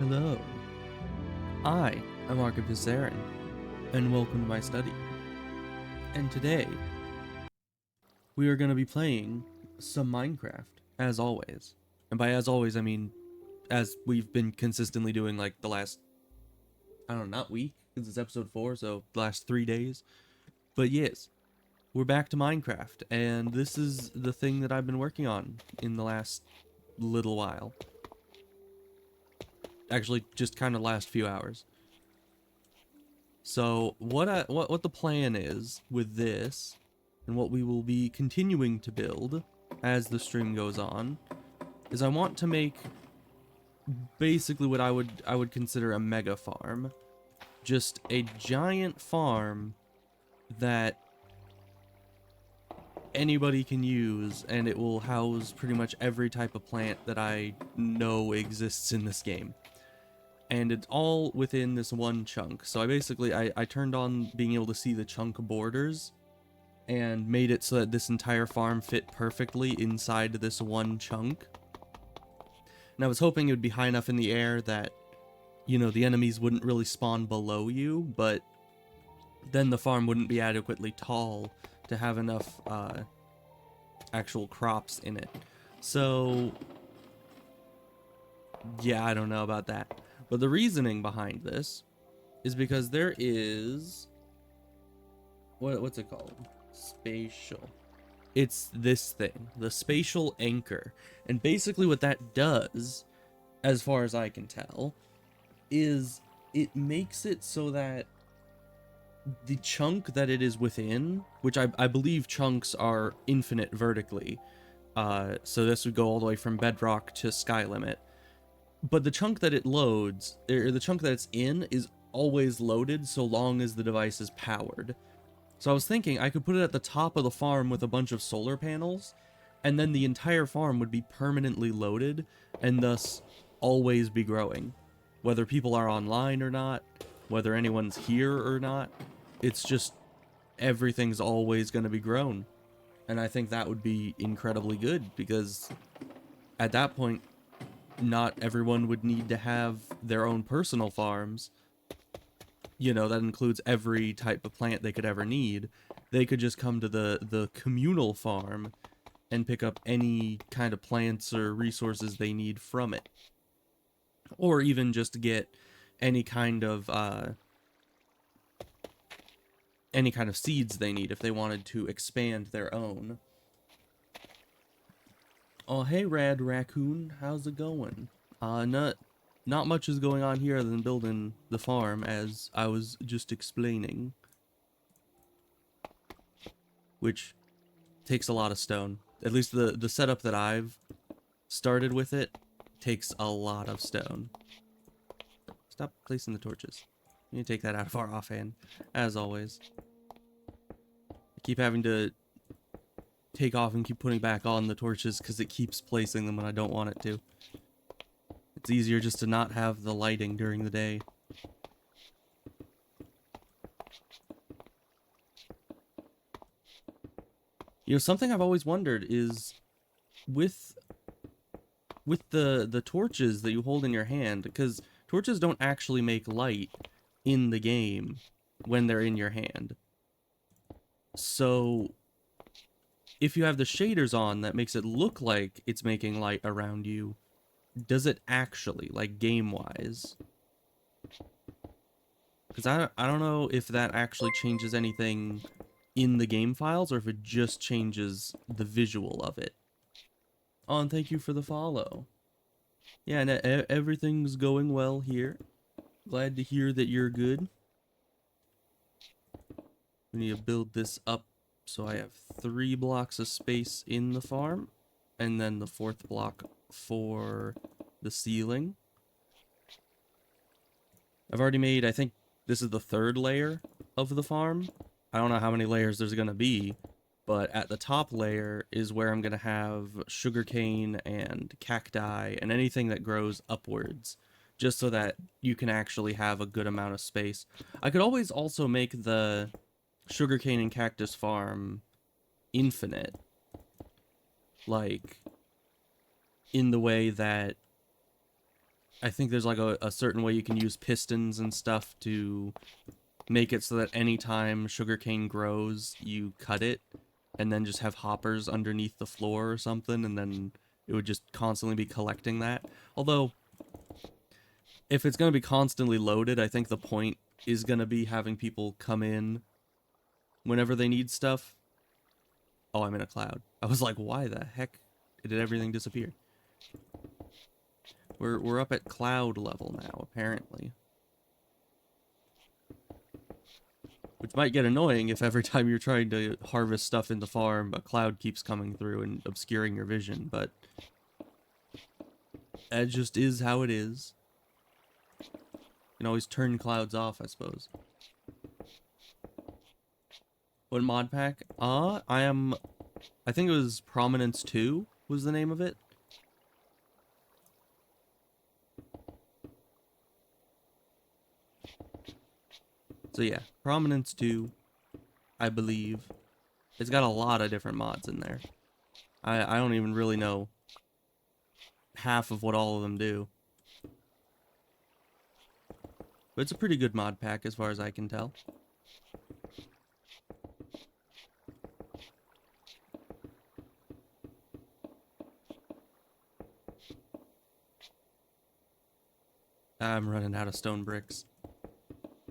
Hello, I am Archivist Aaron, and welcome to my study. And today, we are going to be playing some Minecraft, as always. And by as always, I mean, as we've been consistently doing like the last, I don't know, not week, because it's episode 4, so the last 3 days. But yes, we're back to Minecraft, and this is the thing that I've been working on in the last little while. Actually, just kind of last few hours. So what the plan is with this, and what we will be continuing to build as the stream goes on, is I want to make basically what I would consider a mega farm, just a giant farm that anybody can use, and it will house pretty much every type of plant that I know exists in this game. And it's all within this one chunk. So I turned on being able to see the chunk borders and made it so that this entire farm fit perfectly inside this one chunk. And I was hoping it would be high enough in the air that, you know, the enemies wouldn't really spawn below you, but then the farm wouldn't be adequately tall to have enough actual crops in it. So yeah, I don't know about that. But the reasoning behind this is because there is, what's it called? Spatial. It's this thing, the spatial anchor. And basically what that does, as far as I can tell, is it makes it so that the chunk that it is within, which I believe chunks are infinite vertically, so this would go all the way from bedrock to sky limit. But the chunk that it loads, or the chunk that it's in, is always loaded so long as the device is powered. So I was thinking I could put it at the top of the farm with a bunch of solar panels, and then the entire farm would be permanently loaded, and thus always be growing. Whether people are online or not, whether anyone's here or not, it's just everything's always going to be grown. And I think that would be incredibly good, because at that point, not everyone would need to have their own personal farms. You know, that includes every type of plant they could ever need. They could just come to the communal farm and pick up any kind of plants or resources they need from it. Or even just get any kind of seeds they need if they wanted to expand their own. Oh, hey, Rad Raccoon, how's it going? Not much is going on here other than building the farm, as I was just explaining. Which takes a lot of stone. At least the setup that I've started with it takes a lot of stone. Stop placing the torches. You need to take that out of our offhand, as always. I keep having to take off and keep putting back on the torches because it keeps placing them when I don't want it to. It's easier just to not have the lighting during the day. You know, something I've always wondered is with the torches that you hold in your hand, because torches don't actually make light in the game when they're in your hand. So if you have the shaders on, that makes it look like it's making light around you. Does it actually, like, game-wise? Because I don't know if that actually changes anything in the game files, or if it just changes the visual of it. Oh, and thank you for the follow. Yeah, and everything's going well here. Glad to hear that you're good. We need to build this up so I have 3 blocks of space in the farm, and then the 4th block for the ceiling. I've already made, I think this is the 3rd layer of the farm. I don't know how many layers there's going to be, but at the top layer is where I'm going to have sugarcane and cacti and anything that grows upwards, just so that you can actually have a good amount of space. I could always also make the sugarcane and cactus farm infinite, like in the way that I think there's like a certain way you can use pistons and stuff to make it so that anytime sugarcane grows, you cut it and then just have hoppers underneath the floor or something, and then it would just constantly be collecting that. Although, if it's going to be constantly loaded, I think the point is going to be having people come in whenever they need stuff. Oh, I'm in a cloud. I was like, why the heck did everything disappear? We're up at cloud level now, apparently. Which might get annoying if every time you're trying to harvest stuff in the farm, a cloud keeps coming through and obscuring your vision, but that just is how it is. You can always turn clouds off, I suppose. What mod pack? I think it was Prominence 2 was the name of it. So yeah, Prominence 2, I believe. It's got a lot of different mods in there. I don't even really know half of what all of them do. But it's a pretty good mod pack as far as I can tell. I'm running out of stone bricks.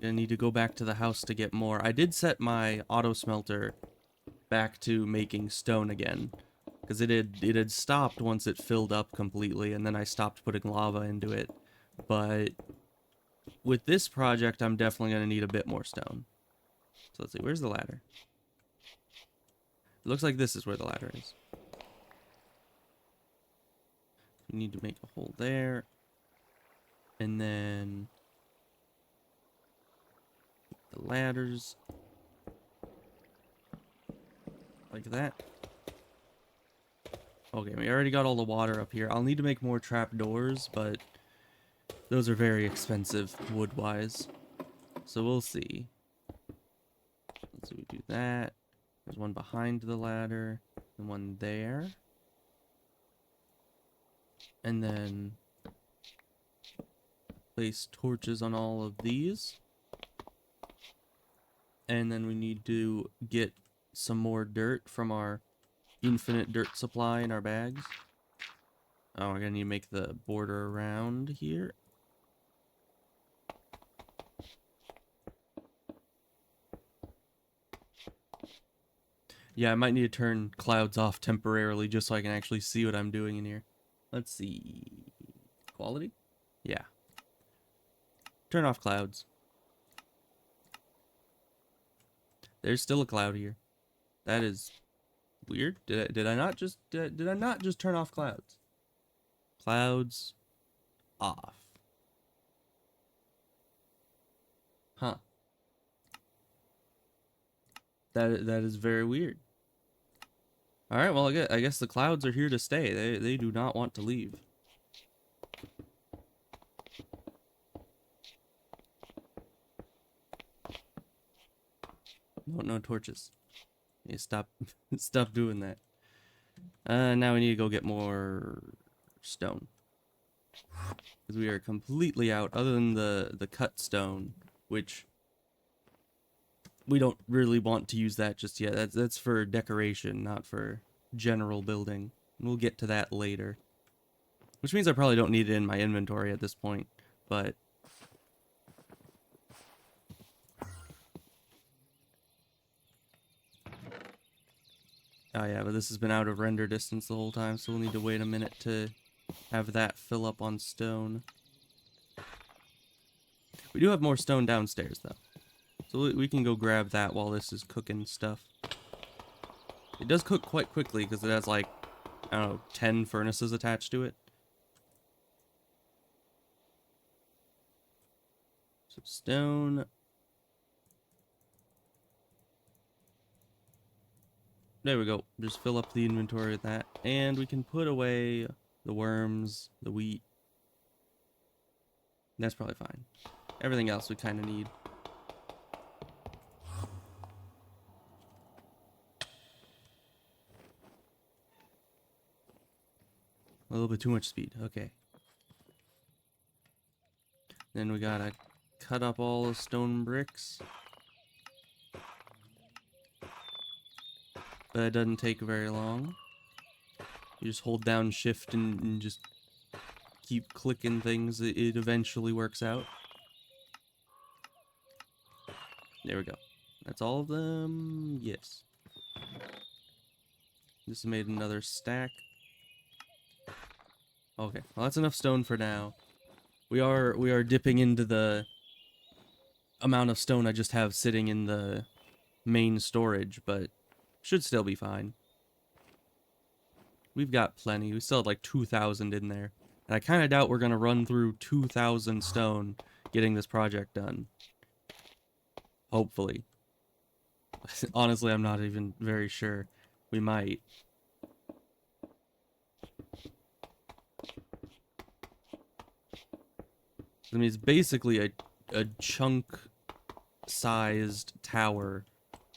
I need to go back to the house to get more. I did set my auto smelter back to making stone again, because it had stopped once it filled up completely, and then I stopped putting lava into it. But with this project, I'm definitely going to need a bit more stone. So let's see, where's the ladder? It looks like this is where the ladder is. We need to make a hole there. And then the ladders. Like that. Okay, we already got all the water up here. I'll need to make more trapdoors, but those are very expensive wood-wise. So we'll see. Let's see, we do that. There's one behind the ladder, and one there. And then place torches on all of these. And then we need to get some more dirt from our infinite dirt supply in our bags. Oh, we're gonna need to make the border around here. Yeah, I might need to turn clouds off temporarily just so I can actually see what I'm doing in here. Let's see. Quality? Yeah. Turn off clouds. There's still a cloud here. That is weird. Did I not just turn off clouds? Clouds off. Huh. That is very weird. All right, well I guess the clouds are here to stay. They do not want to leave. No torches. Yeah, stop stop doing that. Now we need to go get more stone. Because we are completely out, other than the cut stone, which we don't really want to use that just yet. That's for decoration, not for general building. We'll get to that later. Which means I probably don't need it in my inventory at this point, but oh yeah, but this has been out of render distance the whole time, so we'll need to wait a minute to have that fill up on stone. We do have more stone downstairs, though. So we can go grab that while this is cooking stuff. It does cook quite quickly because it has like, I don't know, 10 furnaces attached to it. So stone. There we go. Just fill up the inventory with that. And we can put away the worms, the wheat. That's probably fine. Everything else we kind of need. A little bit too much speed. Okay. Then we gotta cut up all the stone bricks. But it doesn't take very long. You just hold down shift and just keep clicking things. It eventually works out. There we go. That's all of them. Yes. Just made another stack. Okay, well that's enough stone for now. We are dipping into the amount of stone I just have sitting in the main storage, but should still be fine. We've got plenty. We still have like 2,000 in there. And I kind of doubt we're going to run through 2,000 stone getting this project done. Hopefully. Honestly, I'm not even very sure. We might. I mean, it's basically a chunk-sized tower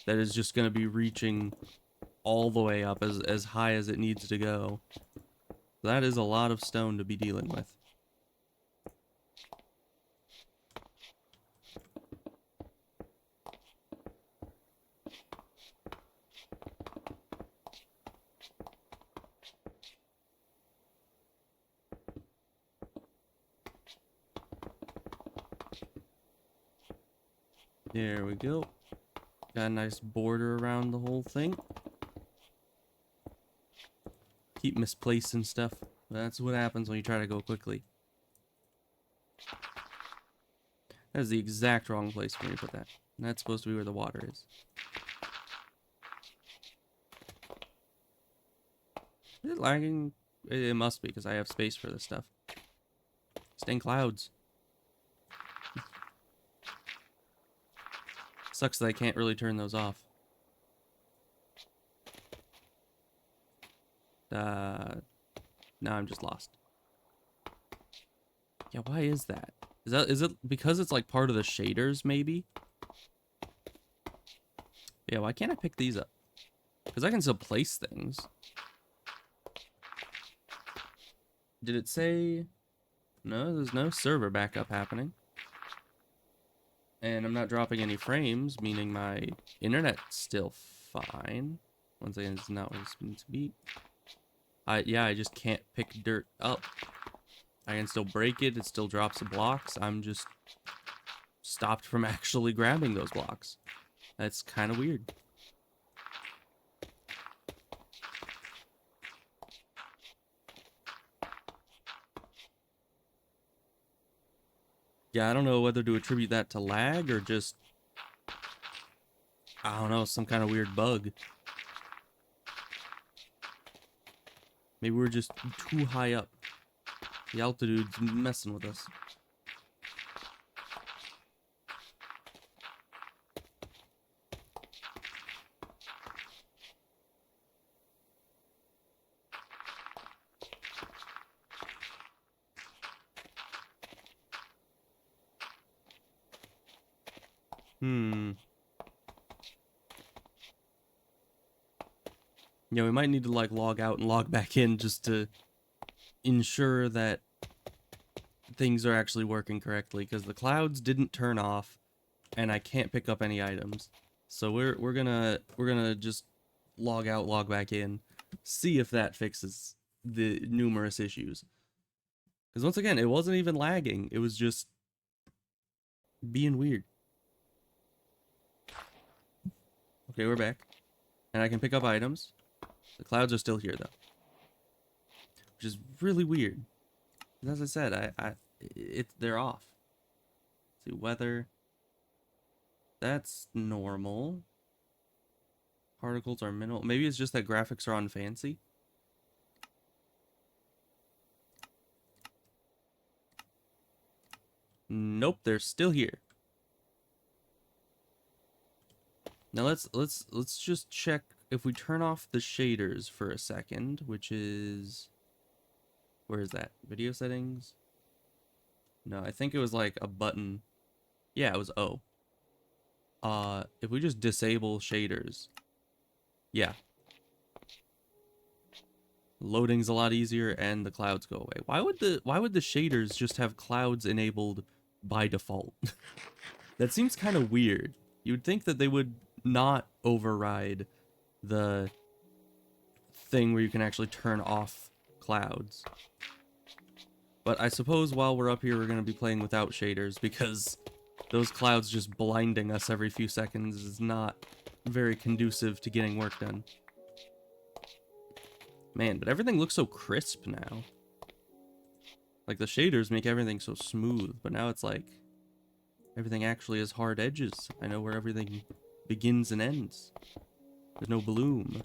that is just going to be reaching all the way up as high as it needs to go. That is a lot of stone to be dealing with. There we go. Got a nice border around the whole thing. Keep misplacing stuff. That's what happens when you try to go quickly. That is the exact wrong place for me to put that. And that's supposed to be where the water is. Is it lagging? It must be, because I have space for this stuff. Stay in clouds. Sucks that I can't really turn those off. Now I'm just lost. Yeah, why is that? Is it because it's like part of the shaders, maybe? Yeah, why can't I pick these up? Because I can still place things. Did it say... No, there's no server backup happening. And I'm not dropping any frames, meaning my internet's still fine. Once again, it's not what it's meant to be. Yeah, I just can't pick dirt up. I can still break it, it still drops the blocks. I'm just stopped from actually grabbing those blocks. That's kind of weird. Yeah, I don't know whether to attribute that to lag or just, I don't know, some kind of weird bug. Maybe we're just too high up. The altitude's messing with us. Yeah, we might need to like log out and log back in just to ensure that things are actually working correctly, because the clouds didn't turn off and I can't pick up any items. So we're gonna just log out, log back in, see if that fixes the numerous issues. Because once again, it wasn't even lagging, it was just being weird. Okay, we're back. And I can pick up items. The clouds are still here though, which is really weird. As I said, they're off. Let's see, weather. That's normal. Particles are minimal. Maybe it's just that graphics are on fancy. Nope, they're still here. Now let's just check if we turn off the shaders for a second, which is, where is that? Video settings? No, I think it was like a button. Yeah, it was O. If we just disable shaders. Yeah. Loading's a lot easier and the clouds go away. Why would the shaders just have clouds enabled by default. That seems kind of weird. You'd think that they would not override the thing where you can actually turn off clouds. But I suppose while we're up here, we're going to be playing without shaders, because those clouds just blinding us every few seconds is not very conducive to getting work done. Man, but everything looks so crisp now. Like, the shaders make everything so smooth, but now it's like everything actually has hard edges. I know where everything begins and ends. There's no bloom.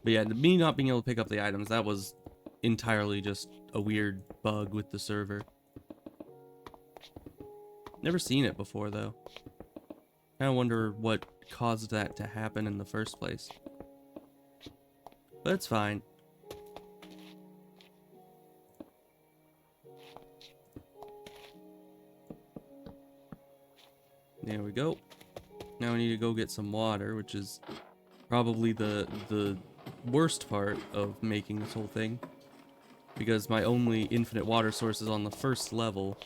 But yeah, me not being able to pick up the items, that was entirely just a weird bug with the server. Never seen it before, though. I wonder what caused that to happen in the first place. But it's fine. There we go. Now we need to go get some water, which is probably the worst part of making this whole thing, because my only infinite water source is on the first level.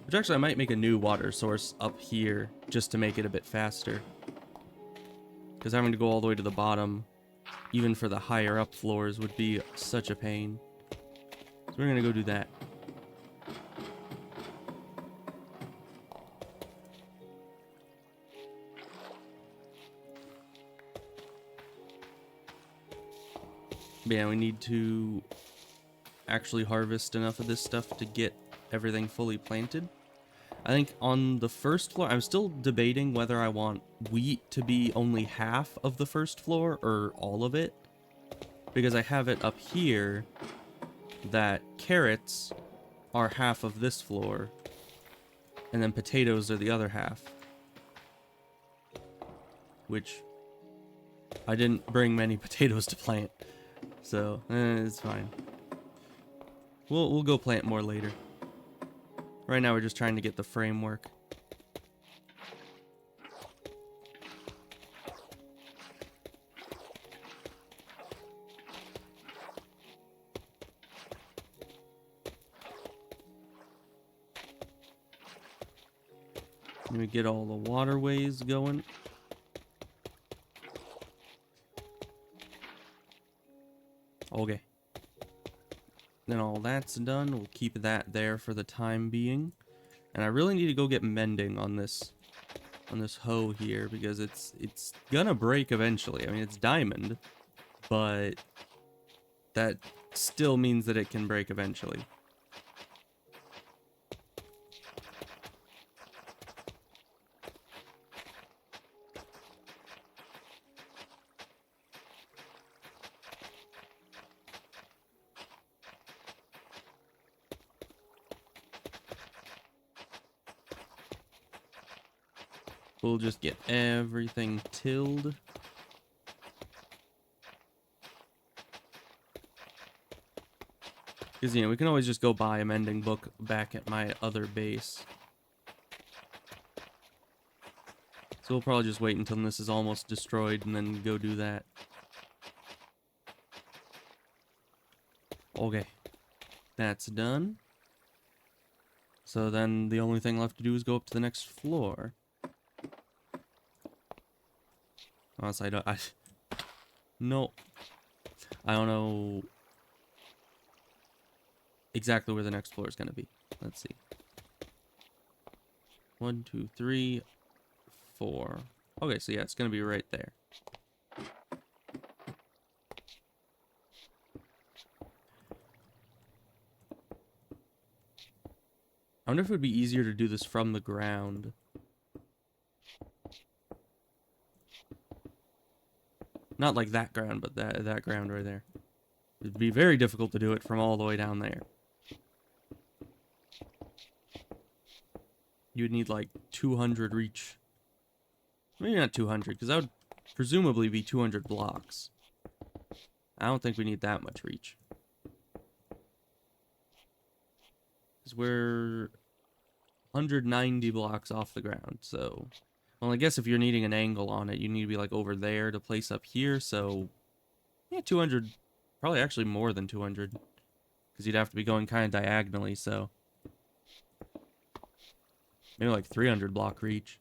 Which actually, I might make a new water source up here just to make it a bit faster, because having to go all the way to the bottom, even for the higher up floors, would be such a pain. So we're gonna go do that. But yeah, we need to actually harvest enough of this stuff to get everything fully planted. I think on the first floor, I'm still debating whether I want wheat to be only half of the first floor or all of it. Because I have it up here that carrots are half of this floor, and then potatoes are the other half. Which, I didn't bring many potatoes to plant, so it's fine. We'll go plant more later. Right now we're just trying to get the framework. Let me get all the waterways going. Okay. Then all that's done, we'll keep that there for the time being. And I really need to go get mending on this hoe here, because it's gonna break eventually. I mean, it's diamond, but that still means that it can break eventually. We'll just get everything tilled. Because, you know, we can always just go buy a mending book back at my other base. So we'll probably just wait until this is almost destroyed and then go do that. Okay. That's done. So then the only thing left to do is go up to the next floor. Honestly, no. I don't know exactly where the next floor is going to be. Let's see. 1, 2, 3, 4. Okay, so yeah, it's going to be right there. I wonder if it would be easier to do this from the ground. Not like that ground, but that ground right there. It'd be very difficult to do it from all the way down there. You would need like 200 reach. Maybe not 200, because that would presumably be 200 blocks. I don't think we need that much reach. Because we're 190 blocks off the ground. So, well, I guess if you're needing an angle on it, you need to be like over there to place up here. So, yeah, 200, probably actually more than 200, because you'd have to be going kind of diagonally. So, maybe like 300 block reach.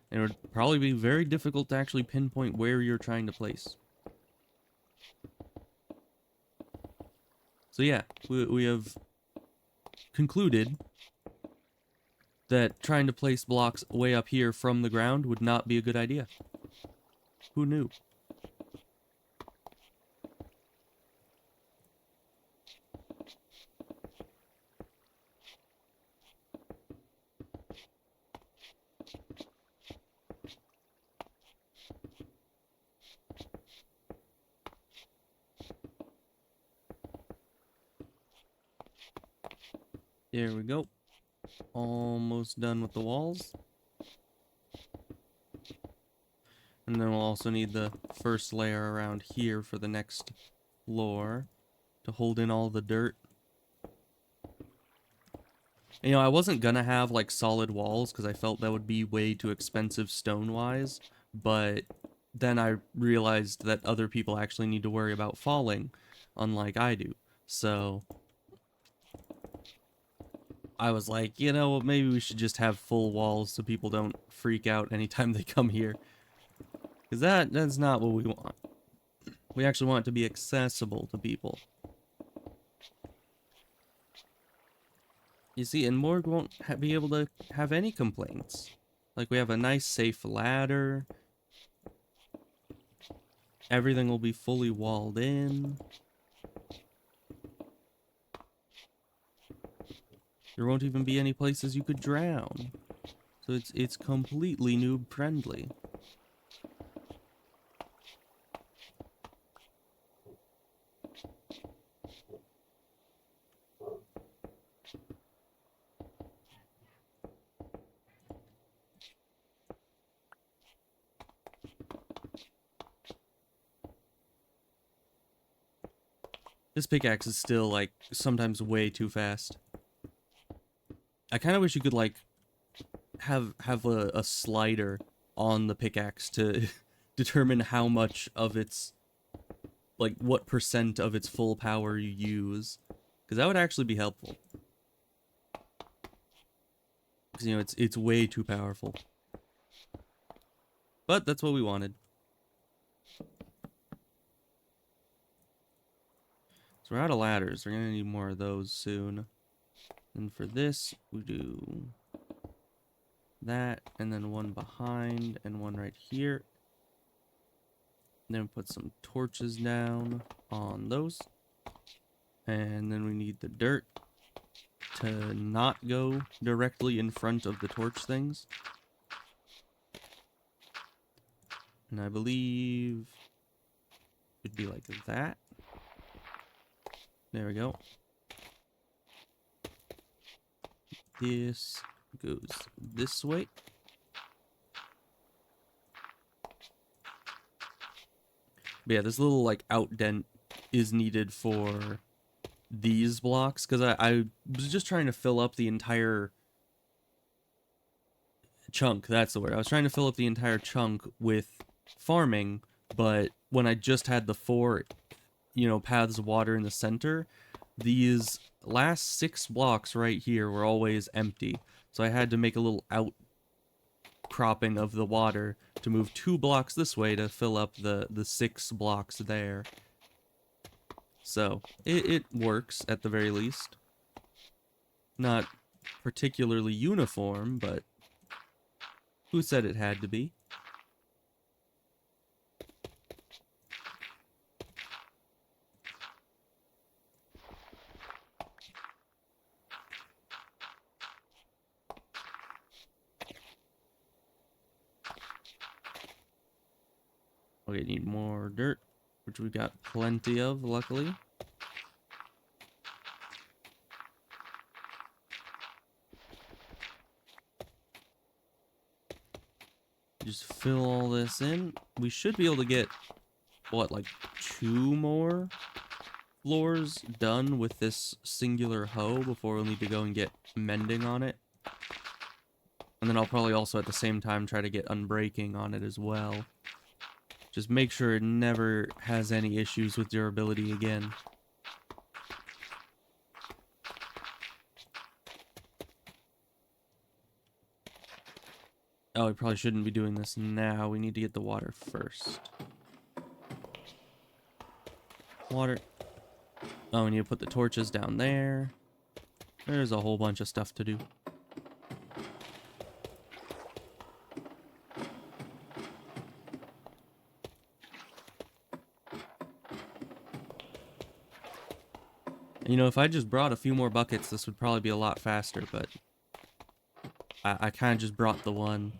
And it would probably be very difficult to actually pinpoint where you're trying to place. So yeah, we have concluded that trying to place blocks way up here from the ground would not be a good idea. Who knew? There we go. Almost done with the walls. And then we'll also need the first layer around here for the next floor to hold in all the dirt. And, I wasn't gonna have like solid walls because I felt that would be way too expensive stone-wise, but then I realized that other people actually need to worry about falling, unlike I do. So I was like, maybe we should just have full walls so people don't freak out anytime they come here. Because that's not what we want. We actually want it to be accessible to people. You see, and Morg won't be able to have any complaints. Like, we have a nice, safe ladder. Everything will be fully walled in. There won't even be any places you could drown. So it's completely noob friendly. This pickaxe is still, like, sometimes way too fast. I kind of wish you could, like, have a slider on the pickaxe to determine how much of its, like, what percent of its full power you use. Because that would actually be helpful. Because, it's way too powerful. But that's what we wanted. So we're out of ladders. We're gonna need more of those soon. And for this, we do that, and then one behind, and one right here. And then put some torches down on those. And then we need the dirt to not go directly in front of the torch things. And I believe it'd be like that. There we go. This goes this way. But yeah, this little like outdent is needed for these blocks because I was just trying to fill up the entire chunk. That's the word. I was trying to fill up the entire chunk with farming, but when I just had the 4 paths of water in the center, these last 6 blocks right here were always empty. So I had to make a little outcropping of the water to move 2 blocks this way to fill up the 6 blocks there. So it works at the very least. Not particularly uniform, but who said it had to be? Okay, need more dirt, which we've got plenty of, luckily. Just fill all this in. We should be able to get, what, like 2 more floors done with this singular hoe before we'll need to go and get mending on it. And then I'll probably also at the same time try to get unbreaking on it as well. Just make sure it never has any issues with durability again. Oh, we probably shouldn't be doing this now. We need to get the water first. Water. Oh, we need to put the torches down there. There's a whole bunch of stuff to do. You know, if I just brought a few more buckets, this would probably be a lot faster, but I kind of just brought the one,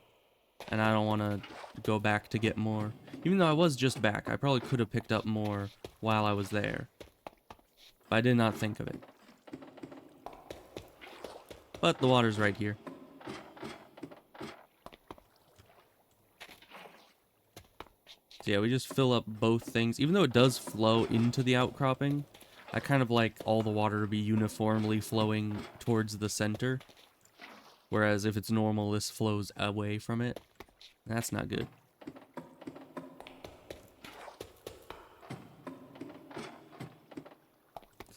and I don't want to go back to get more. Even though I was just back, I probably could have picked up more while I was there. But I did not think of it. But the water's right here. So yeah, we just fill up both things. Even though it does flow into the outcropping, I kind of like all the water to be uniformly flowing towards the center. Whereas if it's normal, this flows away from it. That's not good.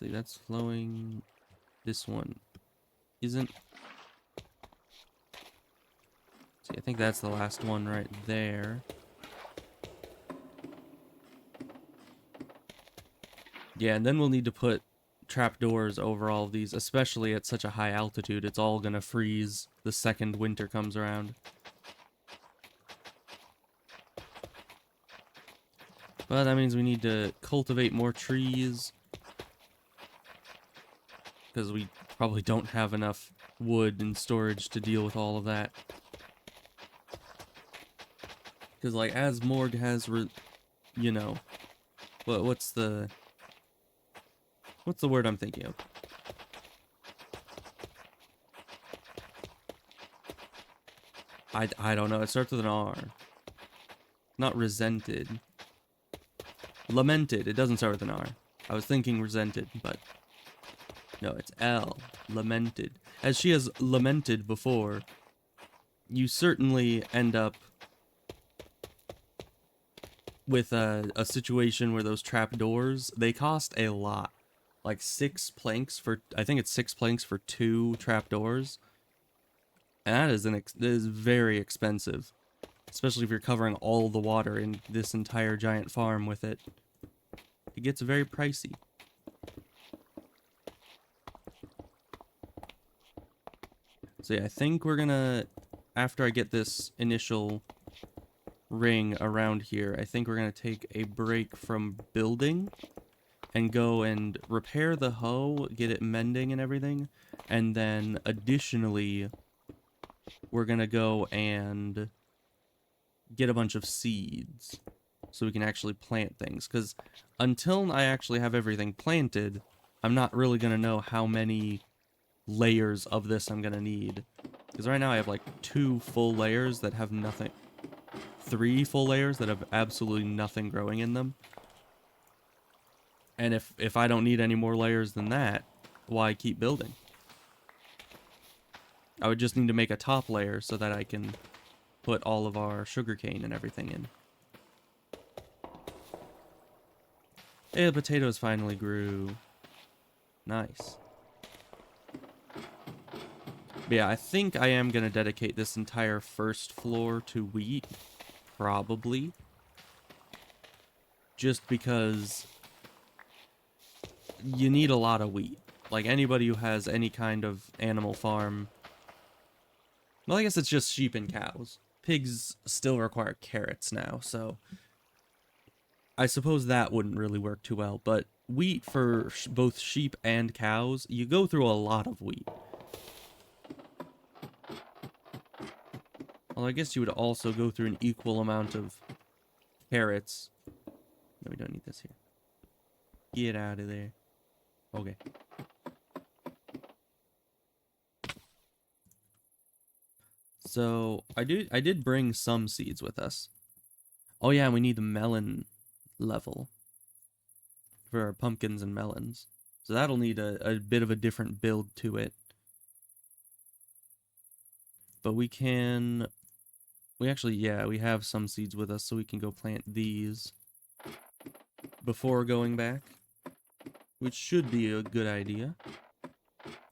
See, that's flowing. This one isn't. See, I think that's the last one right there. Yeah, and then we'll need to put trapdoors over all of these, especially at such a high altitude. It's all gonna freeze the second winter comes around. But that means we need to cultivate more trees, because we probably don't have enough wood and storage to deal with all of that. Because, like, as Morg has, you know, what's the word I'm thinking of? I don't know. It starts with an R. Not resented. Lamented. It doesn't start with an R. I was thinking resented, but no, it's L. Lamented. As she has lamented before, you certainly end up with a situation where those trapdoors, they cost a lot. Like 6 planks for, I think it's 6 planks for 2 trapdoors. And that is very expensive. Especially if you're covering all the water in this entire giant farm with it. It gets very pricey. So yeah, I think we're gonna, after I get this initial ring around here, I think we're gonna take a break from building and go and repair the hoe, get it mending and everything, and then additionally we're gonna go and get a bunch of seeds so we can actually plant things, because until I actually have everything planted, I'm not really gonna know how many layers of this I'm gonna need, because right now I have like 2 full layers that have nothing, 3 full layers that have absolutely nothing growing in them. And if I don't need any more layers than that, why keep building? I would just need to make a top layer so that I can put all of our sugarcane and everything in. Hey, the potatoes finally grew. Nice. But yeah, I think I am going to dedicate this entire first floor to wheat. Probably. Just because you need a lot of wheat. Like, anybody who has any kind of animal farm... Well, I guess it's just sheep and cows. Pigs still require carrots now, so... I suppose that wouldn't really work too well, but wheat for both sheep and cows, you go through a lot of wheat. Well, I guess you would also go through an equal amount of carrots. No, we don't need this here. Get out of there. Okay. So, I did bring some seeds with us. Oh yeah, we need the melon level. for our pumpkins and melons. So that'll need a bit of a different build to it. But we actually, yeah, we have some seeds with us, so we can go plant these before going back, which should be a good idea.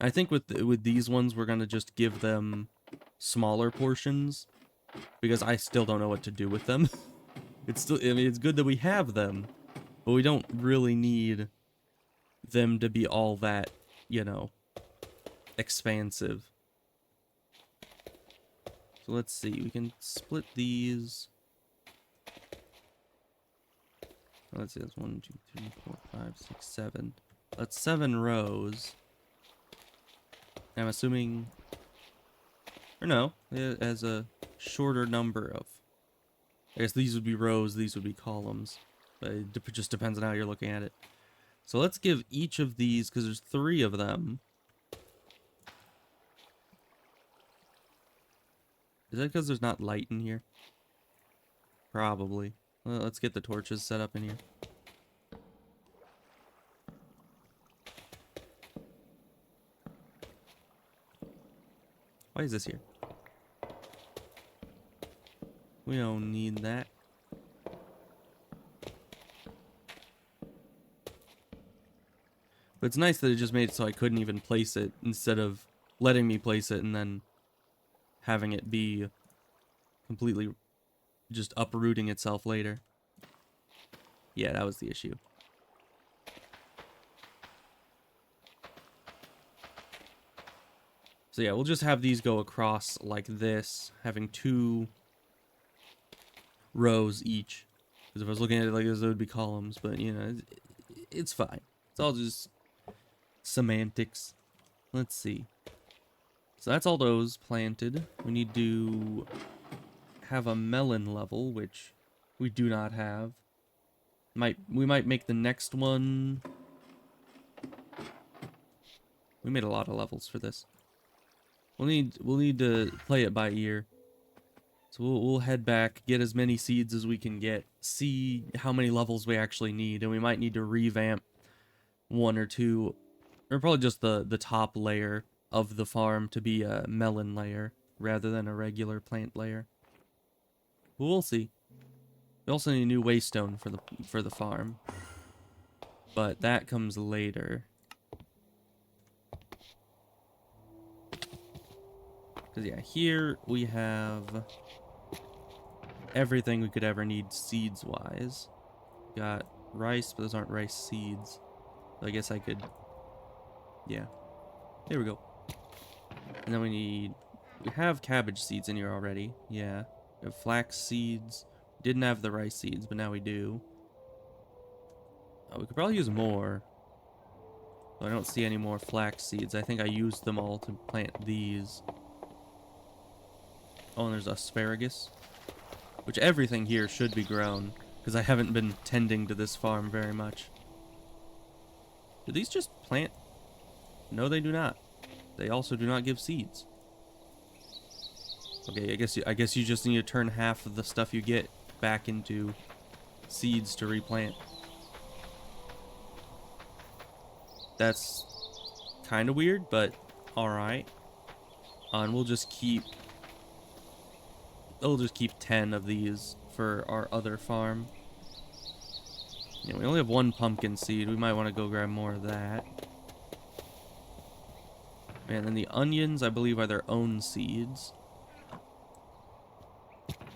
I think with these ones, we're gonna just give them smaller portions, because I still don't know what to do with them. I mean, it's good that we have them, but we don't really need them to be all that, you know, expansive. So let's see, we can split these. Let's see, that's 1, 2, 3, 4, 5, 6, 7. That's 7 rows. I'm assuming, or no, it has a shorter number of, I guess these would be rows, these would be columns. But it just depends on how you're looking at it. So let's give each of these, because there's 3 of them. Is that because there's not light in here? Probably. Well, let's get the torches set up in here. Why is this here? We don't need that. But it's nice that it just made it so I couldn't even place it, instead of letting me place it and then having it be completely just uprooting itself later. Yeah, that was the issue. So yeah, we'll just have these go across like this, having 2 rows each. Because if I was looking at it like this, it would be columns, but you know, it's fine. It's all just semantics. Let's see. So that's all those planted. We need to have a melon level, which we do not have. We might make the next one. We made a lot of levels for this. We'll need to play it by ear. So we'll head back, get as many seeds as we can get, see how many levels we actually need, and we might need to revamp 1 or 2, or probably just the top layer of the farm to be a melon layer rather than a regular plant layer. But we'll see. We also need a new waystone for the farm, but that comes later. Because yeah, here we have everything we could ever need seeds-wise. Got rice, but those aren't rice seeds. So I guess I could, yeah. There we go. And then we have cabbage seeds in here already. Yeah. We have flax seeds. Didn't have the rice seeds, but now we do. We could probably use more. But I don't see any more flax seeds. I think I used them all to plant these. Oh, and there's asparagus. Which everything here should be grown, because I haven't been tending to this farm very much. Do these just plant? No, they do not. They also do not give seeds. Okay, I guess you just need to turn half of the stuff you get back into seeds to replant. That's kind of weird, but alright. And we'll just keep 10 of these for our other farm. Yeah, we only have 1 pumpkin seed. We might want to go grab more of that. And then the onions, I believe, are their own seeds.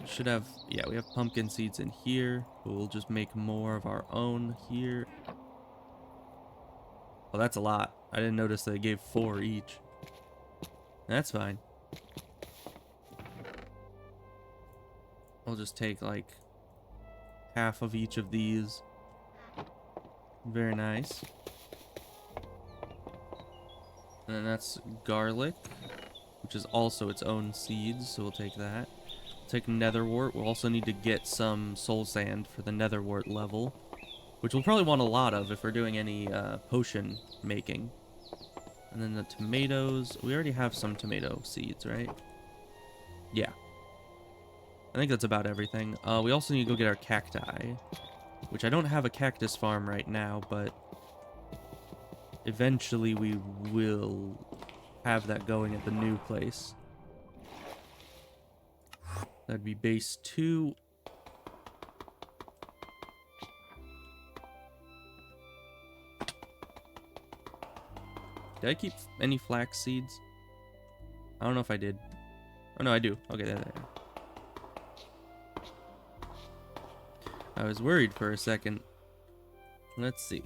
Should have, yeah, we have pumpkin seeds in here. We'll just make more of our own here. Well, that's a lot. I didn't notice they gave 4 each. That's fine. I'll just take like half of each of these. Very nice. And then that's garlic, which is also its own seeds, so we'll take that. Take netherwort. We'll also need to get some soul sand for the netherwort level, which we'll probably want a lot of if we're doing any potion making. And then the tomatoes. We already have some tomato seeds, right? Yeah. I think that's about everything. We also need to go get our cacti, which I don't have a cactus farm right now, but eventually we will have that going at the new place. That'd be base 2. Did I keep any flax seeds? I don't know if I did. Oh, no, I do. Okay, there. I was worried for a second. Let's see.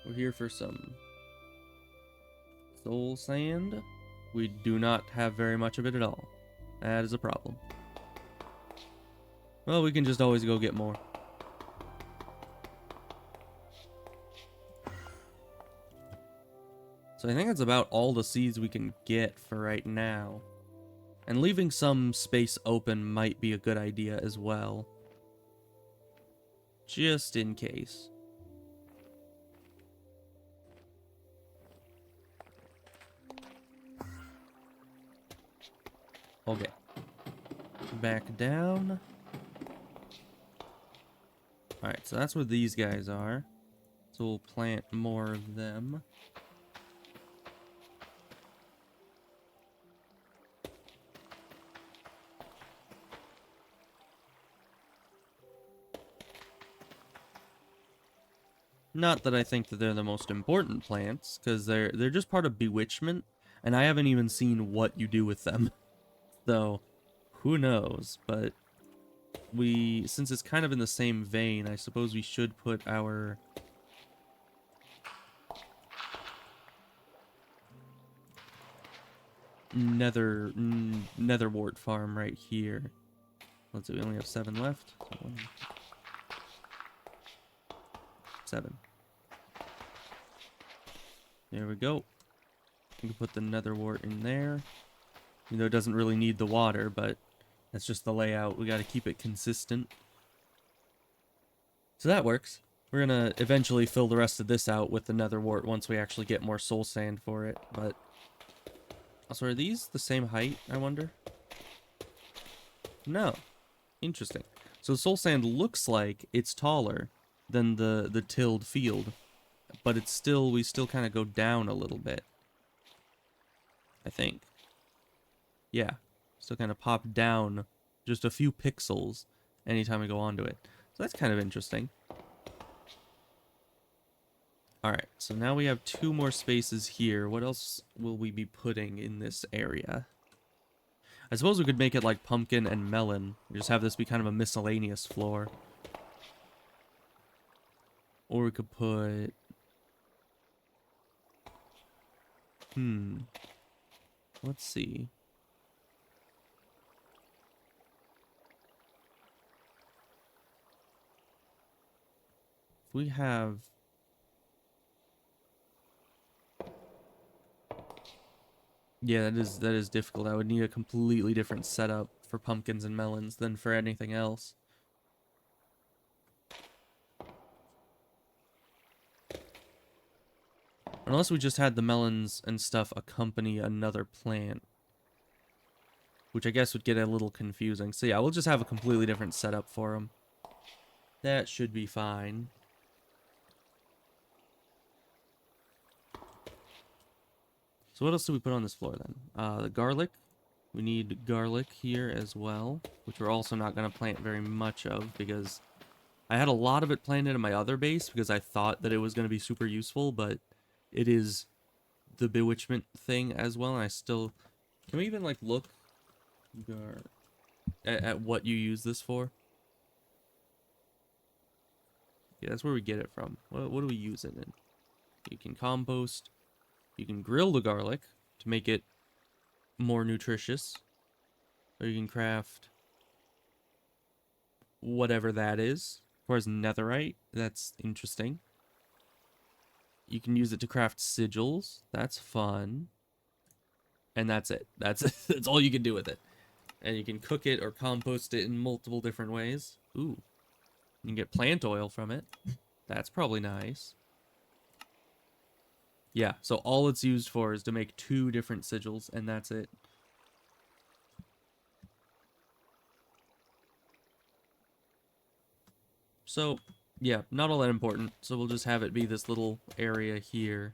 We're here for some soul sand. We do not have very much of it at all. That is a problem. Well, we can just always go get more. So I think that's about all the seeds we can get for right now. And leaving some space open might be a good idea as well. Just in case. Okay. Back down. Alright, so that's where these guys are. So we'll plant more of them. Not that I think that they're the most important plants, because they're just part of bewitchment, and I haven't even seen what you do with them. So, who knows, but since it's kind of in the same vein, I suppose we should put our netherwort farm right here. Let's see, we only have 7 left. 7. There we go. We can put the netherwort in there. You know, it doesn't really need the water, but that's just the layout. We got to keep it consistent. So that works. We're going to eventually fill the rest of this out with the netherwort once we actually get more soul sand for it. But also, are these the same height, I wonder? No. Interesting. So soul sand looks like it's taller than the tilled field, but it's still, we still kind of go down a little bit, I think. Yeah, still kind of pop down just a few pixels anytime we go onto it. So that's kind of interesting. Alright, so now we have 2 more spaces here. What else will we be putting in this area? I suppose we could make it like pumpkin and melon. Just have this be kind of a miscellaneous floor. Or we could put... Let's see. If we have... Yeah, that is difficult. I would need a completely different setup for pumpkins and melons than for anything else. Unless we just had the melons and stuff accompany another plant. Which I guess would get a little confusing. So yeah, we'll just have a completely different setup for them. That should be fine. So what else do we put on this floor then? The garlic. We need garlic here as well, which we're also not going to plant very much of because I had a lot of it planted in my other base because I thought that it was going to be super useful, but it is the bewitchment thing as well, and I still... Can we even, like, look at what you use this for? Yeah, that's where we get it from. What do we use it in? You can compost. You can grill the garlic to make it more nutritious. Or you can craft whatever that is. As far as netherite, that's interesting. You can use it to craft sigils. That's fun. And that's it. That's all you can do with it. And you can cook it or compost it in multiple different ways. Ooh. You can get plant oil from it. That's probably nice. Yeah, so all it's used for is to make 2 different sigils, and that's it. So, Yeah, not all that important. So we'll just have it be this little area here.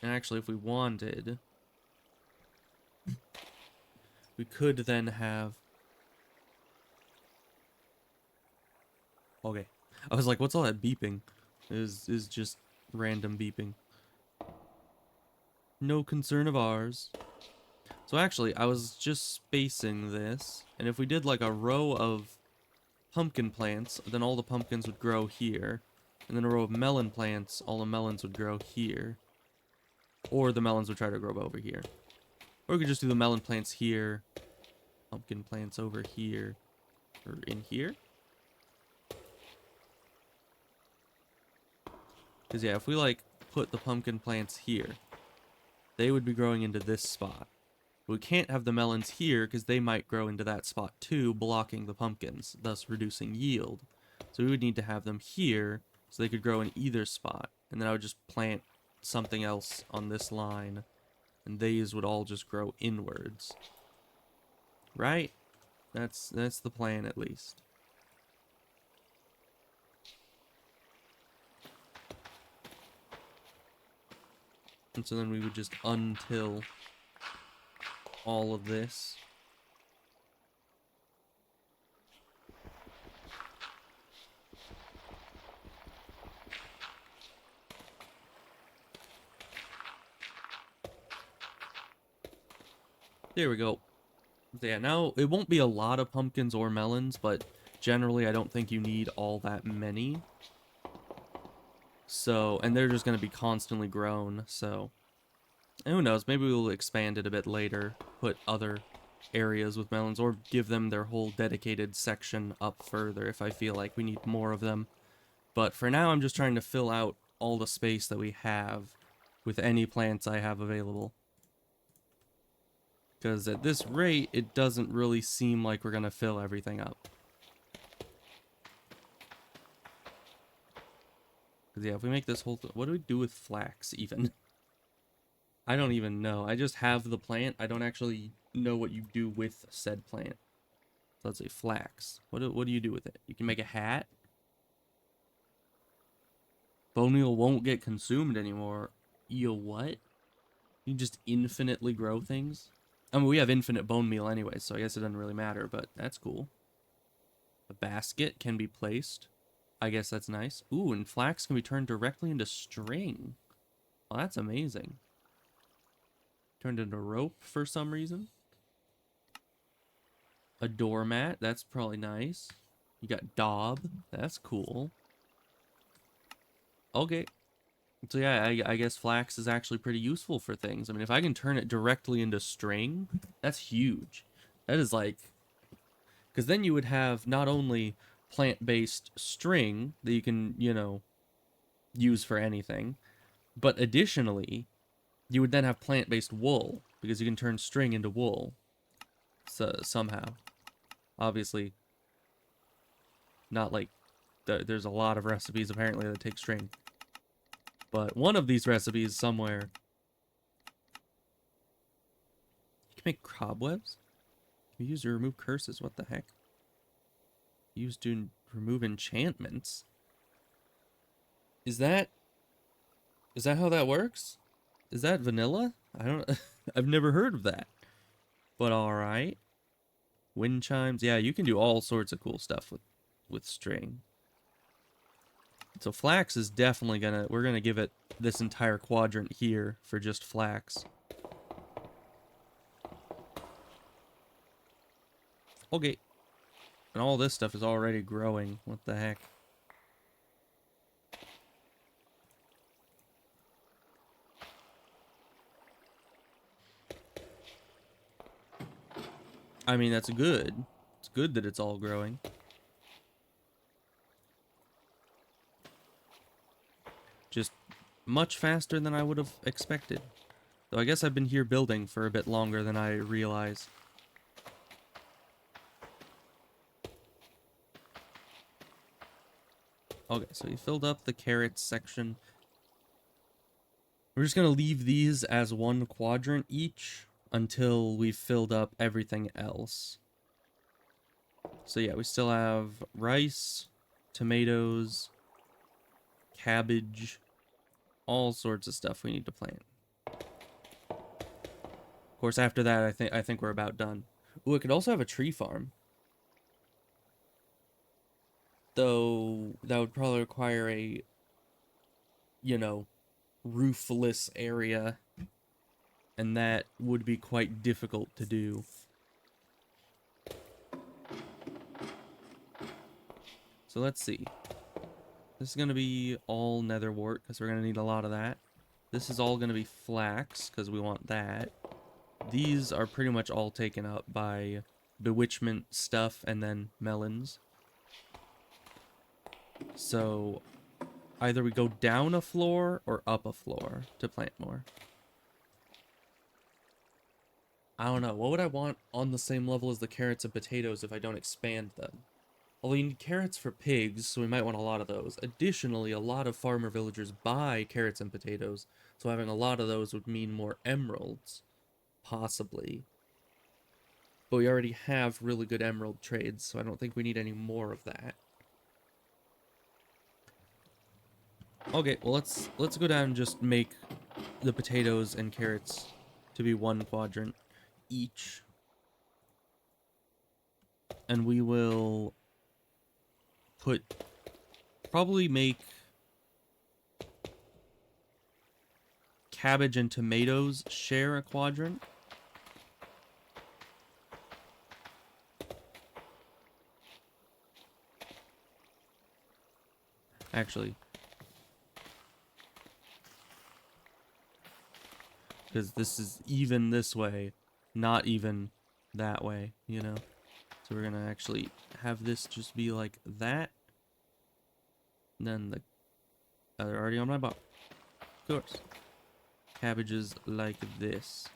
And actually, if we wanted, we could then have... Okay. I was like, what's all that beeping? Is just random beeping. No concern of ours. So actually, I was just spacing this, and if we did like a row of pumpkin plants, then all the pumpkins would grow here. And then a row of melon plants, all the melons would grow here. Or the melons would try to grow over here. Or we could just do the melon plants here, pumpkin plants over here, or in here. Because yeah, if we like put the pumpkin plants here, they would be growing into this spot. We can't have the melons here because they might grow into that spot too, blocking the pumpkins, thus reducing yield. So we would need to have them here so they could grow in either spot. And then I would just plant something else on this line, and these would all just grow inwards. Right? That's the plan at least. And so then we would just untill all of this. There we go. Yeah, now it won't be a lot of pumpkins or melons, but generally I don't think you need all that many. So, and they're just going to be constantly grown, so... And who knows, maybe we'll expand it a bit later, put other areas with melons, or give them their whole dedicated section up further if I feel like we need more of them. But for now, I'm just trying to fill out all the space that we have with any plants I have available. Because at this rate, it doesn't really seem like we're going to fill everything up. Because yeah, if we make this whole... What do we do with flax, even? I don't even know. I just have the plant. I don't actually know what you do with said plant. So let's say flax. What do you do with it? You can make a hat. Bone meal won't get consumed anymore. You what? You just infinitely grow things? I mean, we have infinite bone meal anyway, so I guess it doesn't really matter, but that's cool. A basket can be placed. I guess that's nice. Ooh, and flax can be turned directly into string. Well, that's amazing. Turned into rope for some reason. A doormat, that's probably nice. You got daub, that's cool. Okay. So yeah, I guess flax is actually pretty useful for things. I mean, if I can turn it directly into string, that's huge. That is like... Because then you would have not only plant-based string that you can, you know, use for anything, but additionally, you would then have plant-based wool, because you can turn string into wool. So, somehow. Obviously, not like... There's a lot of recipes, apparently, that take string. But one of these recipes somewhere... You can make cobwebs? Used to remove curses, what the heck? Used to remove enchantments? Is that how that works? Is that vanilla? I don't... I've never heard of that. But alright. Wind chimes. Yeah, you can do all sorts of cool stuff with string. So flax is definitely gonna... We're gonna give it this entire quadrant here for just flax. Okay. And all this stuff is already growing. What the heck? I mean, that's good. It's good that it's all growing. Just much faster than I would have expected. Though I guess I've been here building for a bit longer than I realized. Okay, so you filled up the carrots section. We're just going to leave these as one quadrant each until we've filled up everything else. So yeah, we still have rice, tomatoes, cabbage, all sorts of stuff we need to plant. Of course, after that, I think we're about done. Ooh, it could also have a tree farm. Though that would probably require a, you know, roofless area, and that would be quite difficult to do. So let's see. This is going to be all netherwort, because we're going to need a lot of that. This is all going to be flax, because we want that. These are pretty much all taken up by bewitchment stuff and then melons. So either we go down a floor or up a floor to plant more. I don't know. What would I want on the same level as the carrots and potatoes if I don't expand them? Although you need carrots for pigs, so we might want a lot of those. Additionally, a lot of farmer villagers buy carrots and potatoes, so having a lot of those would mean more emeralds. Possibly. But we already have really good emerald trades, so I don't think we need any more of that. Okay, well let's go down and just make the potatoes and carrots to be one quadrant each. And we will probably make cabbage and tomatoes share a quadrant. Actually, because this is even this way, not even that way, you know? So we're gonna actually have this just be like that. And then they're already on my box. Of course. Cabbages like this.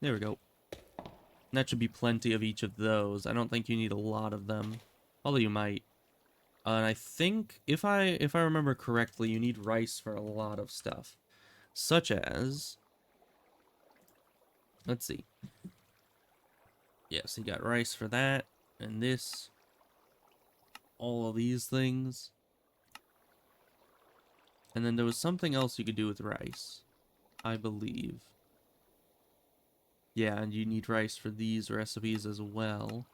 There we go. And that should be plenty of each of those. I don't think you need a lot of them. Although you might. And I think, if I remember correctly, you need rice for a lot of stuff. Such as... Let's see. Yes, you got rice for that. And this. All of these things. And then there was something else you could do with rice, I believe. Yeah, and you need rice for these recipes as well.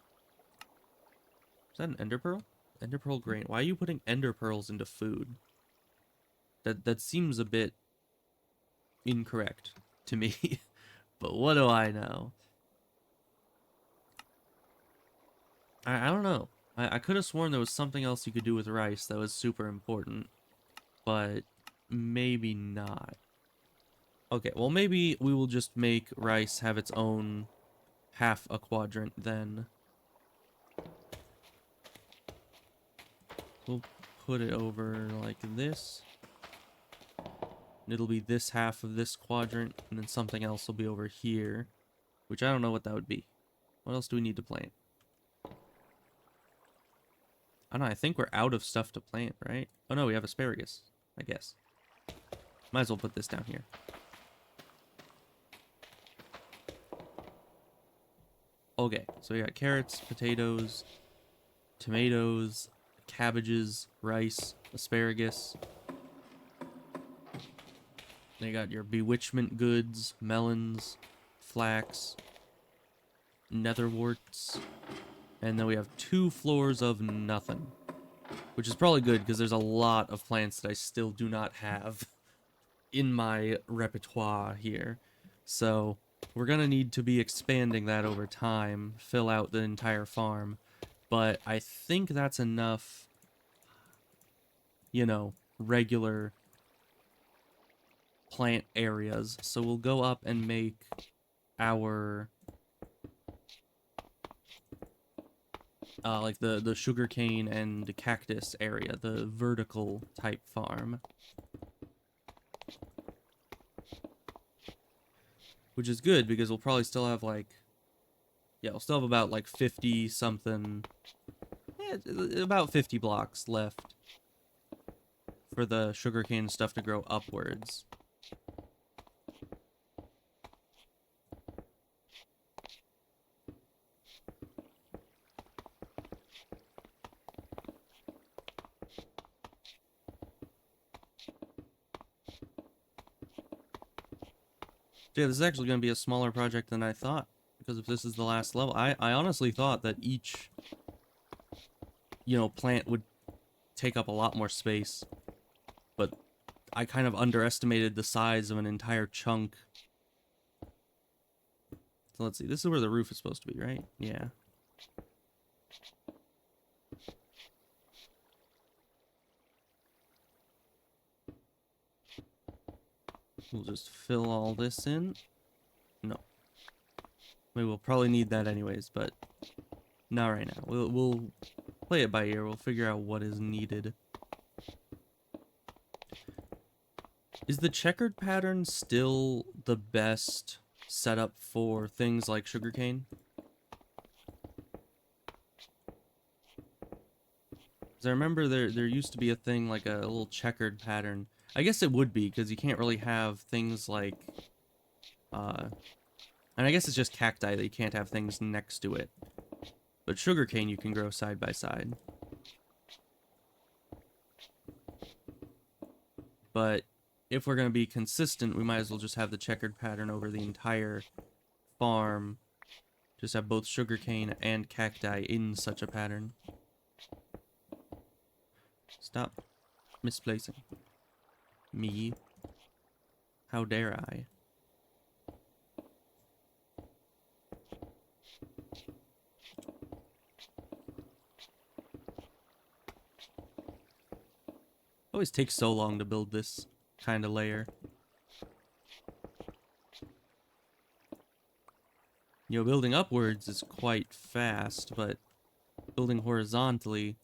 Is that an ender pearl? Ender pearl grain. Why are you putting ender pearls into food? That seems a bit incorrect to me. But what do I know? I don't know. I could have sworn there was something else you could do with rice that was super important. But maybe not. Okay, well maybe we will just make rice have its own half a quadrant then. We'll put it over like this. It'll be this half of this quadrant, and then something else will be over here. Which I don't know what that would be. What else do we need to plant? I don't know, I think we're out of stuff to plant, right? Oh no, we have asparagus, I guess. Might as well put this down here. Okay, so we got carrots, potatoes, tomatoes, cabbages, rice, asparagus. Then you got your bewitchment goods, melons, flax, netherworts, and then we have 2 floors of nothing. Which is probably good, because there's a lot of plants that I still do not have in my repertoire here. So we're gonna need to be expanding that over time, fill out the entire farm. But I think that's enough, you know, regular plant areas. So we'll go up and make our like the sugarcane and cactus area, the vertical type farm. Which is good, because we'll probably still have like, yeah, we'll still have about like 50 something, about 50 blocks left for the sugarcane stuff to grow upwards. Yeah, this is actually going to be a smaller project than I thought, because if this is the last level, I honestly thought that each, plant would take up a lot more space, but I kind of underestimated the size of an entire chunk. So let's see, this is where the roof is supposed to be, right? Yeah. We'll just fill all this in. No. Maybe we'll probably need that anyways, but not right now. We'll play it by ear. We'll figure out what is needed. Is the checkered pattern still the best setup for things like sugarcane? Because I remember there used to be a thing like a little checkered pattern. I guess it would be, because you can't really have things like, and I guess it's just cacti that you can't have things next to it. But sugarcane you can grow side by side. But if we're going to be consistent, we might as well just have the checkered pattern over the entire farm. Just have both sugarcane and cacti in such a pattern. Stop misplacing me. How dare I? Always takes so long to build this kind of layer. Building upwards is quite fast, but building horizontally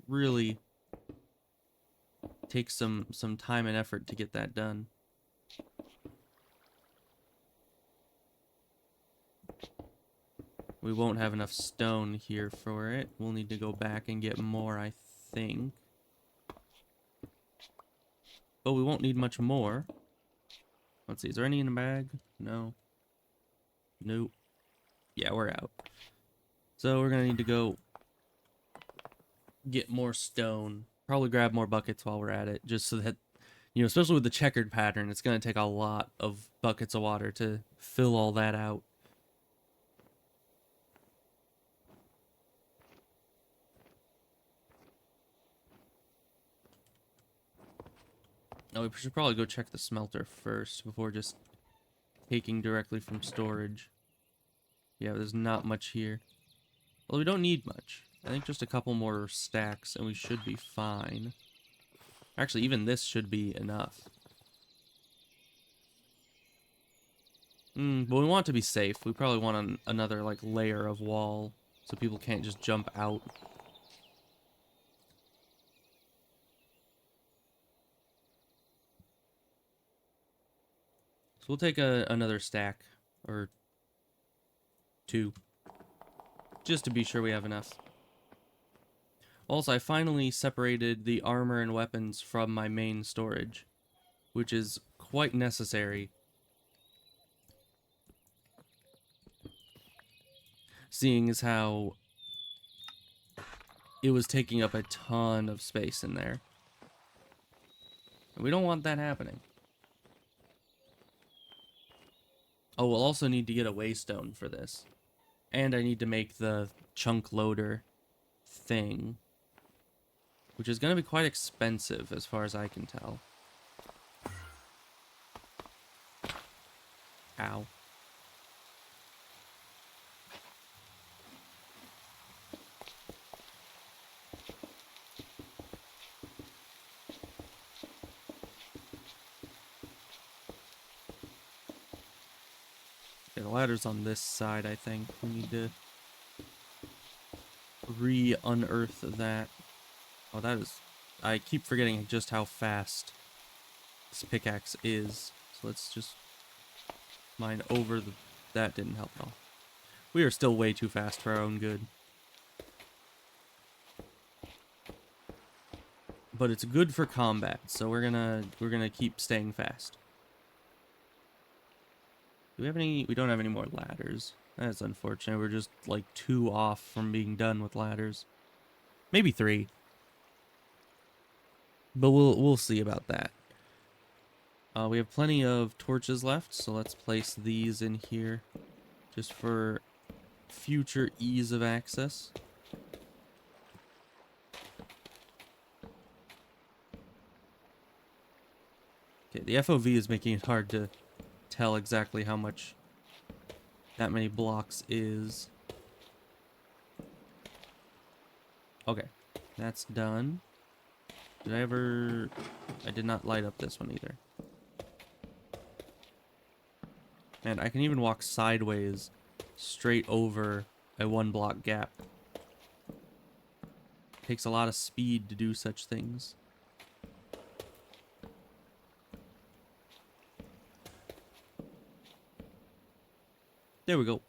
really takes some time and effort to get that done. We won't have enough stone here for it. We'll need to go back and get more, I think. But we won't need much more. Let's see, is there any in the bag? No. Nope. Yeah, we're out. So we're gonna need to go get more stone. Probably grab more buckets while we're at it, just so that, especially with the checkered pattern, it's gonna take a lot of buckets of water to fill all that out. Oh, we should probably go check the smelter first before just taking directly from storage. Yeah, there's not much here. Well, we don't need much. I think just a couple more stacks and we should be fine. Actually, even this should be enough. But we want to be safe. We probably want another, like, layer of wall so people can't just jump out. So we'll take another stack, or two, just to be sure we have enough. Also, I finally separated the armor and weapons from my main storage, which is quite necessary, seeing as how it was taking up a ton of space in there. And we don't want that happening. Oh, we'll also need to get a waystone for this. And I need to make the chunk loader thing, which is going to be quite expensive as far as I can tell. Ow. Okay, the ladder's on this side, I think. We need to re-unearth that. Oh, that is... I keep forgetting just how fast this pickaxe is. So let's just mine over the... That didn't help at all. We are still way too fast for our own good. But it's good for combat, so we're gonna keep staying fast. Do we have any... We don't have any more ladders. That's unfortunate. We're just, like, 2 off from being done with ladders. Maybe 3. But we'll see about that. We have plenty of torches left, so let's place these in here just for future ease of access. Okay, the FOV is making it hard to tell exactly how much that many blocks is. Okay, that's done. I did not light up this one either. And I can even walk sideways straight over a 1-block gap. Takes a lot of speed to do such things. There we go.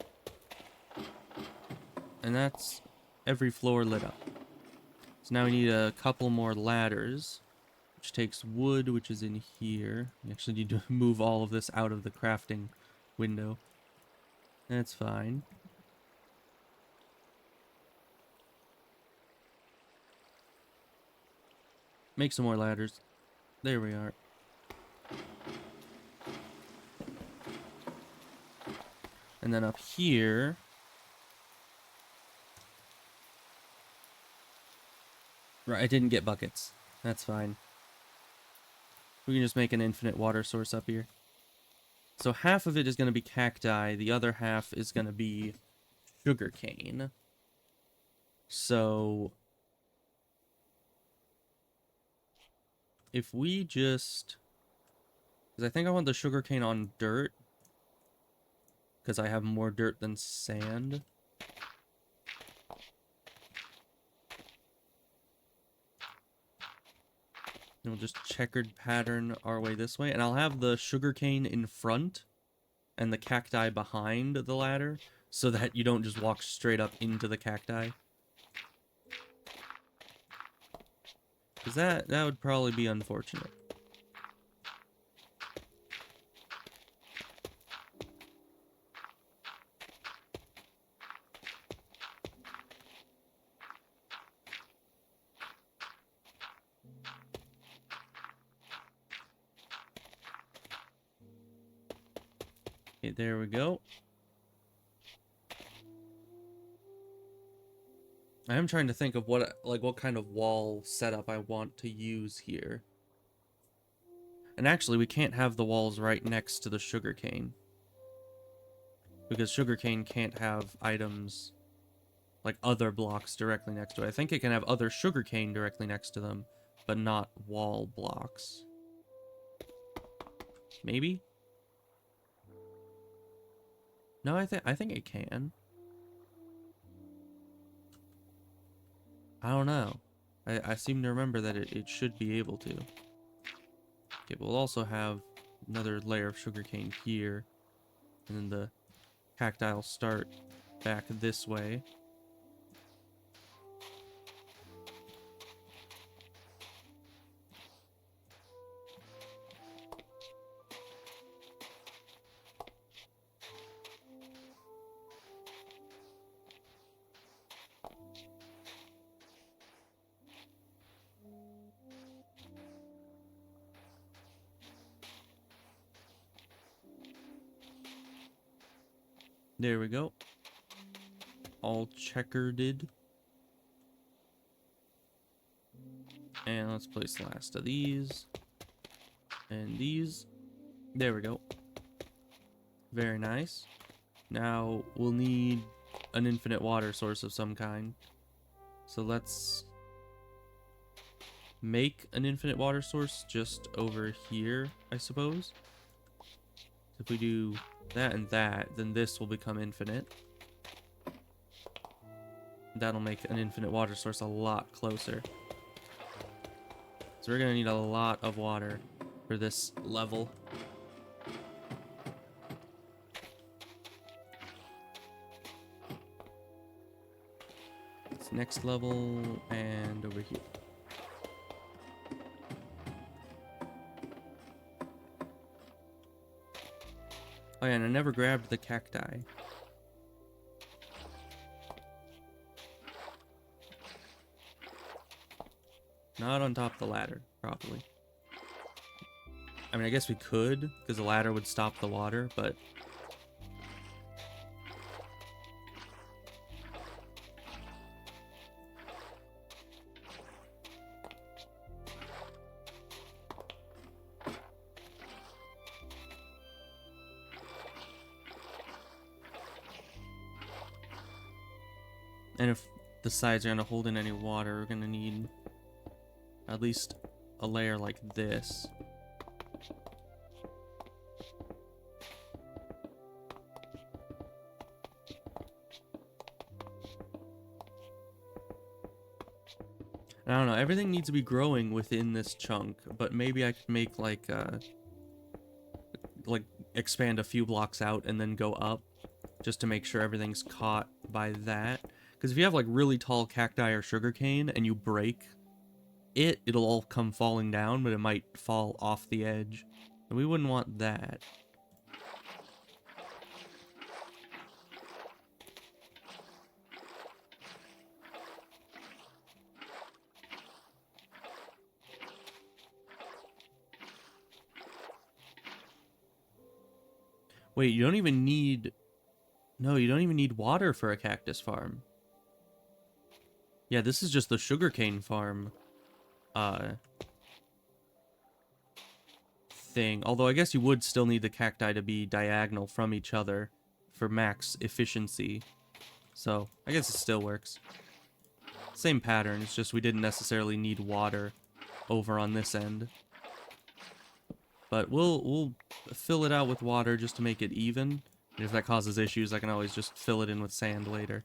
And that's every floor lit up. So now we need a couple more ladders, which takes wood, which is in here. We actually need to move all of this out of the crafting window. That's fine. Make some more ladders. There we are. And then up here, right, I didn't get buckets. That's fine. We can just make an infinite water source up here. So half of it is going to be cacti, the other half is going to be sugarcane. So if we just, because I think I want the sugarcane on dirt, because I have more dirt than sand. And we'll just checkered pattern our way this way, and I'll have the sugarcane in front and the cacti behind the ladder, so that you don't just walk straight up into the cacti. Because that would probably be unfortunate. Okay, there we go. I am trying to think of what kind of wall setup I want to use here. And actually, we can't have the walls right next to the sugarcane. Because sugarcane can't have items, like other blocks directly next to it. I think it can have other sugarcane directly next to them, but not wall blocks. Maybe? No, I think it can. I don't know. I seem to remember that it should be able to. Okay, we'll also have another layer of sugarcane here. And then the cacti will start back this way. There we go. All checkered. And let's place the last of these. And these. There we go. Very nice. Now we'll need an infinite water source of some kind. So let's make an infinite water source just over here, I suppose. If we do that and that, then this will become infinite. That'll make an infinite water source a lot closer. So we're gonna need a lot of water for this level. This next level and over here. Oh yeah, and I never grabbed the cacti. Not on top of the ladder, probably. I mean, I guess we could, because the ladder would stop the water, but... And if the sides are going to hold in any water, we're going to need at least a layer like this. I don't know, everything needs to be growing within this chunk, but maybe I could make like expand a few blocks out and then go up, just to make sure everything's caught by that. Because if you have like really tall cacti or sugarcane and you break it, it'll all come falling down, but it might fall off the edge. And we wouldn't want that. Wait, you don't even need... No, you don't even need water for a cactus farm. Yeah, this is just the sugarcane farm thing. Although I guess you would still need the cacti to be diagonal from each other for max efficiency. So, I guess it still works. Same pattern, it's just we didn't necessarily need water over on this end. But we'll fill it out with water just to make it even. And if that causes issues, I can always just fill it in with sand later.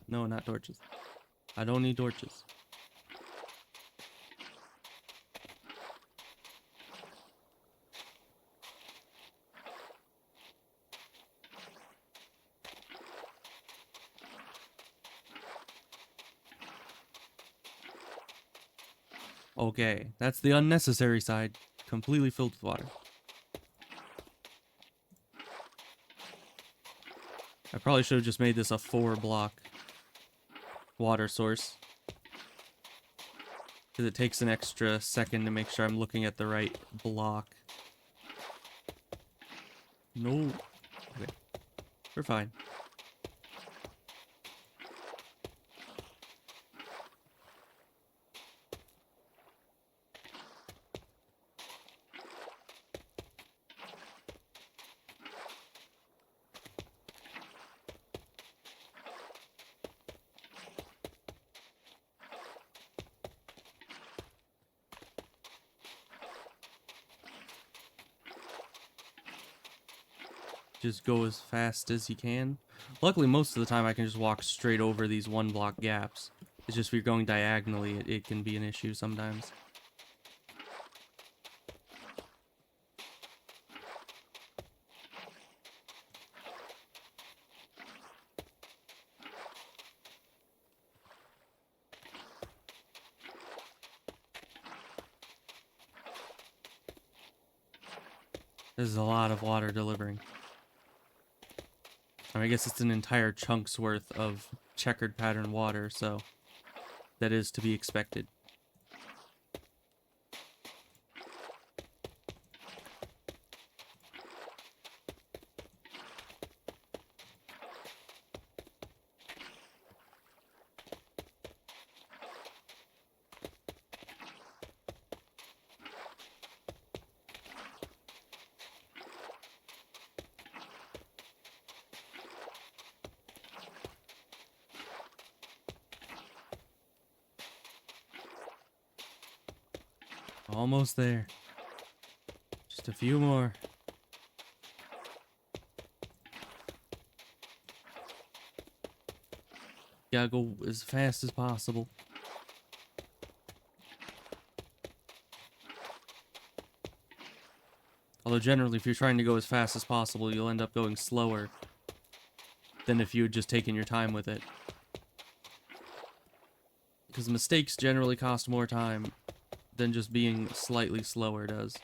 No, not torches. I don't need torches. Okay, that's the unnecessary side. Completely filled with water. I probably should have just made this a 4-block water source. Because it takes an extra second to make sure I'm looking at the right block. No. Okay. We're fine. Just go as fast as you can. Luckily, most of the time I can just walk straight over these 1-block gaps. It's just if you're going diagonally, it can be an issue sometimes. This is a lot of water delivering. I guess it's an entire chunk's worth of checkered pattern water, so that is to be expected. Almost there. Just a few more. Gotta go as fast as possible. Although generally, if you're trying to go as fast as possible, you'll end up going slower than if you had just taken your time with it. Because mistakes generally cost more time than just being slightly slower does.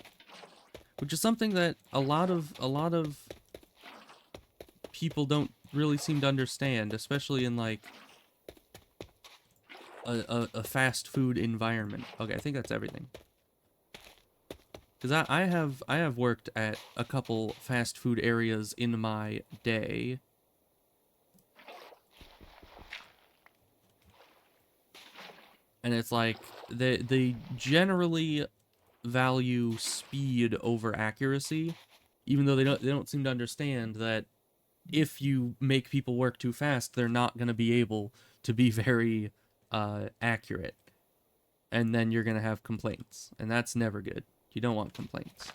Which is something that a lot of people don't really seem to understand, especially in like a fast food environment. Okay, I think that's everything. Because I have worked at a couple fast food areas in my day. And it's like they generally value speed over accuracy, even though they don't seem to understand that if you make people work too fast, they're not going to be able to be very accurate. And then you're going to have complaints, and that's never good. You don't want complaints.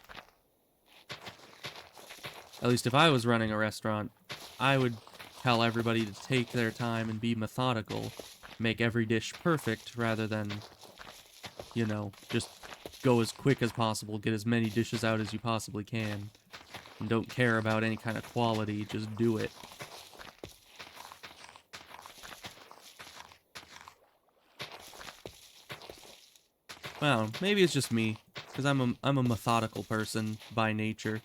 At least if I was running a restaurant, I would tell everybody to take their time and be methodical, make every dish perfect rather than, you know, just go as quick as possible, get as many dishes out as you possibly can, and don't care about any kind of quality, just do it. Well, maybe it's just me, because I'm a methodical person by nature.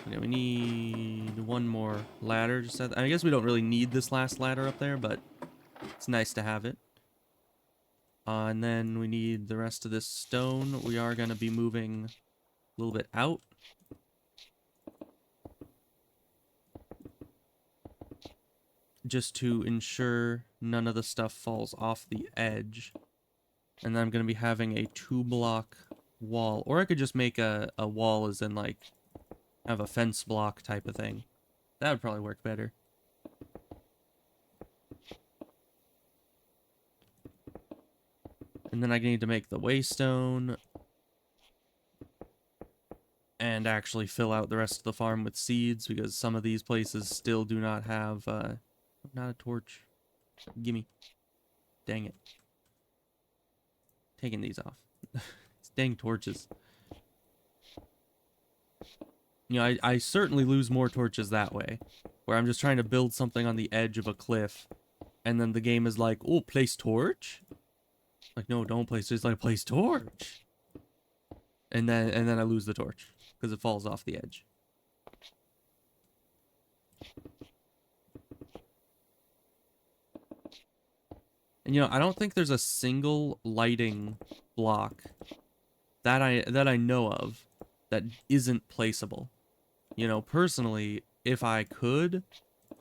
Okay, we need one more ladder. I guess we don't really need this last ladder up there, but it's nice to have it. And then we need the rest of this stone. We are going to be moving a little bit out. Just to ensure none of the stuff falls off the edge. And then I'm going to be having a 2-block wall. Or I could just make a wall as in like, have a fence block type of thing. That would probably work better. And then I need to make the waystone. And actually fill out the rest of the farm with seeds, because some of these places still do not have, not a torch. Gimme. Dang it. Taking these off. It's dang torches. You know, I certainly lose more torches that way, where I'm just trying to build something on the edge of a cliff, and then the game is like, oh, place torch? Like, no, don't place, just like, place torch. And then I lose the torch, because it falls off the edge. And you know, I don't think there's a single lighting block that I know of that isn't placeable. You know, personally, if I could,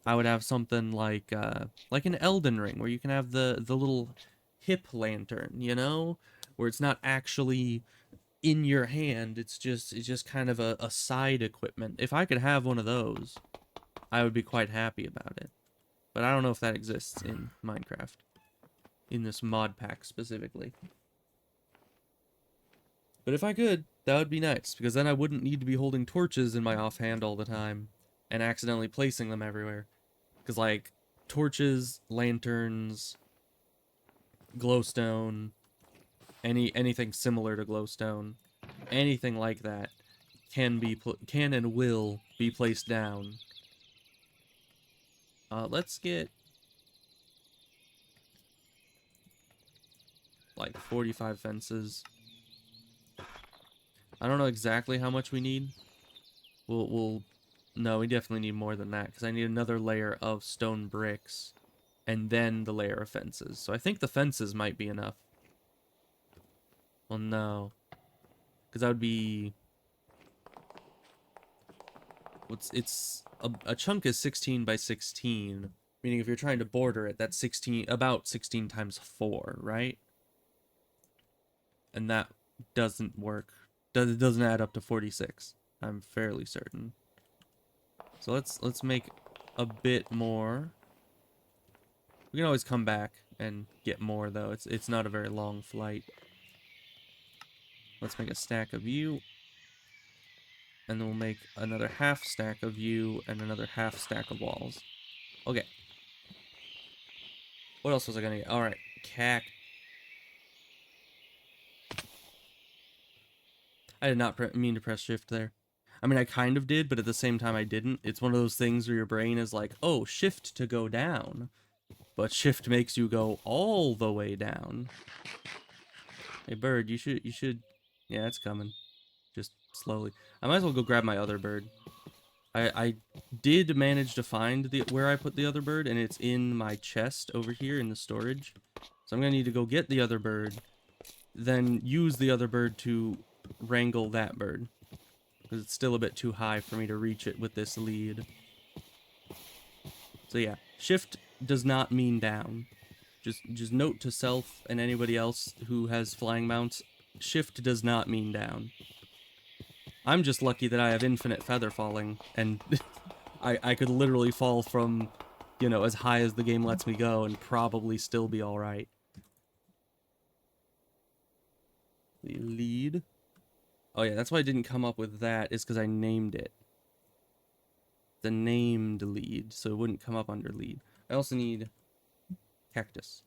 I would have something like an Elden Ring, where you can have the little hip lantern, you know, where it's not actually in your hand, it's just kind of a side equipment. If I could have one of those, I would be quite happy about it. But I don't know if that exists in Minecraft, in this mod pack specifically. But if I could, that would be nice, because then I wouldn't need to be holding torches in my offhand all the time and accidentally placing them everywhere. Because, like, torches, lanterns, glowstone, anything similar to glowstone, anything like that can and will be placed down. Let's get like 45 fences. I don't know exactly how much we need. No, we definitely need more than that, because I need another layer of stone bricks and then the layer of fences. So I think the fences might be enough. Well, no. Because that would be... It's a chunk is 16 by 16, meaning if you're trying to border it, that's about 16 times 4, right? And that doesn't work. It doesn't add up to 46. I'm fairly certain. So let's make a bit more. We can always come back and get more, though. It's not a very long flight. Let's make a stack of you. And then we'll make another half stack of you and another half stack of walls. Okay. What else was I gonna get? Alright, I did not mean to press shift there. I mean, I kind of did, but at the same time I didn't. It's one of those things where your brain is like, oh, shift to go down. But shift makes you go all the way down. Hey, bird, you should... Yeah, it's coming. Just slowly. I might as well go grab my other bird. I did manage to find where I put the other bird, and it's in my chest over here in the storage. So I'm gonna need to go get the other bird, then use the other bird to wrangle that bird. Because it's still a bit too high for me to reach it with this lead. So yeah, shift does not mean down. Just note to self and anybody else who has flying mounts, shift does not mean down. I'm just lucky that I have infinite feather falling, and I could literally fall from, you know, as high as the game lets me go and probably still be alright. The lead. Oh yeah, that's why I didn't come up with that, is because I named it. The named lead, so it wouldn't come up under lead. I also need cactus,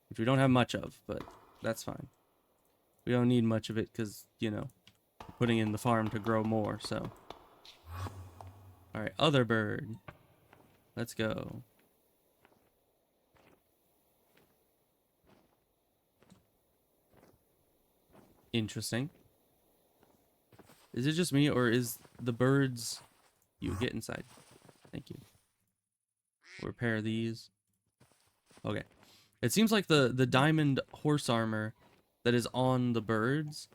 which we don't have much of, but that's fine. We don't need much of it because, you know, putting in the farm to grow more, so. Alright, other bird. Let's go. Interesting. Is it just me, or is the birds... You get inside. Thank you. We'll repair these. Okay. It seems like the diamond horse armor that is on the birds,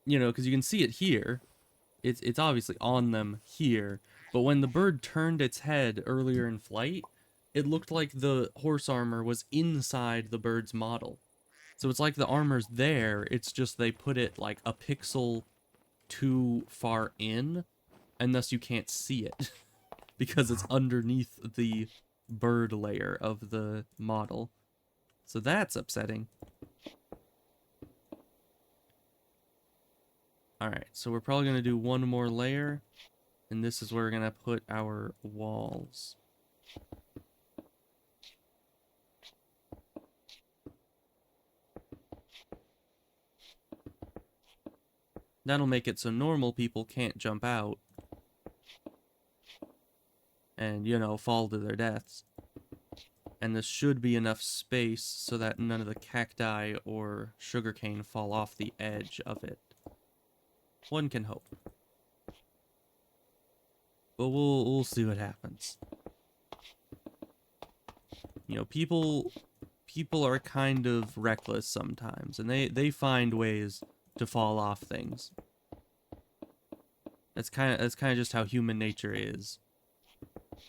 you know, because you can see it here. It's obviously on them here. But when the bird turned its head earlier in flight, it looked like the horse armor was inside the bird's model. So it's like the armor's there, it's just they put it like a pixel too far in, and thus you can't see it. Because it's underneath the bird layer of the model. So that's upsetting. Alright, so we're probably going to do one more layer, and this is where we're going to put our walls. That'll make it so normal people can't jump out and, you know, fall to their deaths. And this should be enough space so that none of the cacti or sugarcane fall off the edge of it. One can hope. But we'll see what happens. You know, people are kind of reckless sometimes, and they find ways to fall off things. That's kind of just how human nature is.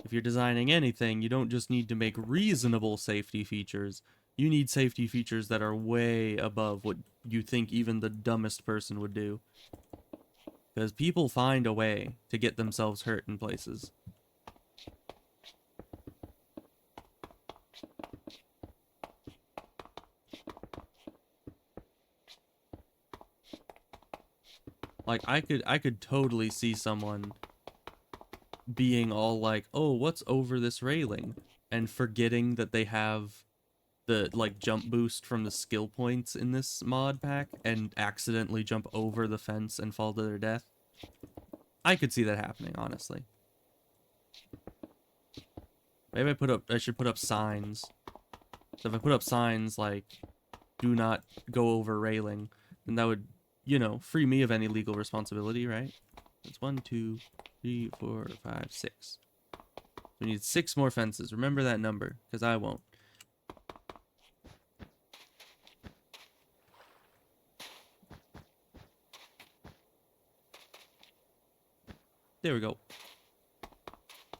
If you're designing anything, you don't just need to make reasonable safety features. You need safety features that are way above what you think even the dumbest person would do. Because people find a way to get themselves hurt in places. Like, I could totally see someone being all like, oh, what's over this railing? And forgetting that they have the, like, jump boost from the skill points in this mod pack and accidentally jump over the fence and fall to their death. I could see that happening, honestly. Maybe I should put up signs. So if I put up signs like, do not go over railing, then that would, you know, free me of any legal responsibility, right? That's 1, 2, 3, 4, 5, 6. We need 6 more fences. Remember that number, because I won't. There we go.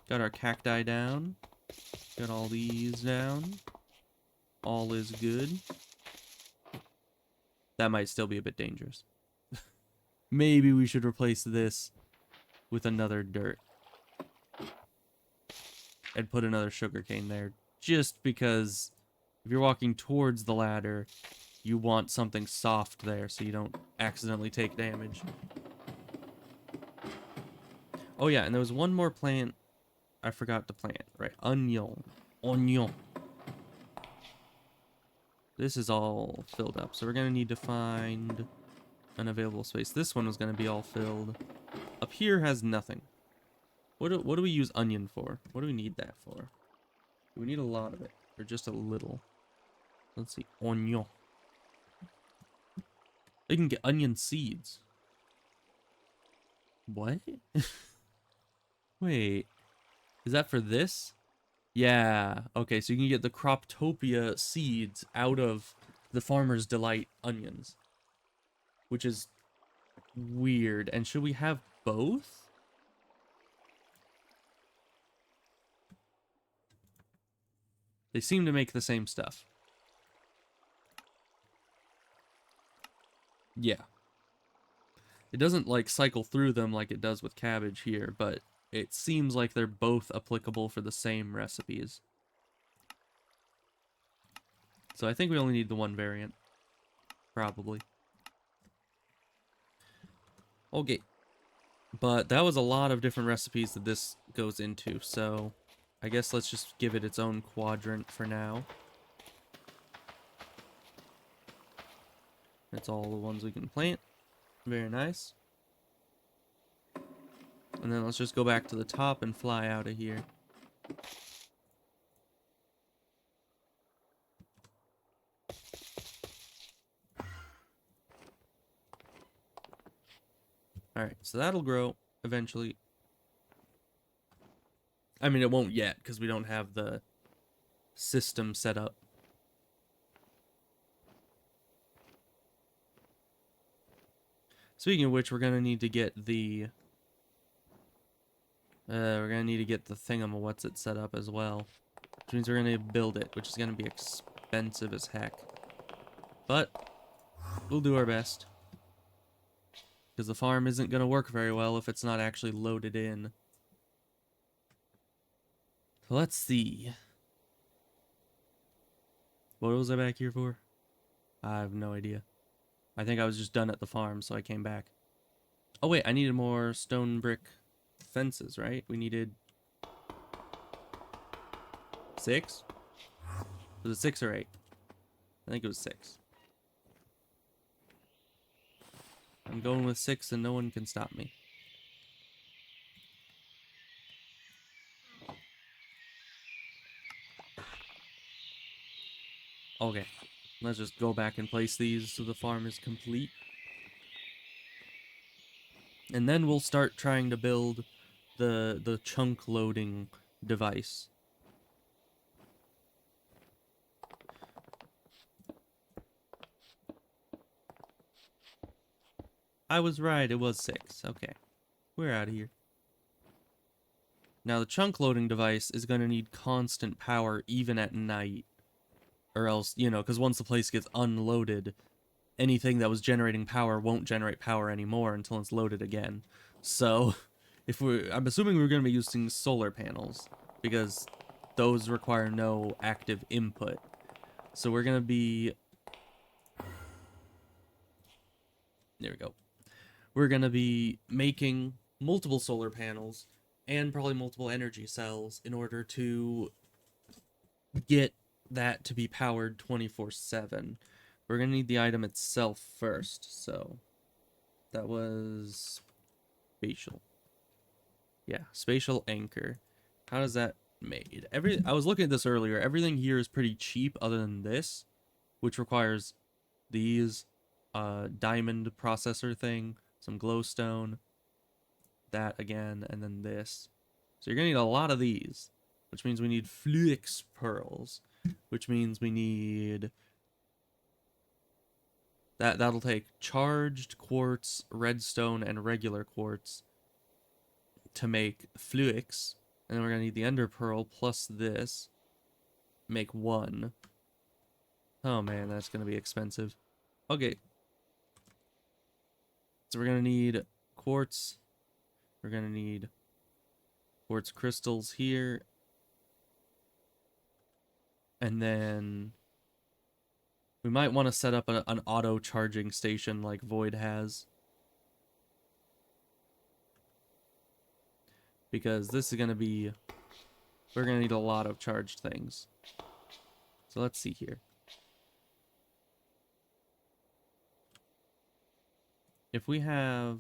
Got our cacti down. Got all these down. All is good. That might still be a bit dangerous. Maybe we should replace this with another dirt. And put another sugarcane there. Just because if you're walking towards the ladder, you want something soft there so you don't accidentally take damage. Oh yeah, and there was one more plant I forgot to plant, right? Onion. Onion. This is all filled up, so we're gonna need to find an available space. This one was gonna be all filled. Up here has nothing. What do we use onion for? What do we need that for? Do we need a lot of it, or just a little? Let's see. Onion. You can get onion seeds. What? Wait. Is that for this? Yeah. Okay, so you can get the Croptopia seeds out of the Farmer's Delight onions. Which is weird. And should we have both? They seem to make the same stuff. Yeah. It doesn't, like, cycle through them like it does with cabbage here, but it seems like they're both applicable for the same recipes. So I think we only need the one variant. Probably. Okay. But that was a lot of different recipes that this goes into, so I guess let's just give it its own quadrant for now. That's all the ones we can plant. Very nice. And then let's just go back to the top and fly out of here. Alright, so that'll grow eventually. I mean, it won't yet, because we don't have the system set up. Speaking of which, we're going to need to get the... we're going to need to get the thingamawhatsit set up as well. Which means we're going to build it, which is going to be expensive as heck. But, we'll do our best. Because the farm isn't going to work very well if it's not actually loaded in. So let's see. What was I back here for? I have no idea. I think I was just done at the farm, so I came back. Oh wait, I needed more stone brick fences, right? We needed 6? Was it 6 or 8? I think it was 6. I'm going with 6 and no one can stop me. Okay, let's just go back and place these so the farm is complete. And then we'll start trying to build the chunk loading device. I was right, it was 6. Okay, we're out of here. Now the chunk loading device is going to need constant power even at night. Or else, you know, because once the place gets unloaded, anything that was generating power won't generate power anymore until it's loaded again. So, I'm assuming we're going to be using solar panels, because those require no active input. So we're going to be... There we go. We're going to be making multiple solar panels and probably multiple energy cells in order to get that to be powered 24/7. We're going to need the item itself first, so that was spatial. Yeah, spatial anchor. How does that made? I was looking at this earlier. Everything here is pretty cheap other than this, which requires these diamond processor thing, some glowstone, that again, and then this. So you're going to need a lot of these, which means we need flux pearls, which means we need... That'll take charged quartz, redstone, and regular quartz to make flux. And then we're going to need the ender pearl plus this. Make 1. Oh man, that's going to be expensive. Okay. So we're going to need quartz. We're going to need quartz crystals here. And then we might want to set up an auto charging station like Void has. Because this is going to be... We're going to need a lot of charged things. So let's see here. If we have...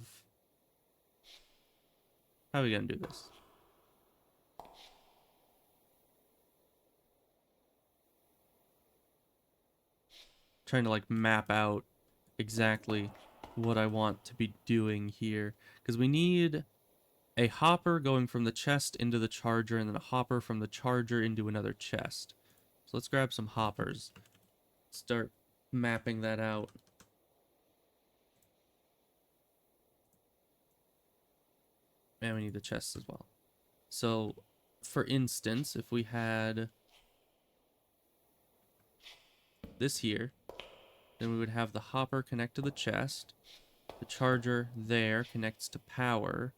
How are we going to do this? Trying to like map out exactly what I want to be doing here. Because we need a hopper going from the chest into the charger, and then a hopper from the charger into another chest. So let's grab some hoppers. Start mapping that out. And we need the chests as well. So, for instance, if we had this here, then we would have the hopper connect to the chest. The charger there connects to power.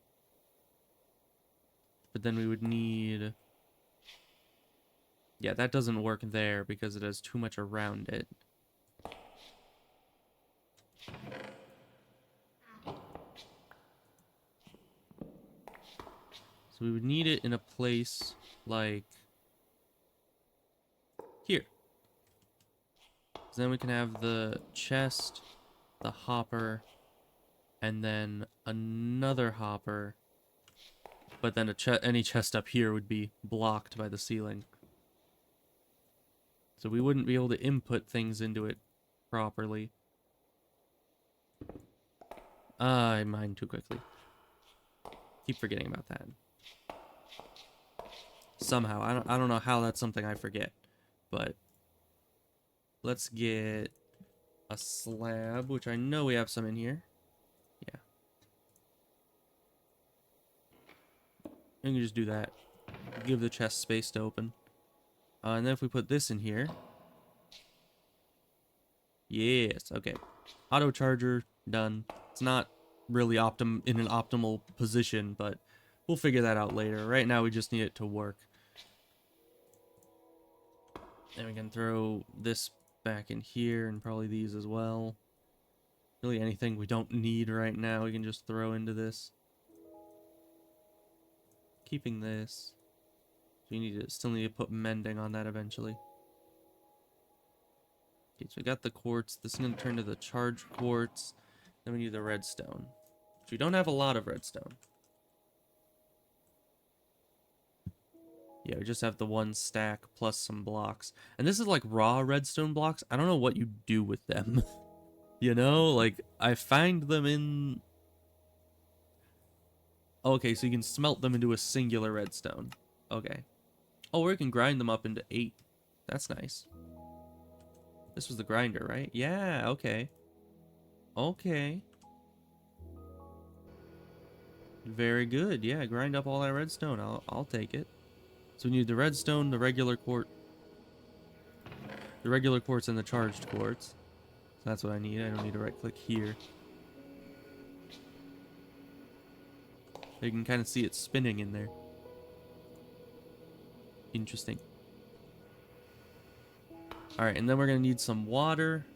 But then we would need... Yeah, that doesn't work there because it has too much around it. So we would need it in a place like here. So then we can have the chest, the hopper, and then another hopper. But then any chest up here would be blocked by the ceiling. So we wouldn't be able to input things into it properly. I mined too quickly. Keep forgetting about that. Somehow, I don't know how that's something I forget, but let's get a slab, which I know we have some in here. Yeah. And you can just do that. Give the chest space to open. And then if we put this in here. Yes, okay. Auto charger, done. It's not really in an optimal position, but we'll figure that out later. Right now we just need it to work. And we can throw this back in here and probably these as well. Really anything we don't need right now we can just throw into this. Keeping this. So you still need to put mending on that eventually. Okay, so we got the quartz. This is going to turn to the charged quartz. Then we need the redstone. Which we don't have a lot of redstone. Yeah, we just have the one stack plus some blocks. And this is like raw redstone blocks. I don't know what you do with them. You know, like, I find them in... Okay, so you can smelt them into a singular redstone. Okay. Oh, or you can grind them up into 8. That's nice. This was the grinder, right? Yeah, okay. Okay. Very good. Yeah, grind up all that redstone. I'll take it. So we need the redstone, the regular quartz, and the charged quartz. So that's what I need. I don't need to right click here. You can kind of see it spinning in there. Interesting. Alright, and then we're going to need some water.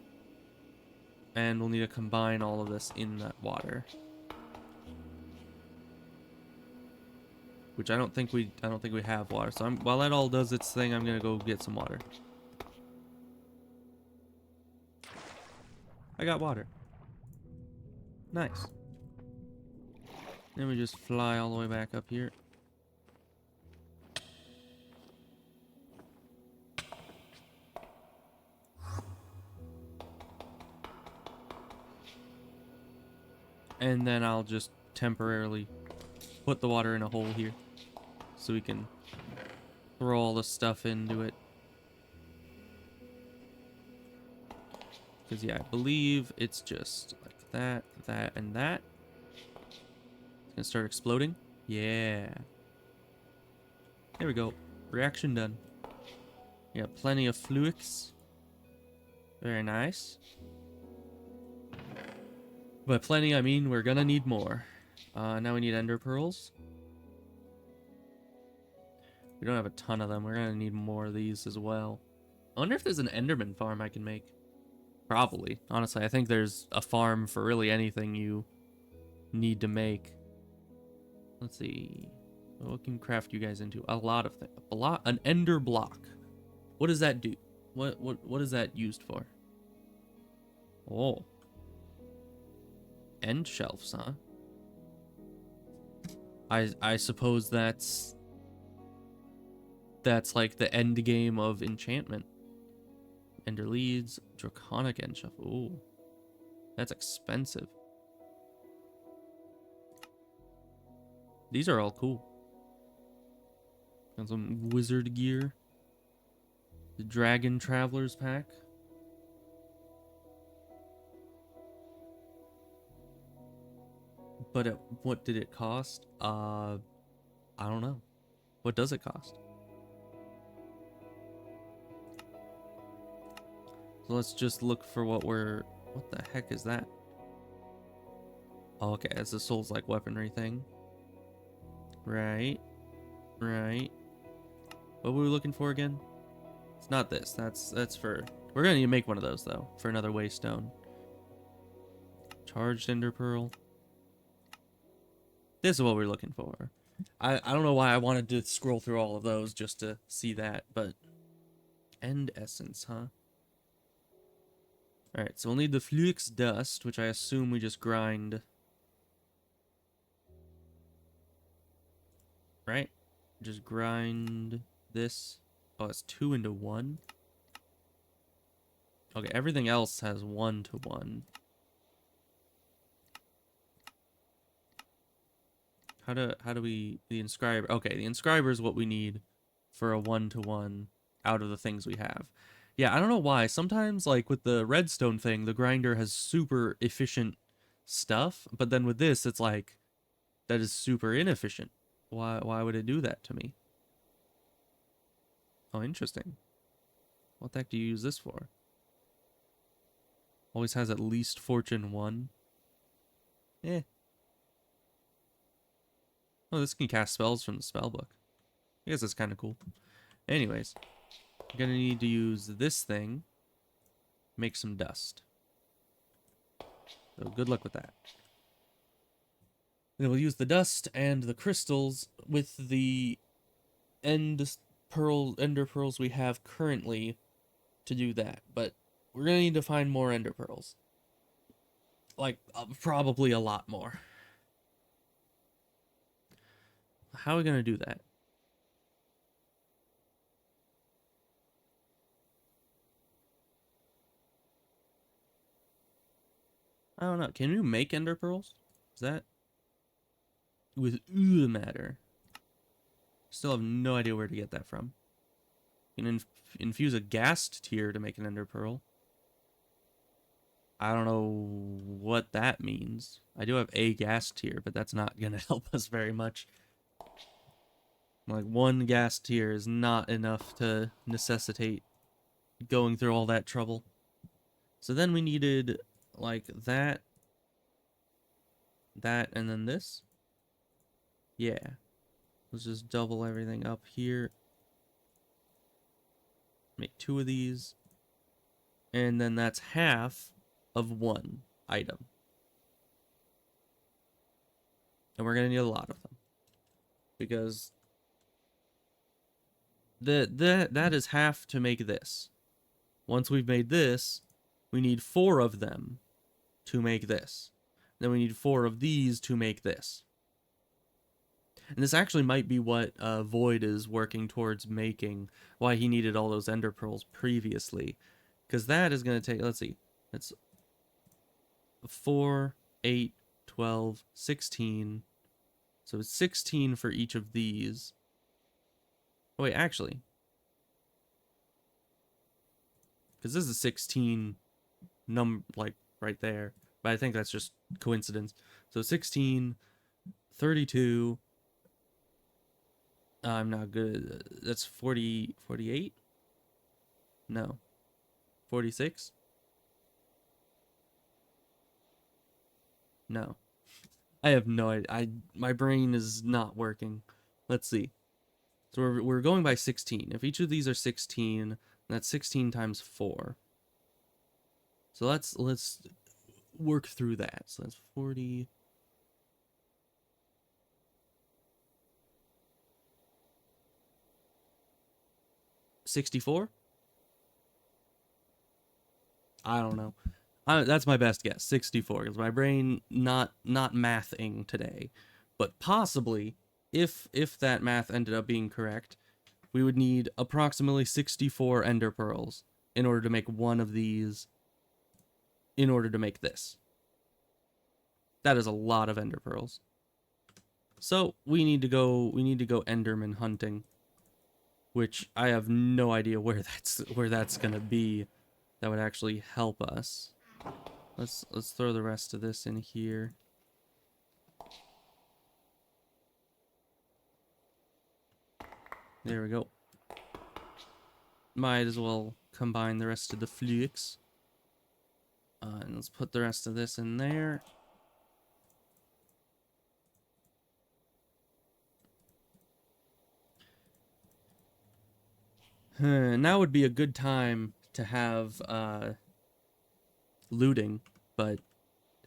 And we'll need to combine all of this in that water. Which I don't think we have water. So while that all does its thing, I'm going to go get some water. I got water. Nice. Then we just fly all the way back up here. And then I'll just temporarily put the water in a hole here. So we can throw all the stuff into it. Because, yeah, I believe it's just like that, that, and that. It's going to start exploding. Yeah. There we go. Reaction done. Yeah, plenty of fluix. Very nice. By plenty, I mean we're going to need more. Now we need ender pearls. We don't have a ton of them. We're going to need more of these as well. I wonder if there's an enderman farm I can make. Probably. Honestly, I think there's a farm for really anything you need to make. Let's see. What can craft you guys into? A lot of things. An ender block. What does that do? What is that used for? Oh. End shelves, huh? I suppose that's like the end game of enchantment. Ender leads, draconic end shelf. Ooh. That's expensive. These are all cool. Got some wizard gear. The Dragon Traveler's Pack. But what did it cost? I don't know. What does it cost? So let's just look for what the heck is that? Oh, okay, it's a Souls-like weaponry thing. Right. Right. What were we looking for again? It's not this. That's for... We're gonna need to make one of those, though, for another waystone. Charged Ender Pearl. This is what we're looking for. I don't know why I wanted to scroll through all of those just to see that, but... End Essence, huh? Alright, so we'll need the Flux Dust, which I assume we just grind. Right? Just grind this. Oh, it's 2 into 1? Okay, everything else has 1 to 1. How do we... The inscriber... Okay, the inscriber is what we need for a 1 to 1 out of the things we have. Yeah, I don't know why. Sometimes, like, with the redstone thing, the grinder has super efficient stuff, but then with this, it's like, that is super inefficient. Why would it do that to me? Oh, interesting. What the heck do you use this for? Always has at least Fortune 1. Eh. Oh, this can cast spells from the spellbook. I guess that's kind of cool. Anyways, I'm gonna need to use this thing. Make some dust. So good luck with that. Then we'll use the dust and the crystals with the ender pearls we have currently to do that. But we're gonna need to find more ender pearls. Like, probably a lot more. How are we gonna do that? I don't know. Can you make ender pearls? Is that with matter? Still have no idea where to get that from. You can infuse a ghast tear to make an ender pearl. I don't know what that means. I do have a ghast tear, but that's not gonna help us very much. Like, 1 ghast tear is not enough to necessitate going through all that trouble. So then we needed, like, that, and then this. Yeah. Let's just double everything up here. Make 2 of these. And then that's half of 1 item. And we're going to need a lot of them. Because that is half to make this. Once we've made this, we need 4 of them to make this. Then we need 4 of these to make this. And this actually might be what Void is working towards making, why he needed all those ender pearls previously. Because that is going to take, let's see, it's 4, 8, 12, 16. So it's 16 for each of these. Oh, wait, actually. Because this is 16 like, right there. But I think that's just coincidence. So 16, 32... I'm not good. That's 48? No. 46? No. I have no idea. My brain is not working. Let's see. So we're going by 16. If each of these are 16, that's 16 times 4. So let's work through that. So that's 40. 64? I don't know. That's my best guess. 64, because my brain not mathing today, but possibly if that math ended up being correct, we would need approximately 64 ender pearls in order to make one of these. In order to make this. That is a lot of ender pearls. So we need to go enderman hunting, which I have no idea where that's gonna be that would actually help us. Let's throw the rest of this in here. There we go. Might as well combine the rest of the flux. And let's put the rest of this in there. Now would be a good time to have looting, but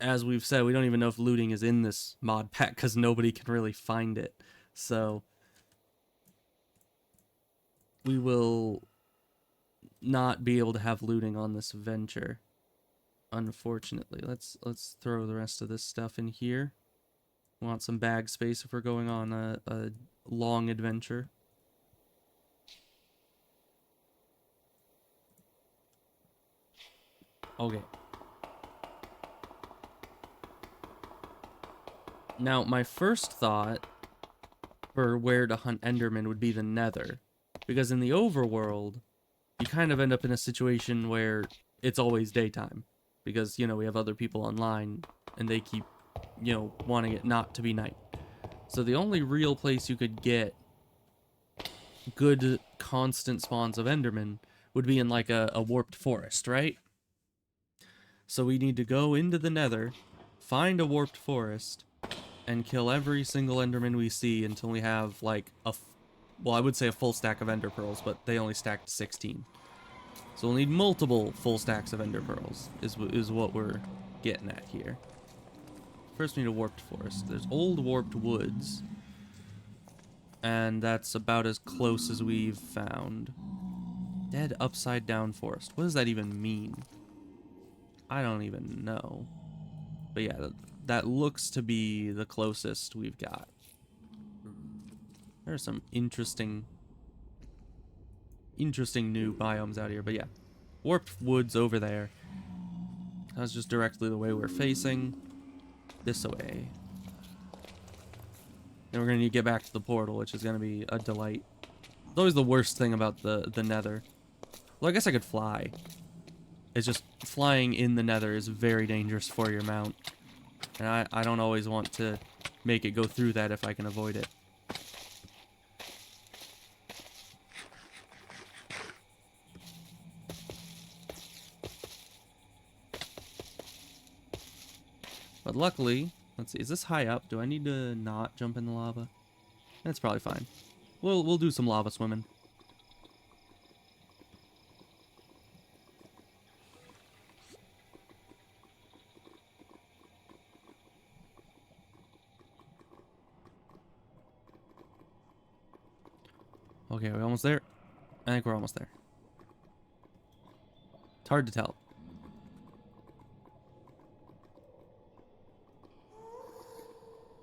as we've said, we don't even know if looting is in this mod pack because nobody can really find it. So we will not be able to have looting on this venture, unfortunately. Let's throw the rest of this stuff in here. We want some bag space if we're going on a long adventure. Okay. Now, my first thought for where to hunt Enderman would be the Nether. Because in the overworld, you kind of end up in a situation where it's always daytime. Because, you know, we have other people online, and they keep, you know, wanting it not to be night. So the only real place you could get good, constant spawns of Enderman would be in, like, a warped forest, right? So we need to go into the Nether, find a warped forest, and kill every single Enderman we see until we have, like, well, I would say a full stack of Ender Pearls, but they only stacked 16. So we'll need multiple full stacks of Ender Pearls, is what we're getting at here. First we need a warped forest. There's old warped woods, and that's about as close as we've found. Dead upside down forest. What does that even mean? I don't even know. But yeah, that looks to be the closest we've got. There are some interesting new biomes out here, but yeah. Warped woods over there. That's just directly the way we're facing. This way. And we're gonna need to get back to the portal, which is gonna be a delight. It's always the worst thing about the Nether. Well, I guess I could fly. It's just flying in the Nether is very dangerous for your mount. And I don't always want to make it go through that if I can avoid it. But luckily, let's see, is this high up? Do I need to not jump in the lava? That's probably fine. We'll do some lava swimming. Okay, are we almost there? I think we're almost there. It's hard to tell.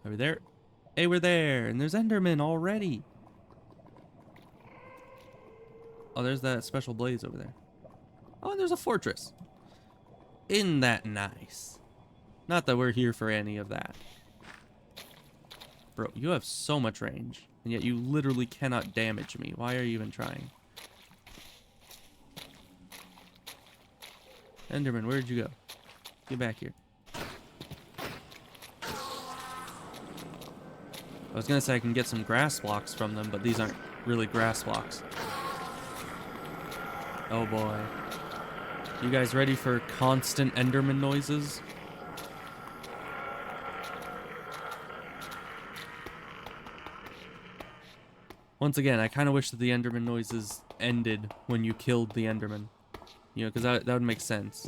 Are we there? Hey, we're there! And there's Enderman already! Oh, there's that special blaze over there. Oh, and there's a fortress. Isn't that nice? Not that we're here for any of that. Bro, you have so much range, and yet you literally cannot damage me. Why are you even trying? Enderman, where'd you go? Get back here. I was gonna say I can get some grass blocks from them, but these aren't really grass blocks. Oh boy. You guys ready for constant Enderman noises? Once again, I kind of wish that the Enderman noises ended when you killed the Enderman. You know, because that would make sense.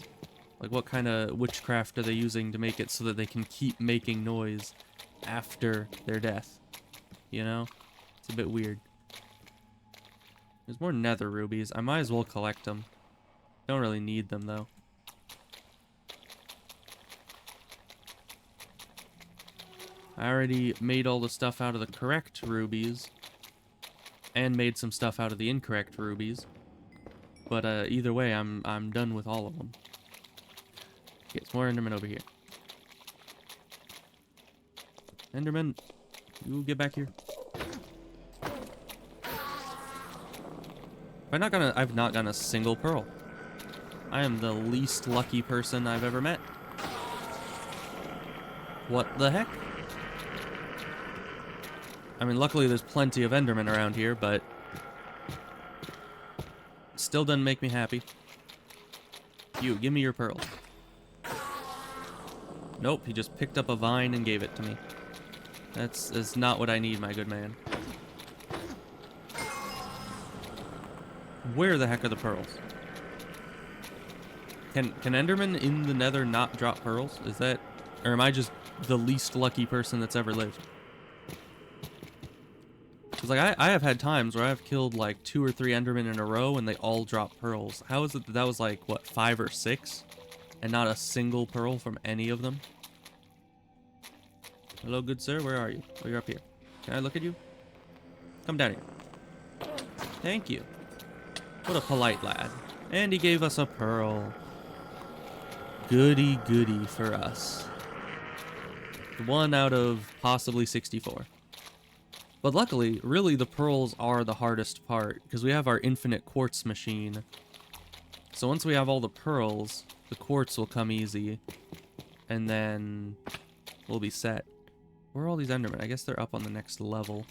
Like, what kind of witchcraft are they using to make it so that they can keep making noise after their death? You know? It's a bit weird. There's more nether rubies. I might as well collect them. Don't really need them, though. I already made all the stuff out of the correct rubies. And made some stuff out of the incorrect rubies. But either way, I'm done with all of them. Okay, it's more Enderman over here. Enderman, you get back here. I've not gotten a single pearl. I am the least lucky person I've ever met. What the heck? I mean, luckily there's plenty of Endermen around here, but still doesn't make me happy. You, give me your pearl. Nope, he just picked up a vine and gave it to me. That's not what I need, my good man. Where the heck are the pearls? Can Enderman in the Nether not drop pearls? Is that, or am I just the least lucky person that's ever lived? Because like I have had times where I've killed like 2 or 3 Endermen in a row and they all drop pearls. How is it that was like what, 5 or 6, and not a single pearl from any of them? Hello, good sir. Where are you? Oh, you're up here. Can I look at you? Come down here. Thank you. What a polite lad. And he gave us a pearl. Goody goody for us. 1 out of possibly 64. But luckily, really the pearls are the hardest part, because we have our infinite quartz machine. So once we have all the pearls, the quartz will come easy. And then we'll be set. Where are all these Endermen? I guess they're up on the next level.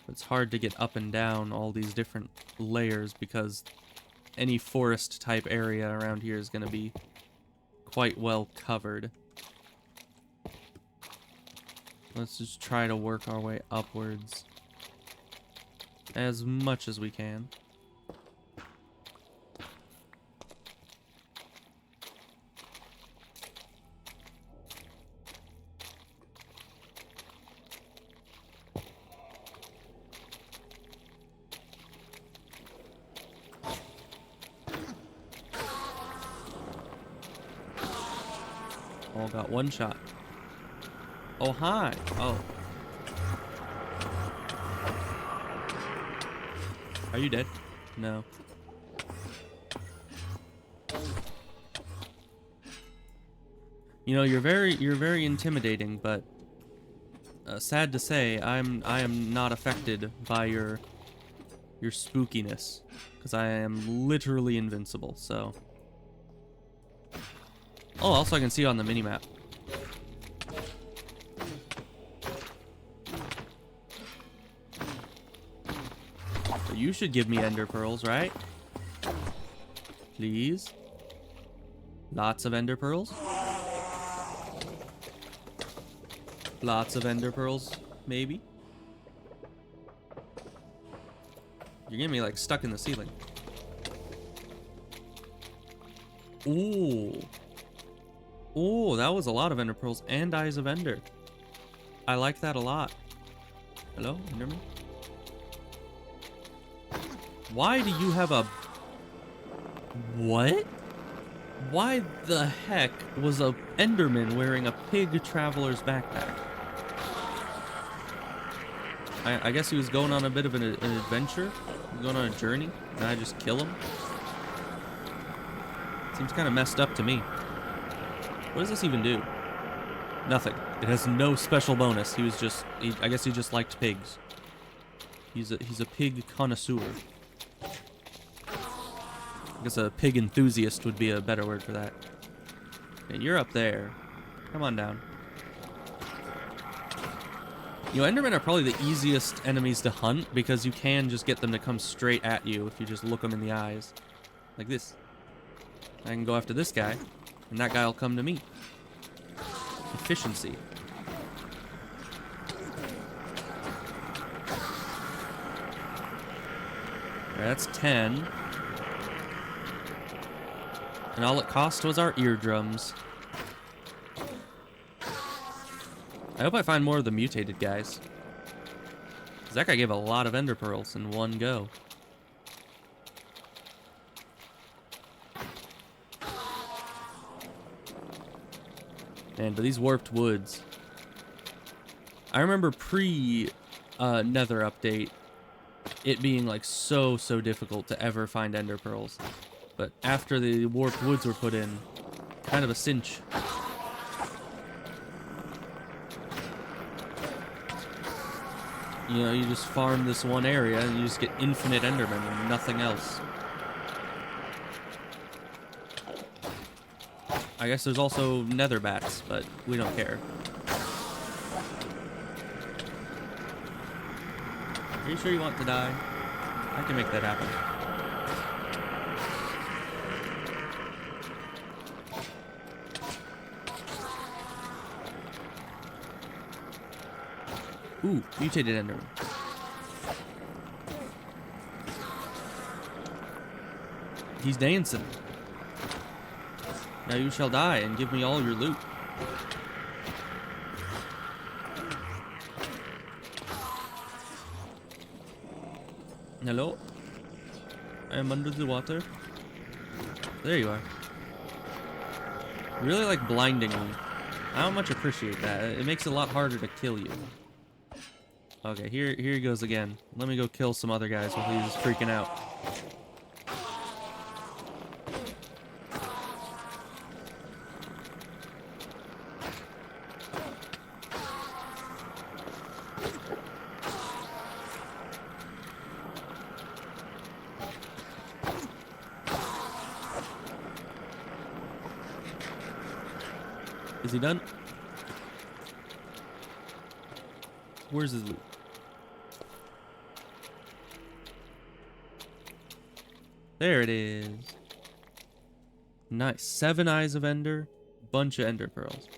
It's hard to get up and down all these different layers because any forest type area around here is going to be quite well covered. Let's just try to work our way upwards as much as we can. All got 1 shot. Oh, hi. Oh. Are you dead? No. You know, you're very intimidating, but sad to say, I am not affected by your spookiness, because I am literally invincible. So. Oh, also I can see on the minimap. So you should give me ender pearls, right? Please. Lots of ender pearls. Lots of ender pearls, maybe. You're getting me like stuck in the ceiling. Ooh. Oh, that was a lot of ender pearls and eyes of ender. I like that a lot. Hello, Enderman? Why do you have a... What? Why the heck was a Enderman wearing a pig traveler's backpack? I guess he was going on a bit of an adventure. Going on a journey. And I just kill him? Seems kind of messed up to me. What does this even do? Nothing. It has no special bonus. He was just... I guess he just liked pigs. He's a pig connoisseur. I guess a pig enthusiast would be a better word for that. Okay, you're up there. Come on down. You know, Endermen are probably the easiest enemies to hunt because you can just get them to come straight at you if you just look them in the eyes. Like this. I can go after this guy. And that guy will come to me. Efficiency. Alright, that's 10. And all it cost was our eardrums. I hope I find more of the mutated guys. Because that guy gave a lot of ender pearls in one go. Man, but these warped woods. I remember pre-Nether update, it being like so difficult to ever find ender pearls. But after the warped woods were put in, kind of a cinch. You know, you just farm this one area and you just get infinite Endermen and nothing else. I guess there's also nether bats, but we don't care. Are you sure you want to die? I can make that happen. Ooh, mutated Enderman. He's dancing. Now you shall die and give me all your loot. Hello? I am under the water. There you are. Really like blinding me. I don't much appreciate that. It makes it a lot harder to kill you. Okay, here he goes again. Let me go kill some other guys while he's freaking out. Is he done? Where's his loot? There it is. Nice. 7 eyes of Ender. Bunch of Ender pearls.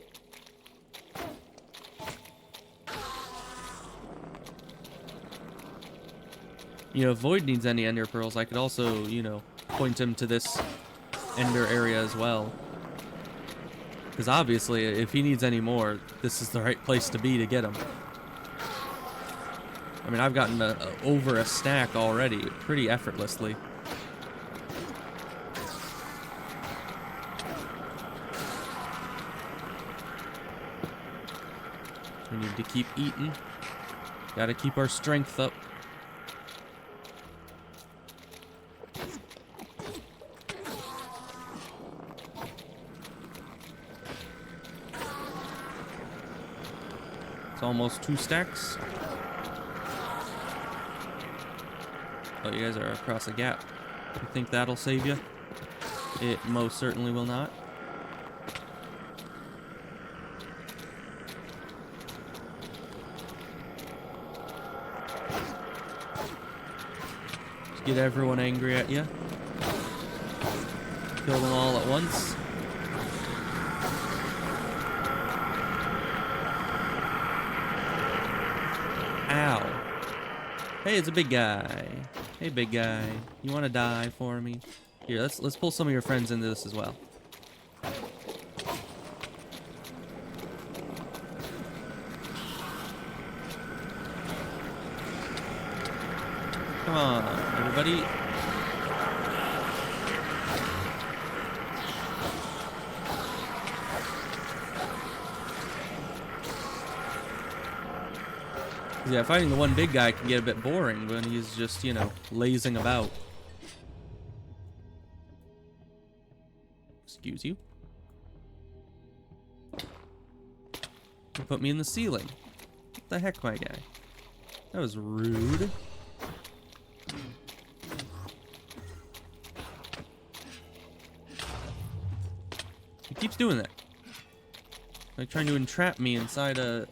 You know, if Void needs any Ender pearls, I could also, you know, point him to this Ender area as well. Because obviously, if he needs any more, this is the right place to be to get them. I mean, I've gotten over a stack already, pretty effortlessly. We need to keep eating. Gotta keep our strength up. It's almost 2 stacks. Oh, you guys are across a gap. You think that'll save you? It most certainly will not. Just get everyone angry at you. Kill them all at once. Ow. Hey, it's a big guy. Hey, big guy. You want to die for me? Here, let's pull some of your friends into this as well. Come on, everybody. Yeah, fighting the one big guy can get a bit boring when he's just, you know, lazing about. Excuse you. You put me in the ceiling. What the heck, my guy? That was rude. He keeps doing that. Like trying to entrap me inside a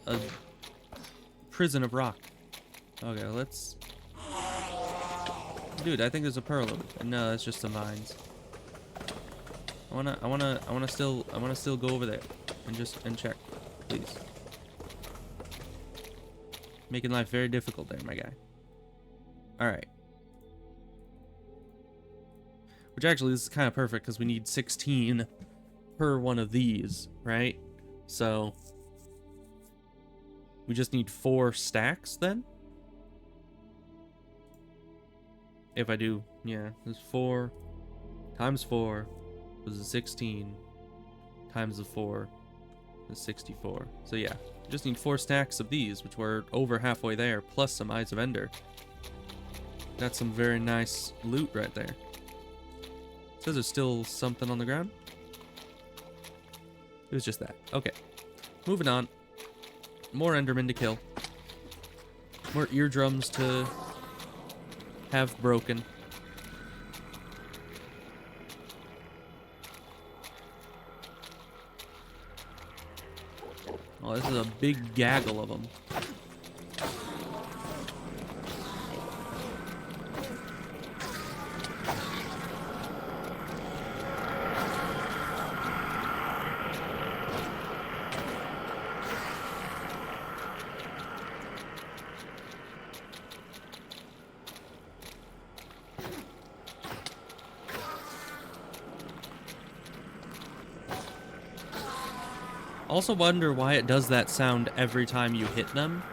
prison of rock. Okay, let's... Dude, I think there's a pearl over there. No, that's just the mines. I wanna still go over there and check, please. Making life very difficult there, my guy. Alright. Which actually, this is kind of perfect because we need 16 per one of these, right? So we just need 4 stacks then? If I do, yeah, there's 4 times 4 was 16 times the 4 is 64. So yeah, just need 4 stacks of these, which we're over halfway there, plus some Eyes of Ender. Got some very nice loot right there. Says there's still something on the ground. It was just that. Okay, moving on. More Endermen to kill. More eardrums to have broken. Oh, this is a big gaggle of them. Also wonder why it does that sound every time you hit them,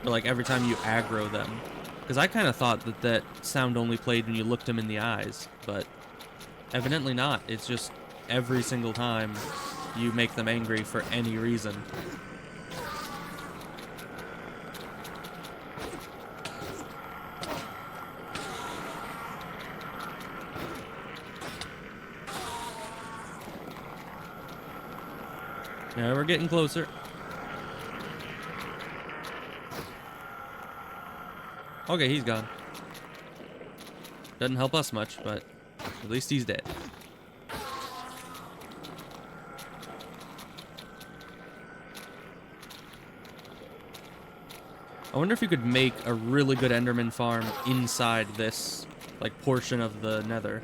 or like every time you aggro them. Because I kind of thought that that sound only played when you looked them in the eyes, but evidently not. It's just every single time you make them angry for any reason. Yeah, we're getting closer. Okay, he's gone. Doesn't help us much, but at least he's dead. I wonder if you could make a really good Enderman farm inside this, like, portion of the Nether.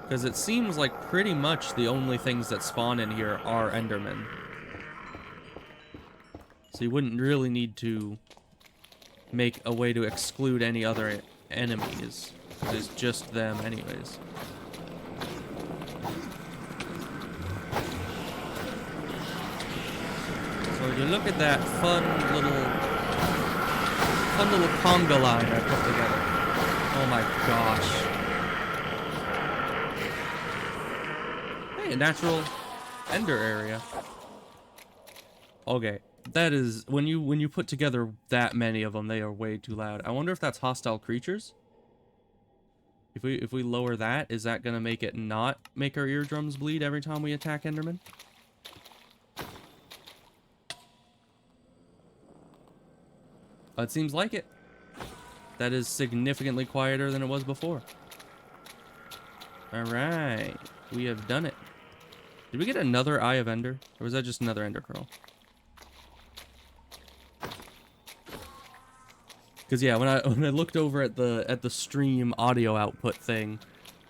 Because it seems like pretty much the only things that spawn in here are Endermen. So you wouldn't really need to make a way to exclude any other enemies. Because it's just them anyways. So you look at that fun little conga line I put together. Oh my gosh. Hey, a natural ender area. Okay, that is when you put together that many of them, they are way too loud. I wonder if that's hostile creatures. If we lower that, is that gonna make it not make our eardrums bleed every time we attack Enderman? It seems like it. That is significantly quieter than it was before. Alright, we have done it. Did we get another Eye of Ender? Or was that just another Ender Pearl? Because yeah, when I looked over at the stream audio output thing,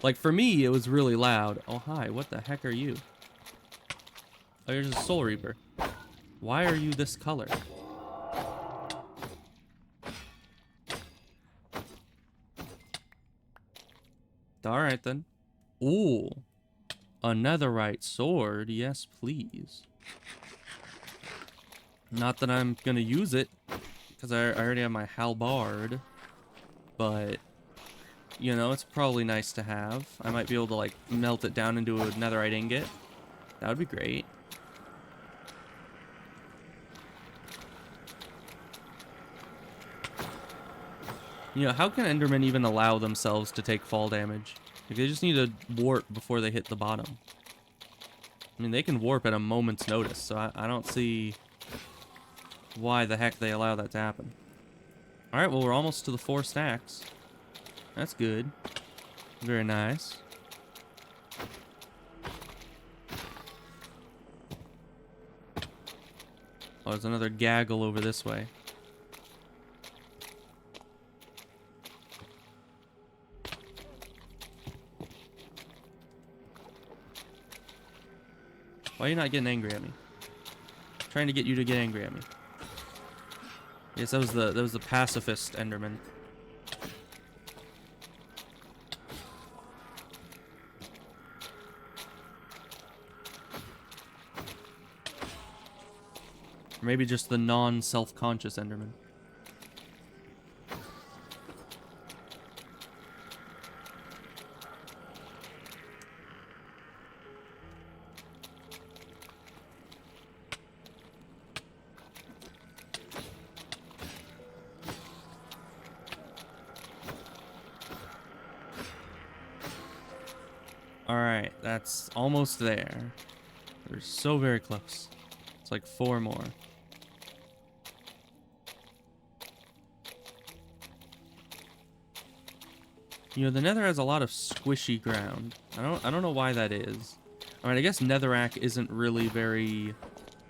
like for me it was really loud. Oh hi, what the heck are you? Oh, you're just a Soul Reaper. Why are you this color? Alright then. Ooh. A netherite sword, yes please. Not that I'm gonna use it, because I already have my halberd, but, you know, it's probably nice to have. I might be able to, like, melt it down into a netherite ingot. That would be great. You know, how can Endermen even allow themselves to take fall damage? Like, they just need to warp before they hit the bottom. I mean, they can warp at a moment's notice, so I don't see why the heck they allow that to happen. Alright, well, we're almost to the 4 stacks. That's good. Very nice. Oh, there's another gaggle over this way. Why are you not getting angry at me? I'm trying to get you to get angry at me. Yes, that was the pacifist Enderman. Or maybe just the non-self-conscious Enderman. Alright, that's almost there. We're so very close. It's like 4 more. You know, the Nether has a lot of squishy ground. I don't know why that is. I mean, I guess Netherrack isn't really very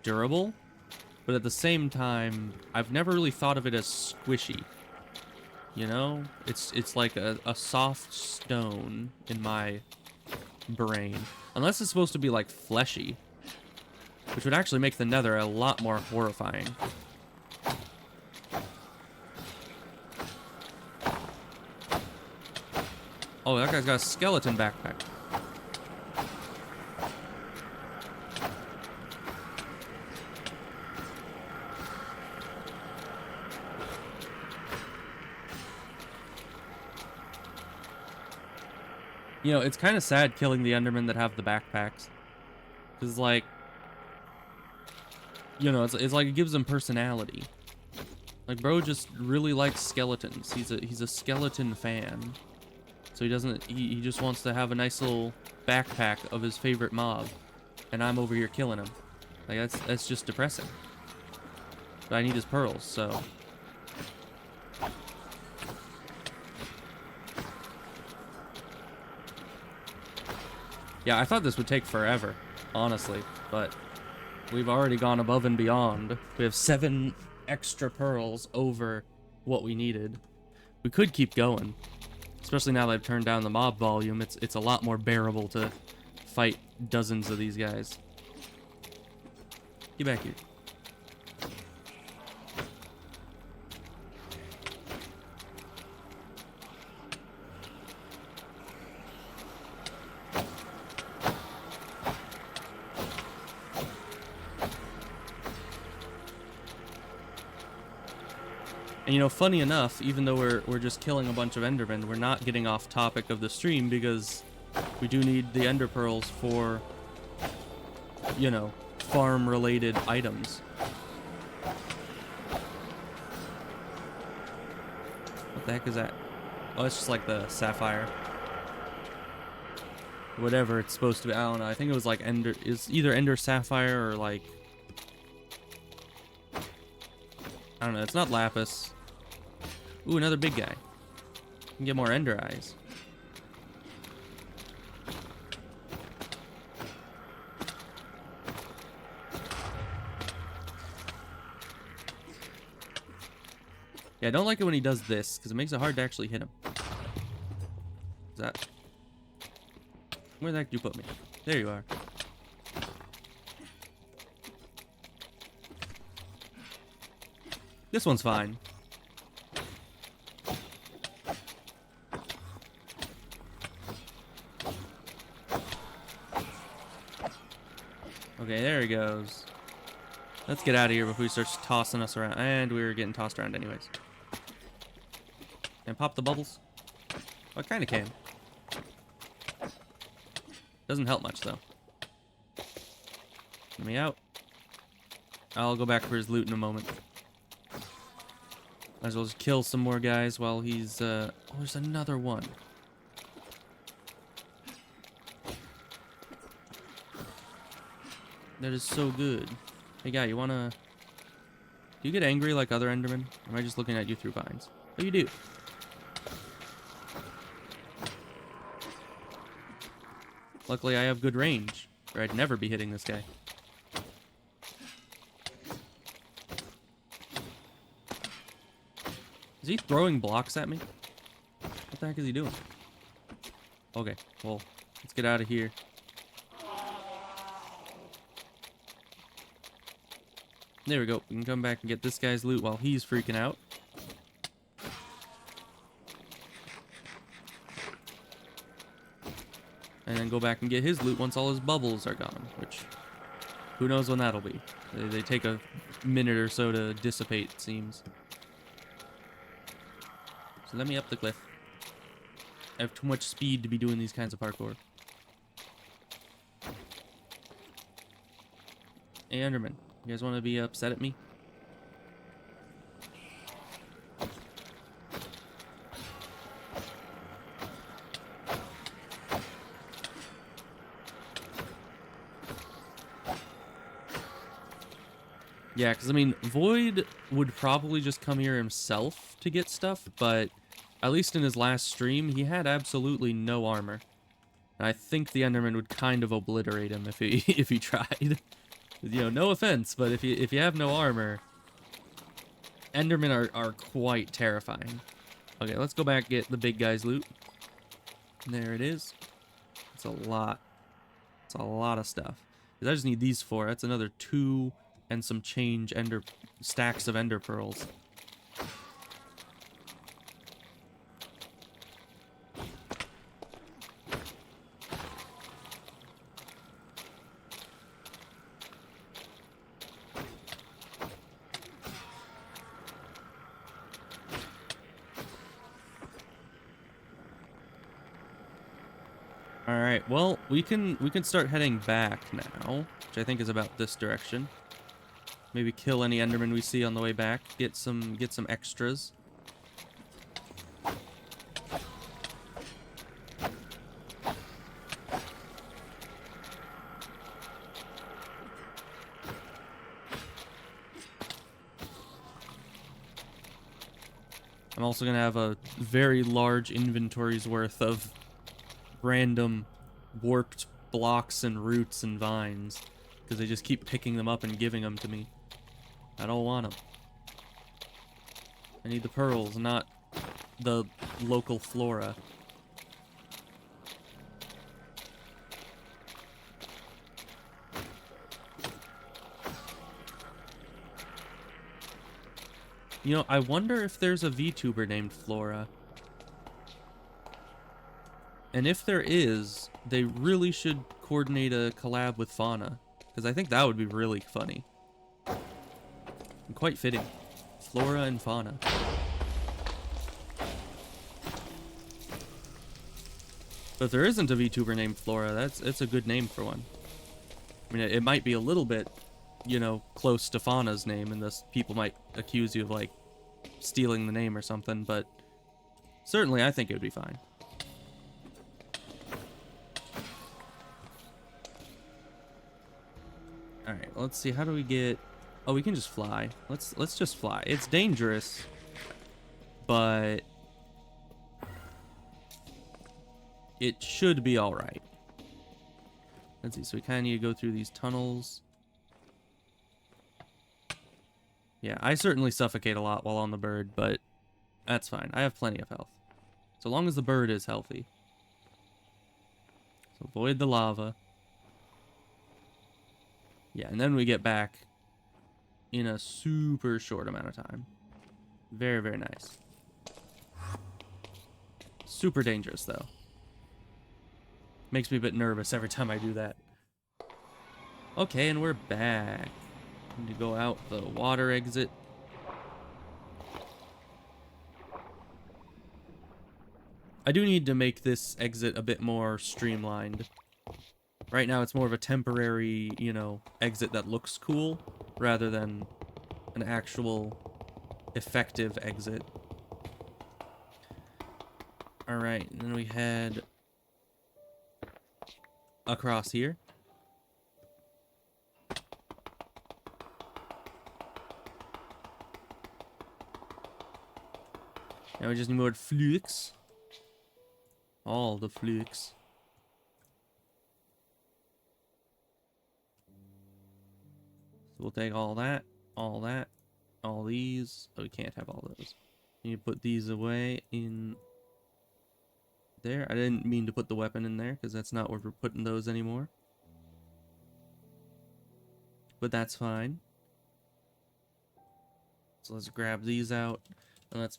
durable, but at the same time, I've never really thought of it as squishy. You know? It's like a soft stone in my brain. Unless it's supposed to be like fleshy, which would actually make the Nether a lot more horrifying. Oh, that guy's got a skeleton backpack. You know, it's kind of sad killing the Endermen that have the backpacks. Because, like, you know, it's like it gives them personality. Like, bro just really likes skeletons. He's a skeleton fan. So he doesn't, he just wants to have a nice little backpack of his favorite mob. And I'm over here killing him. Like, that's just depressing. But I need his pearls, so. Yeah, I thought this would take forever, honestly. But we've already gone above and beyond. We have 7 extra pearls over what we needed. We could keep going. Especially now that I've turned down the mob volume, it's a lot more bearable to fight dozens of these guys. Get back here. And you know, funny enough, even though we're just killing a bunch of Endermen, we're not getting off topic of the stream because we do need the Ender Pearls for, you know, farm-related items. What the heck is that? Oh, it's just like the sapphire. Whatever it's supposed to be. I don't know. I think it was like Ender. It's either Ender Sapphire or like. I don't know. It's not Lapis. Ooh, another big guy. Can get more Ender Eyes. Yeah, I don't like it when he does this, because it makes it hard to actually hit him. Is that... Where the heck did you put me? There you are. This one's fine. Okay, there he goes. Let's get out of here before he starts tossing us around. And we were getting tossed around anyways. Can I pop the bubbles? Oh, I kind of can. Doesn't help much, though. Let me out. I'll go back for his loot in a moment. Might as well just kill some more guys while he's, Oh, there's another one. That is so good. Hey, guy, you wanna... Do you get angry like other Endermen? Or am I just looking at you through vines? Oh, you do. Luckily, I have good range, or I'd never be hitting this guy. Is he throwing blocks at me? What the heck is he doing? Okay, well, let's get out of here. There we go. We can come back and get this guy's loot while he's freaking out. And then go back and get his loot once all his bubbles are gone, which, who knows when that'll be. They take a minute or so to dissipate, it seems. So let me up the cliff. I have too much speed to be doing these kinds of parkour. Hey, Enderman, you guys want to be upset at me? Yeah, because, I mean, Void would probably just come here himself to get stuff, but At least in his last stream, he had absolutely no armor. And I think the Enderman would kind of obliterate him if he if he tried. You know, no offense, but if you have no armor, Endermen are quite terrifying. Okay, let's go back get the big guy's loot. There it is. It's a lot. It's a lot of stuff. 'Cause I just need these 4. That's another 2 and some change stacks of ender pearls. Alright, well, we can start heading back now, which I think is about this direction. Maybe kill any Enderman we see on the way back, get some extras. I'm also gonna have a very large inventory's worth of random warped blocks and roots and vines because they just keep picking them up and giving them to me. I don't want them. I need the pearls, not the local flora. You know, I wonder if there's a VTuber named Flora. And if there is, they really should coordinate a collab with Fauna, because I think that would be really funny. And quite fitting. Flora and Fauna. But if there isn't a VTuber named Flora, it's a good name for one. I mean, it might be a little bit, you know, close to Fauna's name, and thus people might accuse you of, like, stealing the name or something, but certainly I think it would be fine. Alright, let's see, how do we get... Oh, we can just fly. Let's just fly. It's dangerous, but it should be alright. Let's see, so we kind of need to go through these tunnels. Yeah, I certainly suffocate a lot while on the bird, but that's fine. I have plenty of health. So long as the bird is healthy. So avoid the lava. Yeah, and then we get back in a super short amount of time. Very, very nice. Super dangerous, though. Makes me a bit nervous every time I do that. Okay, and we're back. Need to go out the water exit. I do need to make this exit a bit more streamlined. Right now it's more of a temporary, you know, exit that looks cool, rather than an actual effective exit. Alright, and then we head across here. Now we just need more flukes. All the flukes. So we'll take all that, all these. Oh, we can't have all those. You need to put these away in there. I didn't mean to put the weapon in there because that's not where we're putting those anymore. But that's fine. So let's grab these out and let's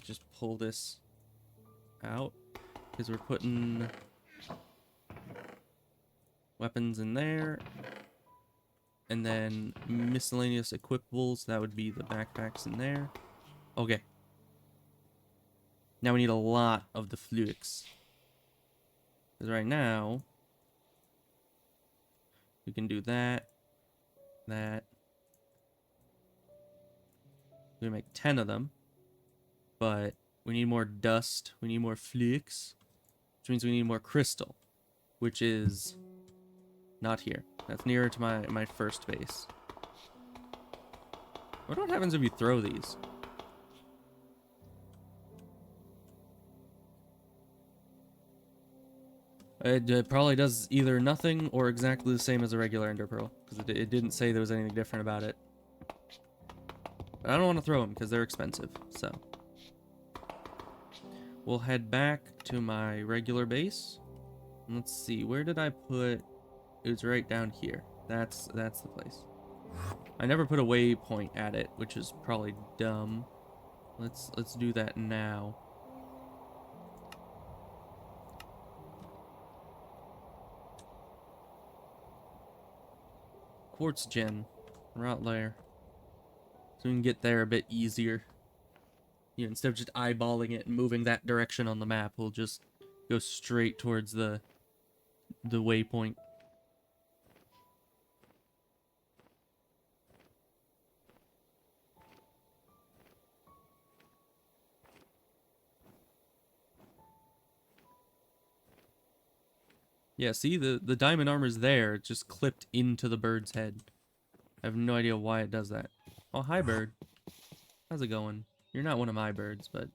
just pull this out because we're putting weapons in there. And then miscellaneous equipables, that would be the backpacks in there. Okay. Now we need a lot of the flukes. Because right now, we can do that. We're gonna make 10 of them. But we need more dust, we need more flukes, which means we need more crystal, which is not here. That's nearer to my first base. I wonder what happens if you throw these. It probably does either nothing or exactly the same as a regular ender pearl, because it didn't say there was anything different about it. But I don't want to throw them because they're expensive, so. We'll head back to my regular base. Let's see, where did I put... It was right down here. That's the place. I never put a waypoint at it, which is probably dumb. Let's do that now. Quartz gen. We're out there. So we can get there a bit easier. You know, instead of just eyeballing it and moving that direction on the map, we'll just go straight towards the waypoint. Yeah, see, the diamond armor's there. It just clipped into the bird's head. I have no idea why it does that. Oh, hi, bird. How's it going? You're not one of my birds, but...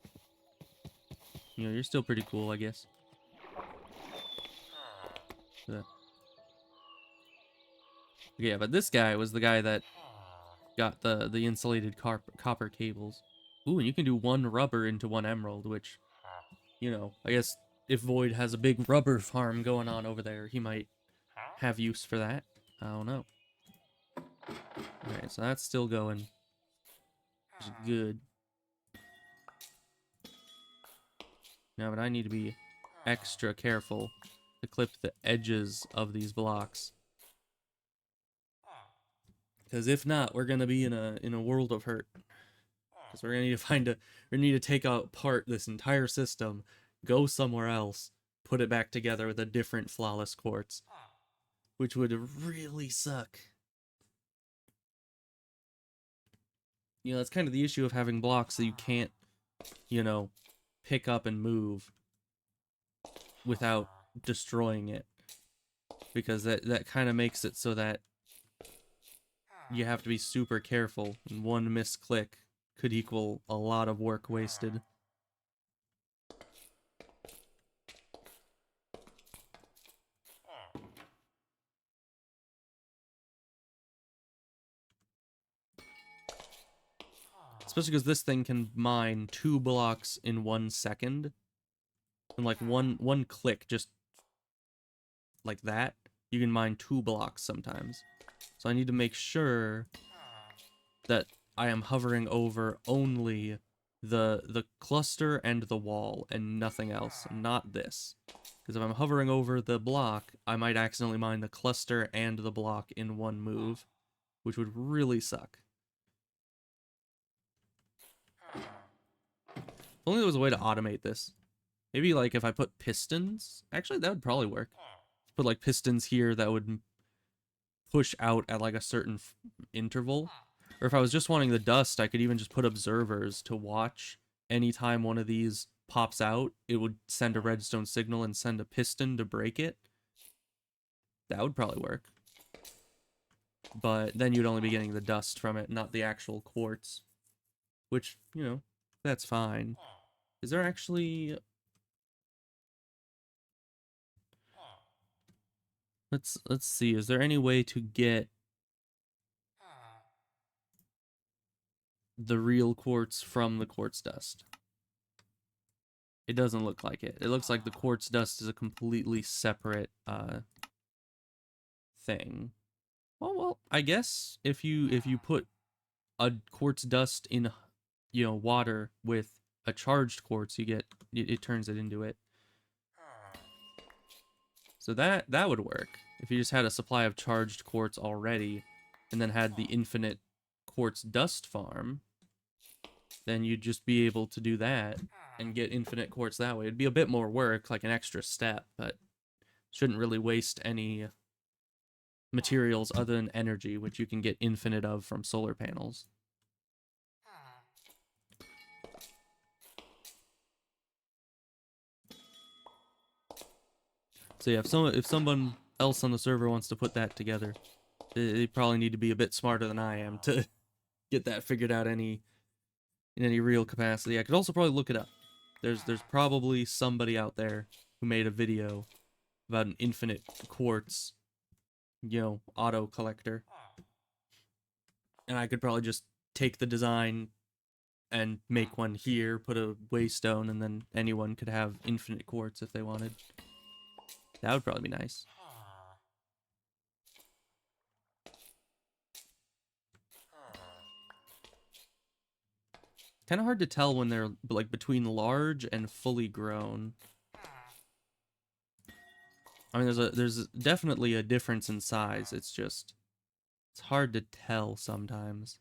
You know, you're still pretty cool, I guess. Yeah, but this guy was the guy that got the insulated copper cables. Ooh, and you can do one rubber into one emerald, which, you know, I guess if Void has a big rubber farm going on over there, he might have use for that. I don't know. Alright, so that's still going. Which is good. Now, but I need to be extra careful to clip the edges of these blocks. Because if not, we're gonna be in a world of hurt. Because we're gonna need to we need to take apart this entire system, go somewhere else, put it back together with a different flawless quartz, which would really suck. You know, that's kind of the issue of having blocks that you can't, you know, pick up and move without destroying it. Because that kind of makes it so that you have to be super careful, and one misclick could equal a lot of work wasted. Especially because this thing can mine 2 blocks in 1 second. And like one click, just like that, you can mine 2 blocks sometimes. So I need to make sure that I am hovering over only the cluster and the wall and nothing else, not this. Because if I'm hovering over the block, I might accidentally mine the cluster and the block in one move, which would really suck. If only there was a way to automate this. Maybe like if I put pistons, actually that would probably work. Put like pistons here that would push out at like a certain interval. Or if I was just wanting the dust, I could even just put observers to watch. Anytime one of these pops out, it would send a redstone signal and send a piston to break it. That would probably work. But then you'd only be getting the dust from it, not the actual quartz. Which, you know, that's fine. Is there actually... Let's see, is there any way to get the real quartz from the quartz dust? It doesn't look like it. It looks like the quartz dust is a completely separate thing. Well, I guess if you put a quartz dust in, you know, water with a charged quartz, you get it turns it into it. So that would work if you just had a supply of charged quartz already, and then had the infinite quartz dust farm. Then you'd just be able to do that and get infinite quartz that way. It'd be a bit more work, like an extra step, but shouldn't really waste any materials other than energy, which you can get infinite of from solar panels. So yeah, if someone else on the server wants to put that together, they probably need to be a bit smarter than I am to get that figured out in any real capacity. I could also probably look it up. There's probably somebody out there who made a video about an infinite quartz, auto collector. And I could probably just take the design and make one here, put a waystone, and then anyone could have infinite quartz if they wanted. That would probably be nice. Kind of hard to tell when they're like between large and fully grown. I mean, there's definitely a difference in size. It's hard to tell sometimes.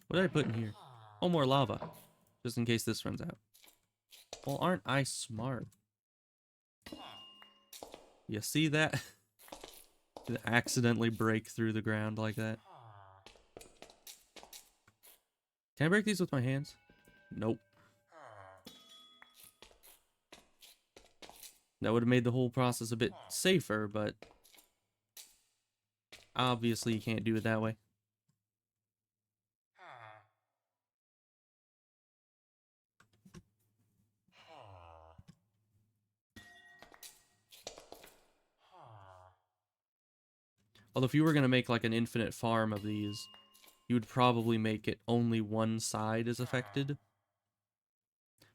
What did I put in here? Oh, more lava, just in case this runs out. Well, aren't I smart? You see that? Accidentally break through the ground like that. Can I break these with my hands? Nope. That would have made the whole process a bit safer, but obviously you can't do it that way. Although if you were going to make like an infinite farm of these, you would probably make it only one side is affected.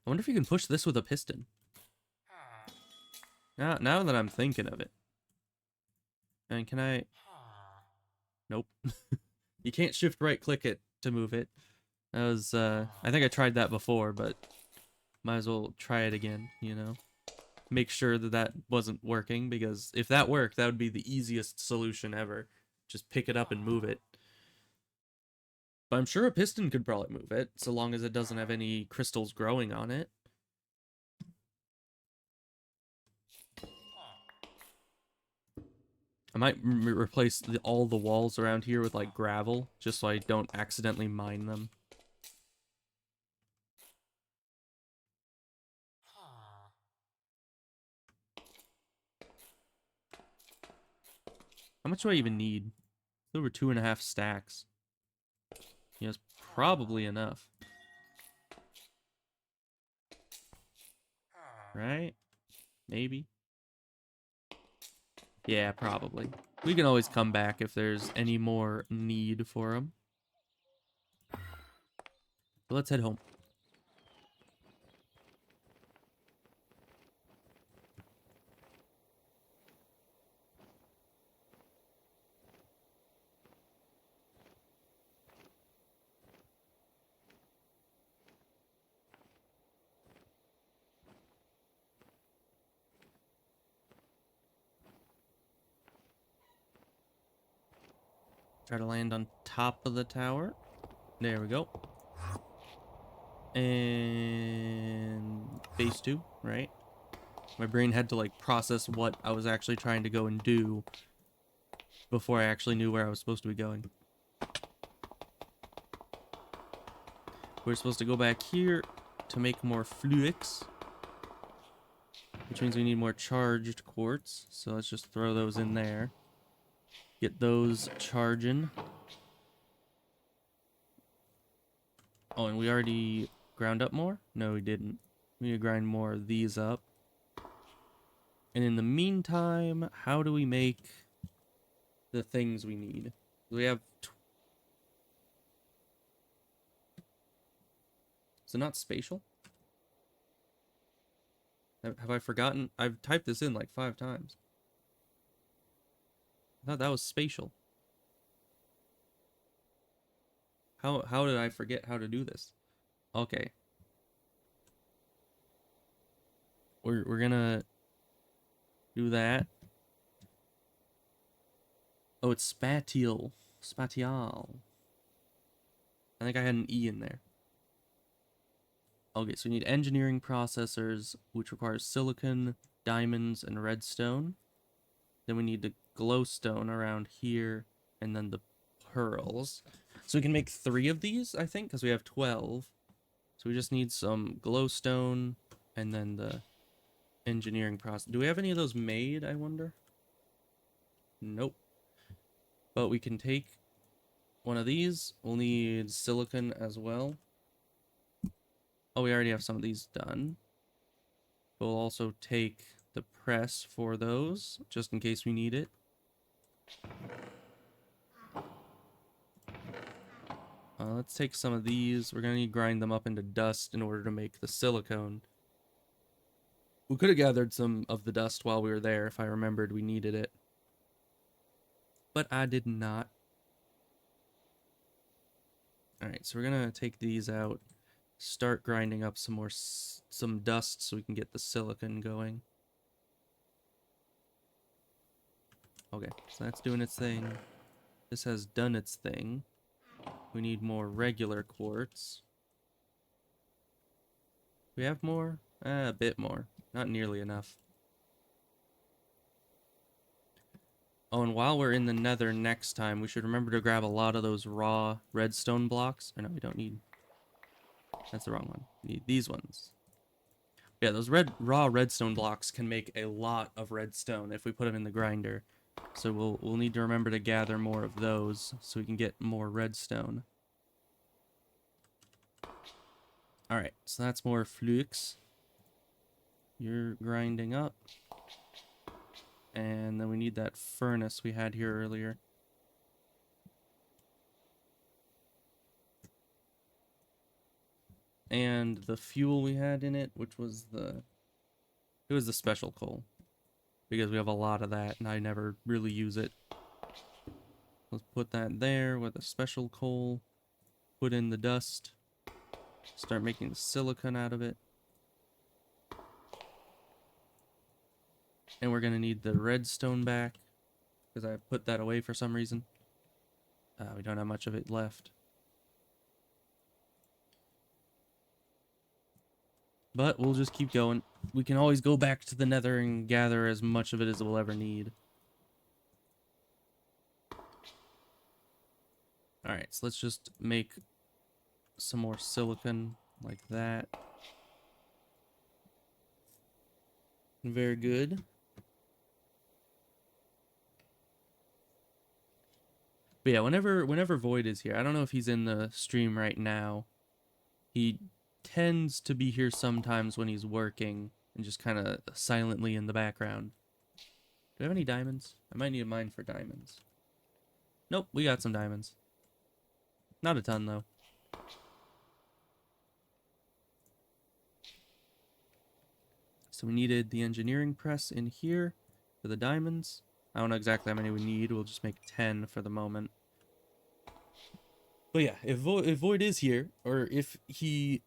I wonder if you can push this with a piston. Now that I'm thinking of it. And can I... Nope. You can't shift right click it to move it. That was, I think I tried that before, but might as well try it again, Make sure that that wasn't working, because if that worked, that would be the easiest solution ever. Just pick it up and move it. But I'm sure a piston could probably move it, so long as it doesn't have any crystals growing on it. I might replace all the walls around here with, like, gravel, just so I don't accidentally mine them. How much do I even need? Over 2.5 stacks. It's probably enough. Right? Maybe. Yeah, probably. We can always come back if there's any more need for them. But let's head home. Try to land on top of the tower. There we go. And phase 2, right? My brain had to like process what I was actually trying to go and do before I actually knew where I was supposed to be going. We're supposed to go back here to make more fluix, which means we need more charged quartz. So let's just throw those in there. Get those charging. Oh, and we already ground up more? No, we didn't. We need to grind more of these up. And in the meantime, how do we make the things we need? Do we have... Is it not spatial? Have I forgotten? I've typed this in like 5 times. I thought that was spatial. How did I forget how to do this? Okay. We're gonna do that. Oh, it's spatial. Spatial. I think I had an E in there. Okay, so we need engineering processors, which requires silicon, diamonds, and redstone. Then we need the glowstone around here, and then the pearls. So we can make 3 of these, I think, because we have 12. So we just need some glowstone, and then the engineering process. Do we have any of those made, I wonder? Nope. But we can take one of these. We'll need silicon as well. Oh, we already have some of these done. We'll also take the press for those, just in case we need it. Let's take some of these. We're going to need to grind them up into dust in order to make the silicone. We could have gathered some of the dust while we were there if I remembered we needed it. But I did not. Alright, so we're going to take these out. Start grinding up some dust so we can get the silicon going. Okay, so that's doing its thing. This has done its thing. We need more regular quartz. We have more? A bit more. Not nearly enough. Oh, and while we're in the nether next time, we should remember to grab a lot of those raw redstone blocks. Or no, we don't need... That's the wrong one. We need these ones. Yeah, those raw redstone blocks can make a lot of redstone if we put them in the grinder. So we'll need to remember to gather more of those so we can get more redstone. Alright, so that's more flux. You're grinding up. And then we need that furnace we had here earlier. And the fuel we had in it, which was it was the special coal. Because we have a lot of that and I never really use it. Let's put that there with a special coal. Put in the dust. Start making the silicon out of it. And we're going to need the redstone back. Because I put that away for some reason. We don't have much of it left. But we'll just keep going. We can always go back to the nether and gather as much of it as we'll ever need. Alright, so let's just make some more silicon like that. Very good. But yeah, whenever Void is here, I don't know if he's in the stream right now. He tends to be here sometimes when he's working and just kind of silently in the background. Do we have any diamonds? I might need a mine for diamonds. Nope, we got some diamonds. Not a ton, though. So we needed the engineering press in here for the diamonds. I don't know exactly how many we need. We'll just make 10 for the moment. But yeah, if Void is here, or if he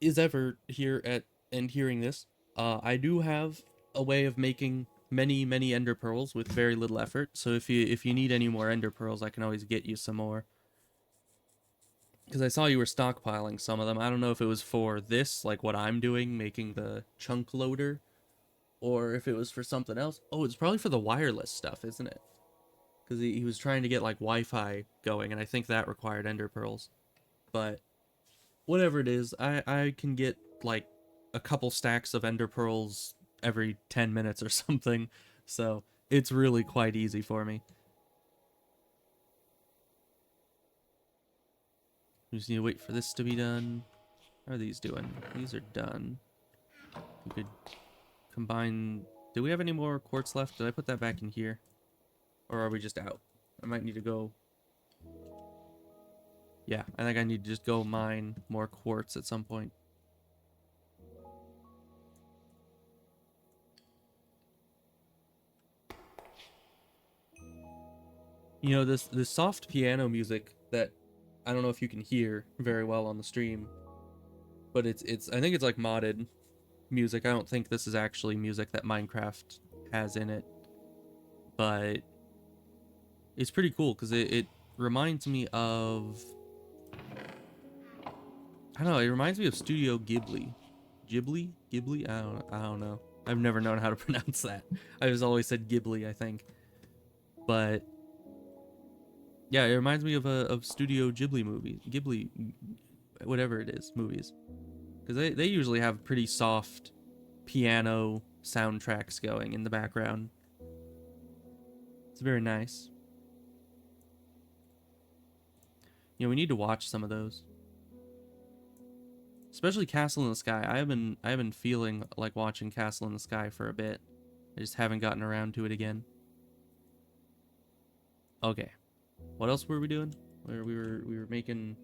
is ever here and hearing this, I do have a way of making many ender pearls with very little effort. So if you need any more ender pearls, I can always get you some more. Because I saw you were stockpiling some of them. I don't know if it was for this, like what I'm doing, making the chunk loader, or if it was for something else. Oh, it's probably for the wireless stuff, isn't it? Because he was trying to get like Wi-Fi going, and I think that required ender pearls. But whatever it is, I can get like a couple stacks of ender pearls every 10 minutes or something. So it's really quite easy for me. We just need to wait for this to be done. How are these doing? These are done. We could combine... Do we have any more quartz left? Did I put that back in here? Or are we just out? I might need to go... Yeah, I think I need to just go mine more quartz at some point. You know, this soft piano music that I don't know if you can hear very well on the stream, but it's I think it's like modded music. I don't think this is actually music that Minecraft has in it, but it's pretty cool because it reminds me of, I don't know, it reminds me of Studio Ghibli. Ghibli? I don't know. I've never known how to pronounce that. I just always said Ghibli, I think. But yeah, it reminds me of Studio Ghibli movies. Ghibli, whatever it is, movies. Because they usually have pretty soft piano soundtracks going in the background. It's very nice. You know, we need to watch some of those. Especially Castle in the Sky. I have been feeling like watching Castle in the Sky for a bit. I just haven't gotten around to it again. Okay. What else were we doing? Where we were making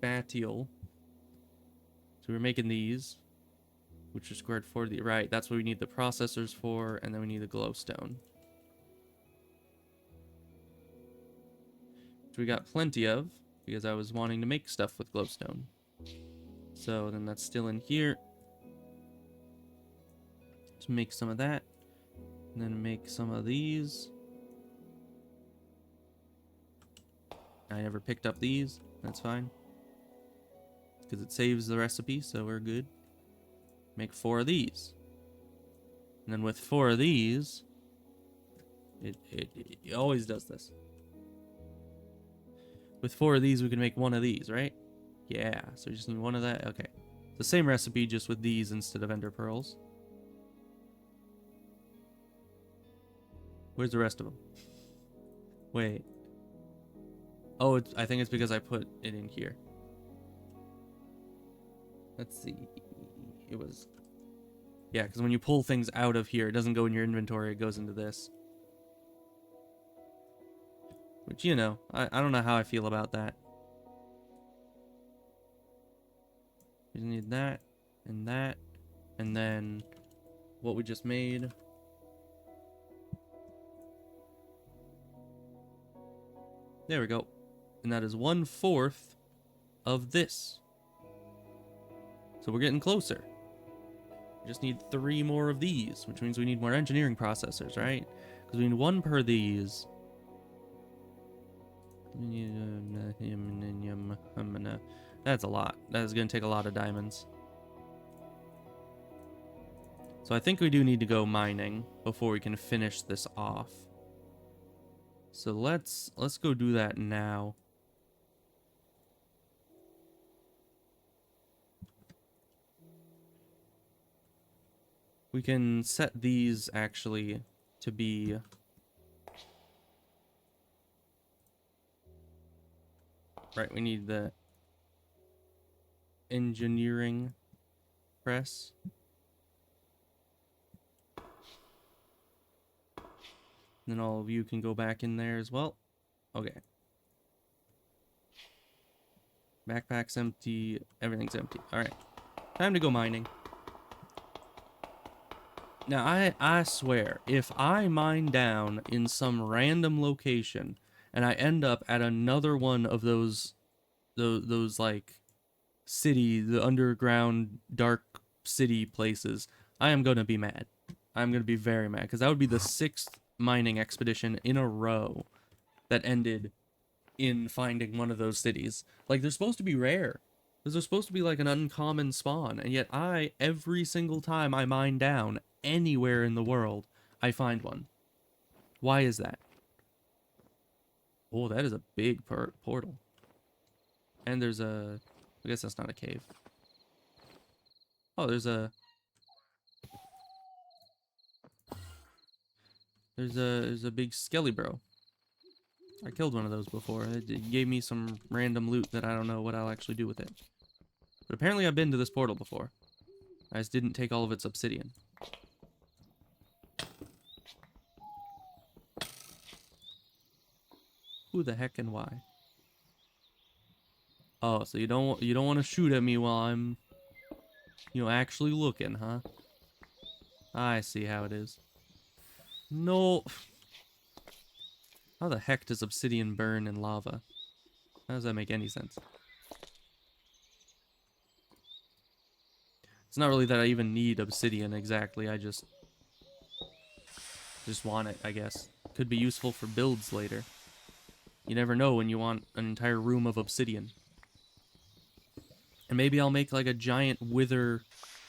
spatial. So we were making these, which are squared for the right. That's what we need the processors for, and then we need the glowstone. Which we got plenty of, because I was wanting to make stuff with glowstone. So then that's still in here. To make some of that. And then make some of these. I never picked up these. That's fine. Because it saves the recipe, so we're good. Make 4 of these. And then with 4 of these, it always does this. With 4 of these, we can make 1 of these, right? Yeah, so we just need 1 of that. Okay. The same recipe, just with these instead of ender pearls. Where's the rest of them? Wait. Oh, I think it's because I put it in here. Let's see. It was... Yeah, because when you pull things out of here, it doesn't go in your inventory, it goes into this. Which, you know, I don't know how I feel about that. We need that, and then what we just made. There we go. And that is 1/4 of this. So we're getting closer. We just need 3 more of these, which means we need more engineering processors, right? Because we need 1 per these. That's a lot. That is going to take a lot of diamonds. So I think we do need to go mining before we can finish this off. So let's go do that now. We can set these actually to be right. We need the engineering press. Then all of you can go back in there as well. Okay. Backpack's empty. Everything's empty. Alright. Time to go mining. Now, I swear, if I mine down in some random location and I end up at another one of those like city, the underground dark city places, I am gonna be mad. I'm gonna be very mad, because that would be the 6th mining expedition in a row that ended in finding one of those cities. Like, they're supposed to be rare. They're supposed to be like an uncommon spawn, and yet every single time I mine down anywhere in the world, I find one. Why is that? Oh, that is a big portal. And there's a... I guess that's not a cave. Oh, there's a big skelly bro. I killed one of those before. It gave me some random loot that I don't know what I'll actually do with it. But apparently I've been to this portal before. I just didn't take all of its obsidian. Who the heck and why? Oh, so you don't want to shoot at me while I'm, you know, actually looking, huh? I see how it is. No. How the heck does obsidian burn in lava? How does that make any sense? It's not really that I even need obsidian exactly. I just want it, I guess. Could be useful for builds later. You never know when you want an entire room of obsidian. And maybe I'll make like a giant wither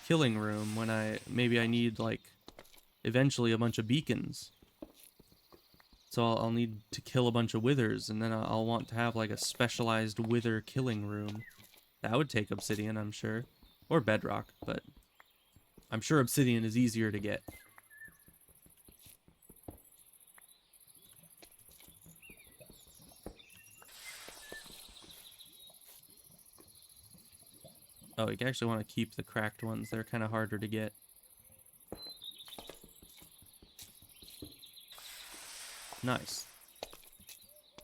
killing room when maybe I need like eventually a bunch of beacons. So I'll need to kill a bunch of withers, and then I'll want to have like a specialized wither killing room. That would take obsidian, I'm sure. Or bedrock, but I'm sure obsidian is easier to get. Oh, you actually want to keep the cracked ones. They're kind of harder to get. Nice.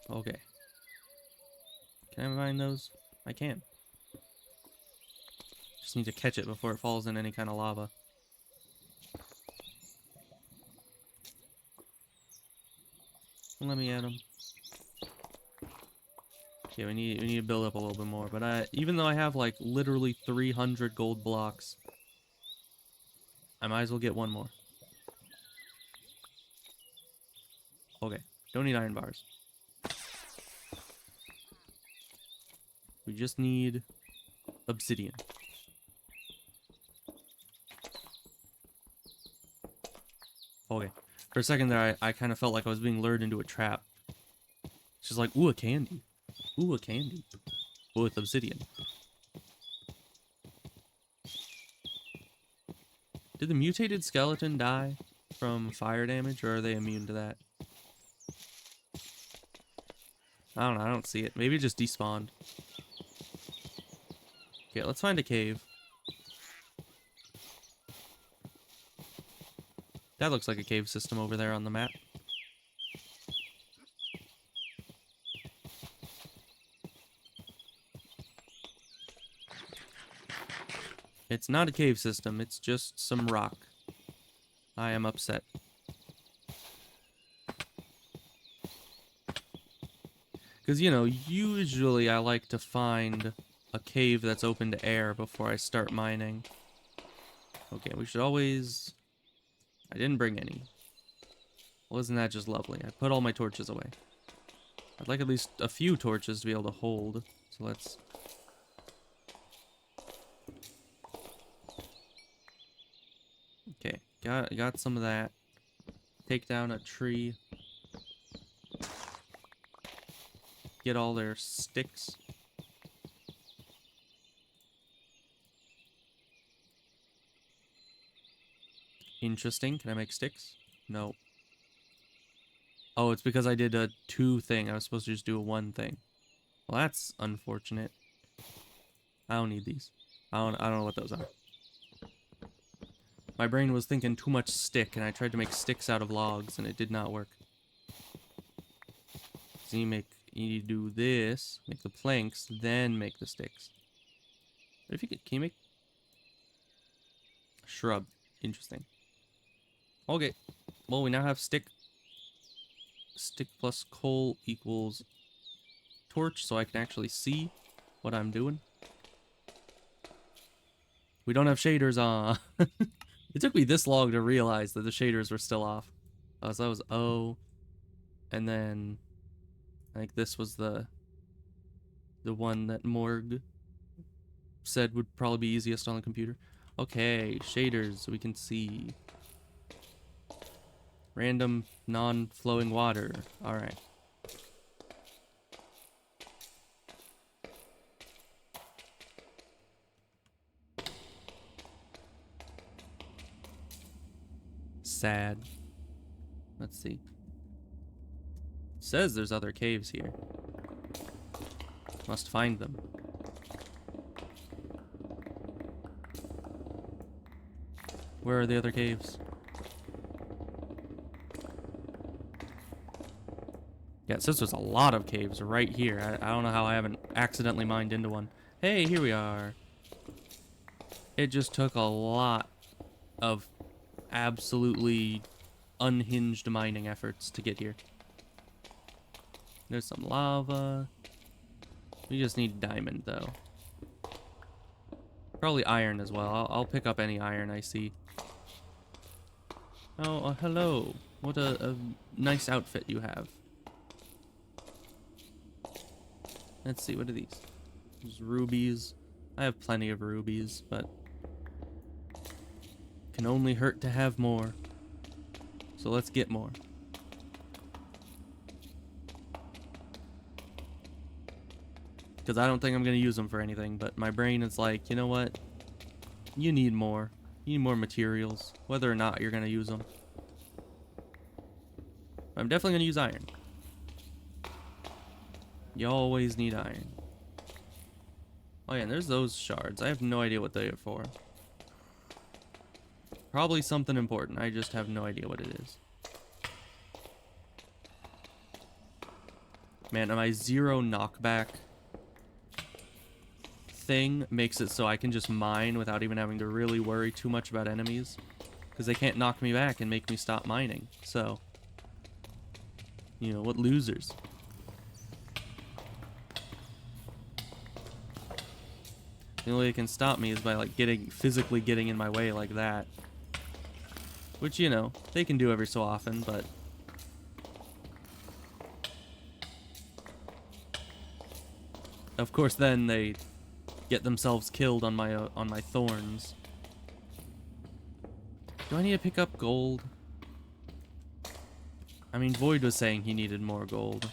Okay. Can I mine those? I can. Just need to catch it before it falls in any kind of lava. Let me at them. Yeah, we need to build up a little bit more. But even though I have like literally 300 gold blocks, I might as well get one more. Okay, don't need iron bars. We just need obsidian. Okay. For a second there, I kind of felt like I was being lured into a trap. She's like, ooh, a candy. Ooh, a candy. Ooh, it's obsidian. Did the mutated skeleton die from fire damage, or are they immune to that? I don't know, I don't see it. Maybe it just despawned. Okay, let's find a cave. That looks like a cave system over there on the map. It's not a cave system, it's just some rock. I am upset. Because, you know, usually I like to find a cave that's open to air before I start mining. Okay, we should always... I didn't bring any. Wasn't that just lovely? I put all my torches away. I'd like at least a few torches to be able to hold. So let's... Okay, got some of that. Take down a tree. Get all their sticks. Interesting. Can I make sticks? No. Oh, it's because I did a 2 thing. I was supposed to just do a 1 thing. Well, that's unfortunate. I don't need these. I don't know what those are. My brain was thinking too much stick, and I tried to make sticks out of logs, and it did not work. So you need to do this, make the planks, then make the sticks. What if you can you make a shrub? Interesting. Okay. Well, we now have stick. Stick plus coal equals torch, so I can actually see what I'm doing. We don't have shaders on. It took me this long to realize that the shaders were still off. So that was O. And then I think this was the one that Morg said would probably be easiest on the computer. Okay, shaders, so we can see. Random non-flowing water. Alright. Sad. Let's see. It says there's other caves here. Must find them. Where are the other caves? Yeah, it says there's a lot of caves right here. I don't know how I haven't accidentally mined into one. Hey, here we are. It just took a lot of absolutely unhinged mining efforts to get here. There's some lava. We just need diamond, though. Probably iron as well. I'll pick up any iron I see. Oh, hello. What a nice outfit you have. Let's see, what are these? There's rubies. I have plenty of rubies, but can only hurt to have more. So let's get more. Because I don't think I'm going to use them for anything, but my brain is like, you know what? You need more. You need more materials, whether or not you're going to use them. I'm definitely going to use iron. You always need iron. Oh yeah, and there's those shards. I have no idea what they are for. Probably something important. I just have no idea what it is. Man, my 0 knockback thing makes it so I can just mine without even having to really worry too much about enemies. Because they can't knock me back and make me stop mining. So, you know, what losers? The only way they can stop me is by, like, physically getting in my way like that. Which, you know, they can do every so often, but... Of course, then they get themselves killed on my thorns. Do I need to pick up gold? I mean, Void was saying he needed more gold.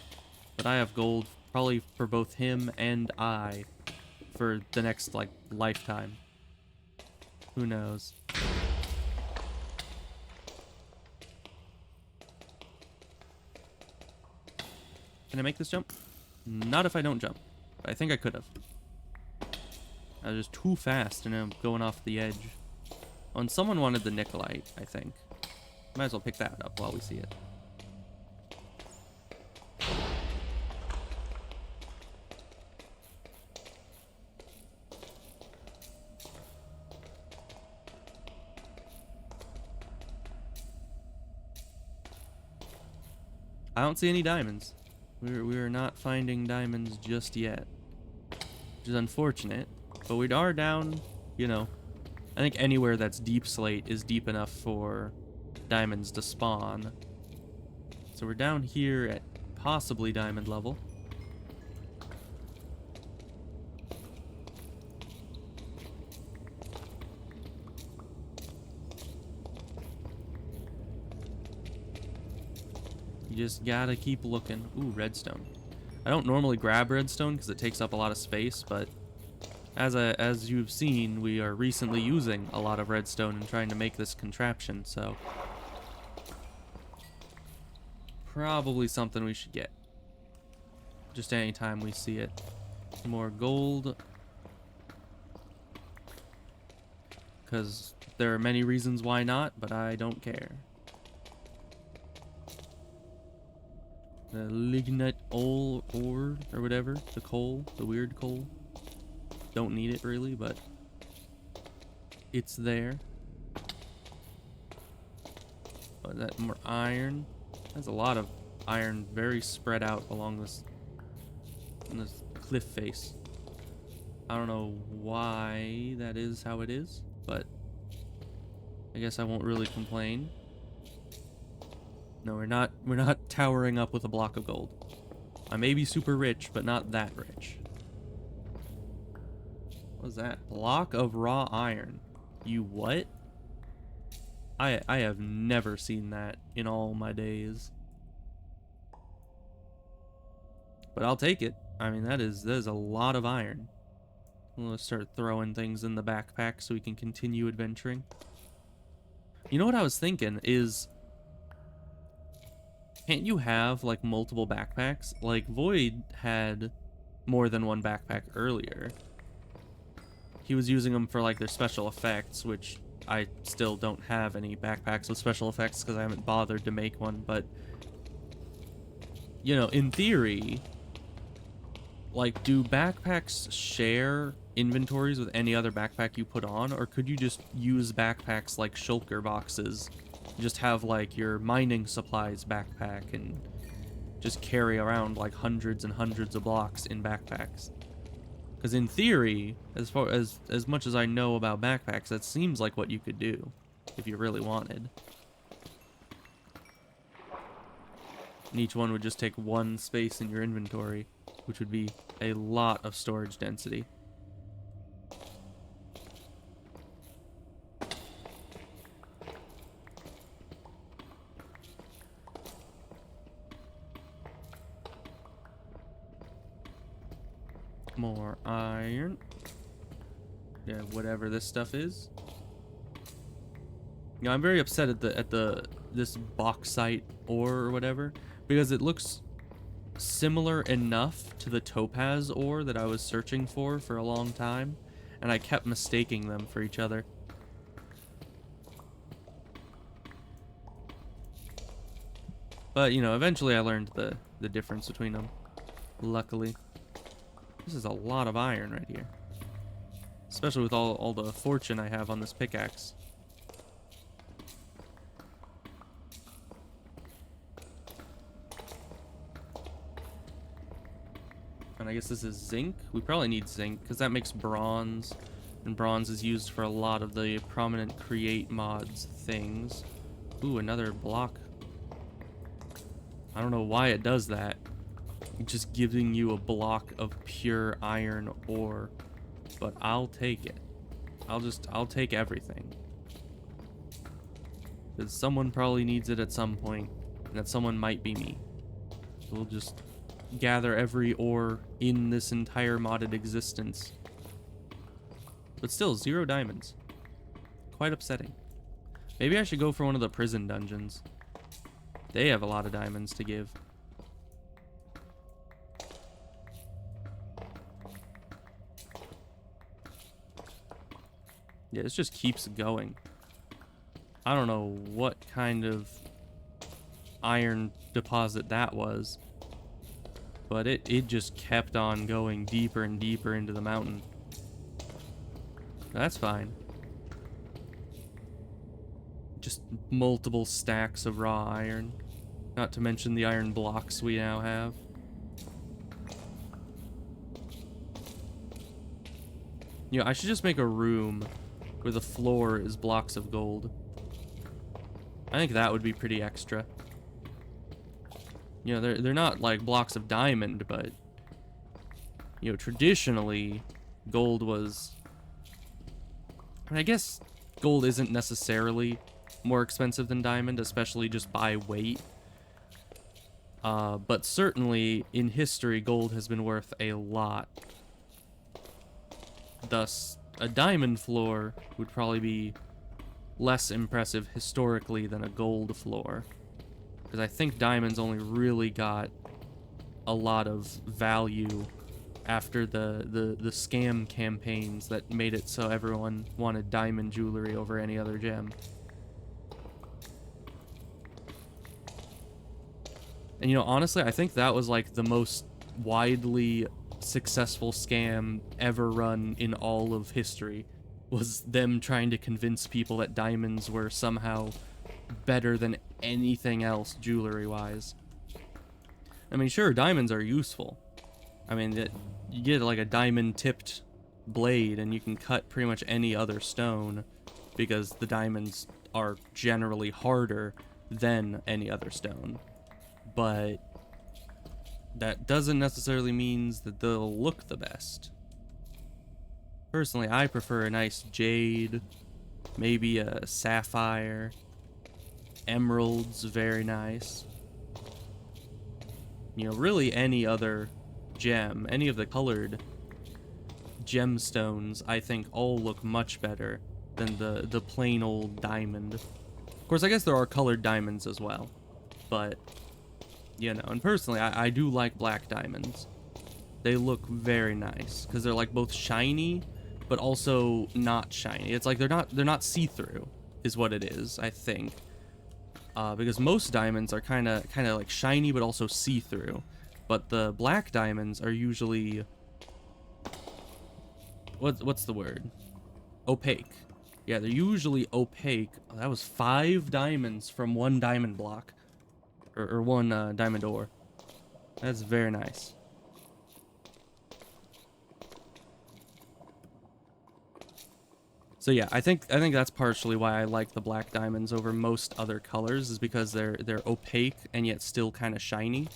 But I have gold probably for both him and I for the next, like, lifetime. Who knows? Can I make this jump? Not if I don't jump. But I think I could have. I was just too fast and I'm going off the edge. Oh, and someone wanted the Nikolite, I think. Might as well pick that up while we see it. I don't see any diamonds. We're not finding diamonds just yet. Which is unfortunate. But we are down, you know. I think anywhere that's deep slate is deep enough for diamonds to spawn. So we're down here at possibly diamond level. You just gotta keep looking. Ooh, redstone. I don't normally grab redstone because it takes up a lot of space, but as you've seen, we are recently using a lot of redstone and trying to make this contraption, so probably something we should get. Just anytime we see it. More gold. Because there are many reasons why not, but I don't care. The lignite ore, or whatever, the coal, the weird coal. Don't need it really, but it's there. Oh, that more iron. There's a lot of iron very spread out along this cliff face. I don't know why that is how it is, but I guess I won't really complain. No, we're not towering up with a block of gold. I may be super rich, but not that rich. What was that? Block of raw iron. You what? I have never seen that in all my days. But I'll take it. I mean, that is a lot of iron. Let's start throwing things in the backpack so we can continue adventuring. You know what I was thinking is, can't you have like multiple backpacks? Like Void had more than one backpack earlier. He was using them for like their special effects, which I still don't have any backpacks with special effects because I haven't bothered to make one, but you know, in theory, like, do backpacks share inventories with any other backpack you put on, or could you just use backpacks like shulker boxes? Just have like your mining supplies backpack and just carry around like hundreds and hundreds of blocks in backpacks. Because in theory, as much as I know about backpacks, that seems like what you could do if you really wanted. And each one would just take one space in your inventory, which would be a lot of storage density. More iron. Yeah, whatever this stuff is. Yeah, I'm very upset at this bauxite ore or whatever, because it looks similar enough to the topaz ore that I was searching for a long time, and I kept mistaking them for each other. But, you know, eventually I learned the difference between them, luckily. This is a lot of iron right here. Especially with all the fortune I have on this pickaxe. And I guess this is zinc. We probably need zinc, because that makes bronze. And bronze is used for a lot of the prominent create mods things. Ooh, another block. I don't know why it does that. Just giving you a block of pure iron ore. But I'll take it. I'll take everything. Because someone probably needs it at some point, and that someone might be me. So we'll just gather every ore in this entire modded existence. But still, 0 diamonds. Quite upsetting. Maybe I should go for one of the prison dungeons. They have a lot of diamonds to give. Yeah, this just keeps going. I don't know what kind of iron deposit that was, but it just kept on going deeper and deeper into the mountain. That's fine. Just multiple stacks of raw iron, not to mention the iron blocks we now have. You know, I should just make a room where the floor is blocks of gold. I think that would be pretty extra. You know, they're not like blocks of diamond, but you know, traditionally gold was, I mean, I guess gold isn't necessarily more expensive than diamond, especially just by weight. But certainly in history, gold has been worth a lot. Thus, a diamond floor would probably be less impressive historically than a gold floor. Because I think diamonds only really got a lot of value after the scam campaigns that made it so everyone wanted diamond jewelry over any other gem. And you know, honestly, I think that was like the most widely successful scam ever run in all of history, was them trying to convince people that diamonds were somehow better than anything else jewelry-wise. I mean, sure, diamonds are useful. I mean, you get like a diamond-tipped blade and you can cut pretty much any other stone because the diamonds are generally harder than any other stone. But that doesn't necessarily mean that they'll look the best. Personally, I prefer a nice jade, maybe a sapphire, emeralds, very nice. You know, really any other gem, any of the colored gemstones, I think all look much better than the plain old diamond. Of course, I guess there are colored diamonds as well, but you know, and personally, I do like black diamonds. They look very nice because they're like both shiny, but also not shiny. It's like they're not see-through, is what it is, I think. Because most diamonds are kind of like shiny, but also see-through. But the black diamonds are usually, what's the word? Opaque. Yeah, they're usually opaque. Oh, that was 5 diamonds from 1 diamond block. Or 1 diamond ore. That's very nice. So yeah, I think that's partially why I like the black diamonds over most other colors, is because they're opaque and yet still kind of shiny.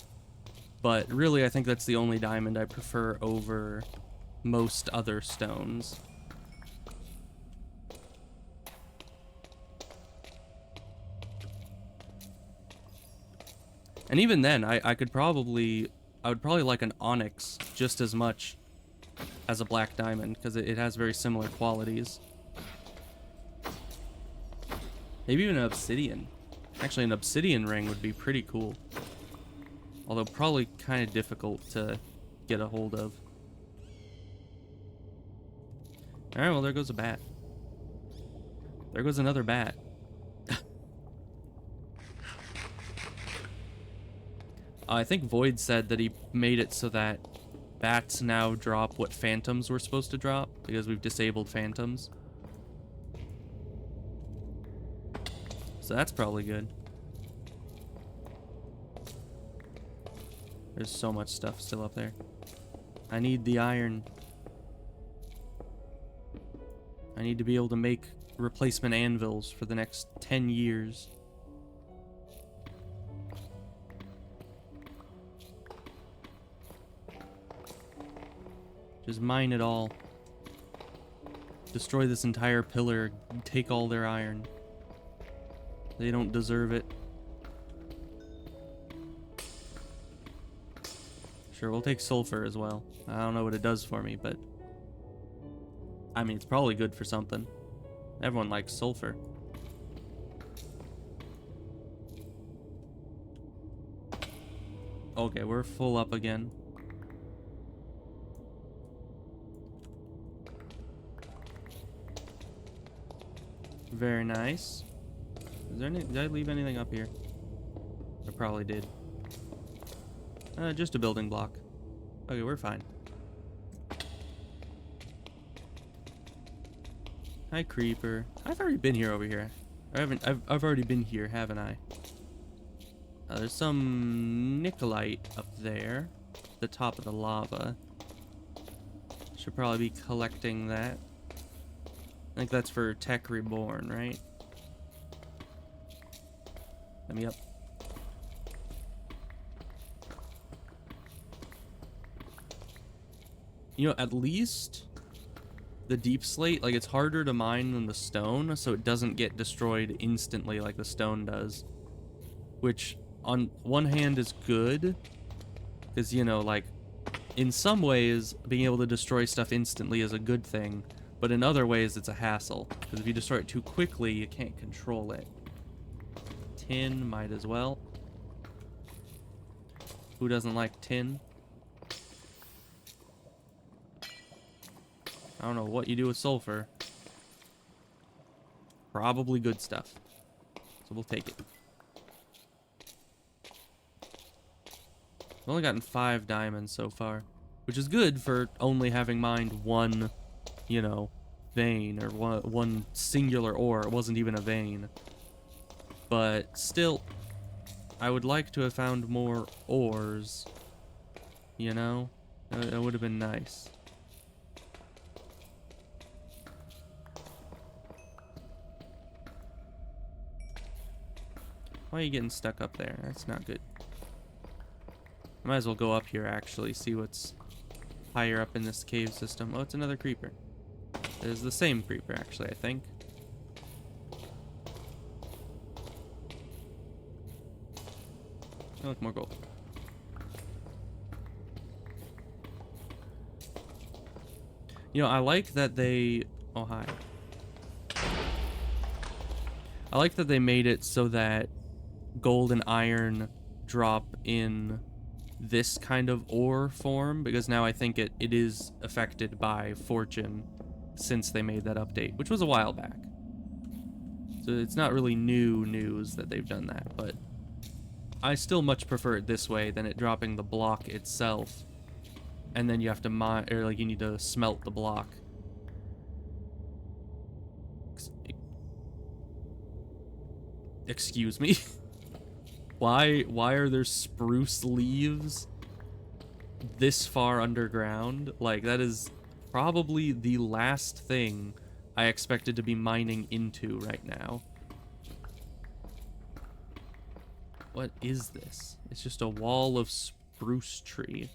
But really, I think that's the only diamond I prefer over most other stones. And even then, I would probably like an onyx just as much as a black diamond, because it has very similar qualities. Maybe even an obsidian. Actually, an obsidian ring would be pretty cool. Although probably kind of difficult to get a hold of. Alright, well, there goes a bat. There goes another bat. I think Void said that he made it so that bats now drop what phantoms were supposed to drop, because we've disabled phantoms. So that's probably good. There's so much stuff still up there. I need the iron. I need to be able to make replacement anvils for the next 10 years. Just mine it all. Destroy this entire pillar. Take all their iron. They don't deserve it. Sure, we'll take sulfur as well. I don't know what it does for me, but... I mean, it's probably good for something. Everyone likes sulfur. Okay, we're full up again. Very nice. Is there any... Did I leave anything up here? I probably did. Just a building block. Okay, we're fine. Hi, creeper. I've already been here over here. I haven't. I've already been here, haven't I? There's some Nikolite up there, at the top of the lava. Should probably be collecting that. I think that's for Tech Reborn, right? Let me up. You know, at least the deep slate, like, it's harder to mine than the stone, so it doesn't get destroyed instantly like the stone does. Which, on one hand, is good, because, you know, like, in some ways, being able to destroy stuff instantly is a good thing, but in other ways, it's a hassle, because if you destroy it too quickly, you can't control it. Tin, might as well. Who doesn't like tin? I don't know what you do with sulfur. Probably good stuff. So we'll take it. We've only gotten 5 diamonds so far, which is good for only having mined one, you know, vein, or one singular ore. It wasn't even a vein. But still, I would like to have found more ores, you know? That would have been nice. Why are you getting stuck up there? That's not good. I might as well go up here, actually, see what's higher up in this cave system. Oh, it's another creeper. It is the same creeper, actually, I think. Oh, look, more gold. You know, I like that they... Oh, hi. I like that they made it so that gold and iron drop in this kind of ore form, because now I think it is affected by fortune since they made that update, which was a while back. So it's not really new news that they've done that, but I still much prefer it this way than it dropping the block itself, and then you have to mine, or like you need to smelt the block. Excuse me? Why are there spruce leaves this far underground? Like, that is probably the last thing I expected to be mining into right now. What is this? It's just a wall of spruce tree.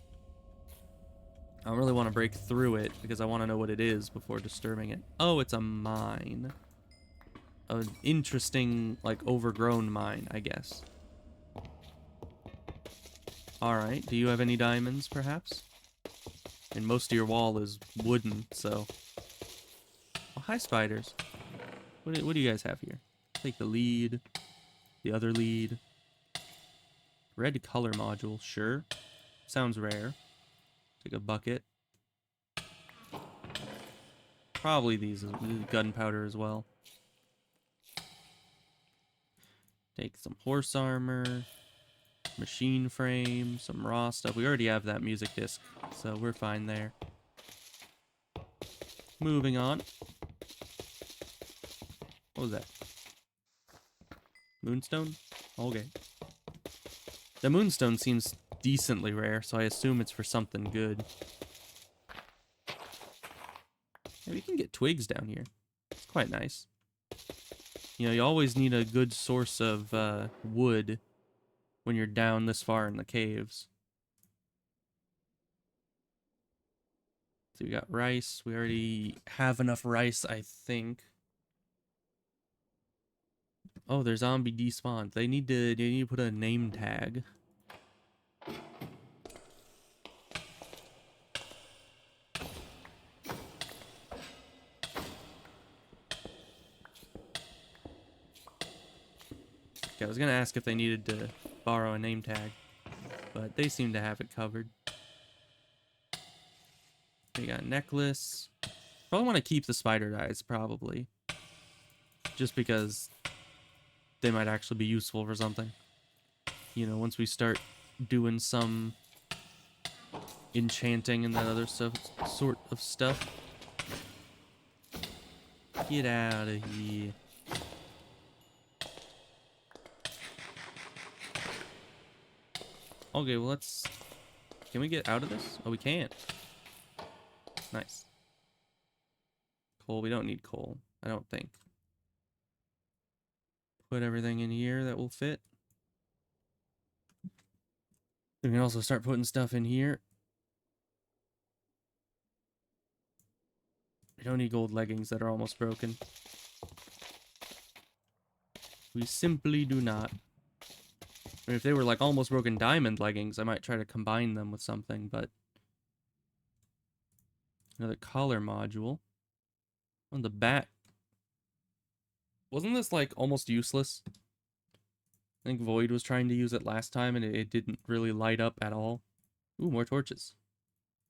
I don't really want to break through it because I want to know what it is before disturbing it. Oh, it's a mine. An interesting, like, overgrown mine, I guess. Alright, do you have any diamonds, perhaps? And most of your wall is wooden, so... Oh, hi, spiders. What do you guys have here? Take the lead. The other lead. Red color module, sure. Sounds rare. Take a bucket. Probably these gunpowder as well. Take some horse armor, machine frame, some raw stuff. We already have that music disc, so we're fine there. Moving on. What was that? Moonstone? Okay. The moonstone seems decently rare, so I assume it's for something good. Yeah, we can get twigs down here. It's quite nice. You know, you always need a good source of wood when you're down this far in the caves. So we got rice. We already have enough rice, I think. Oh, their zombie despawned. They need to put a name tag. Okay, I was gonna ask if they needed to borrow a name tag, but they seem to have it covered. We got a necklace. Probably want to keep the spider eyes, probably. Just because they might actually be useful for something. You know, once we start doing some enchanting and that other stuff, sort of stuff. Get out of here. Okay, well let's... Can we get out of this? Oh, we can't. Nice. Coal, we don't need coal, I don't think. Put everything in here that will fit. We can also start putting stuff in here. We don't need gold leggings that are almost broken. We simply do not. I mean, if they were like almost broken diamond leggings, I might try to combine them with something, but... Another collar module. On the bat. Wasn't this like almost useless? I think Void was trying to use it last time and it didn't really light up at all. Ooh, more torches.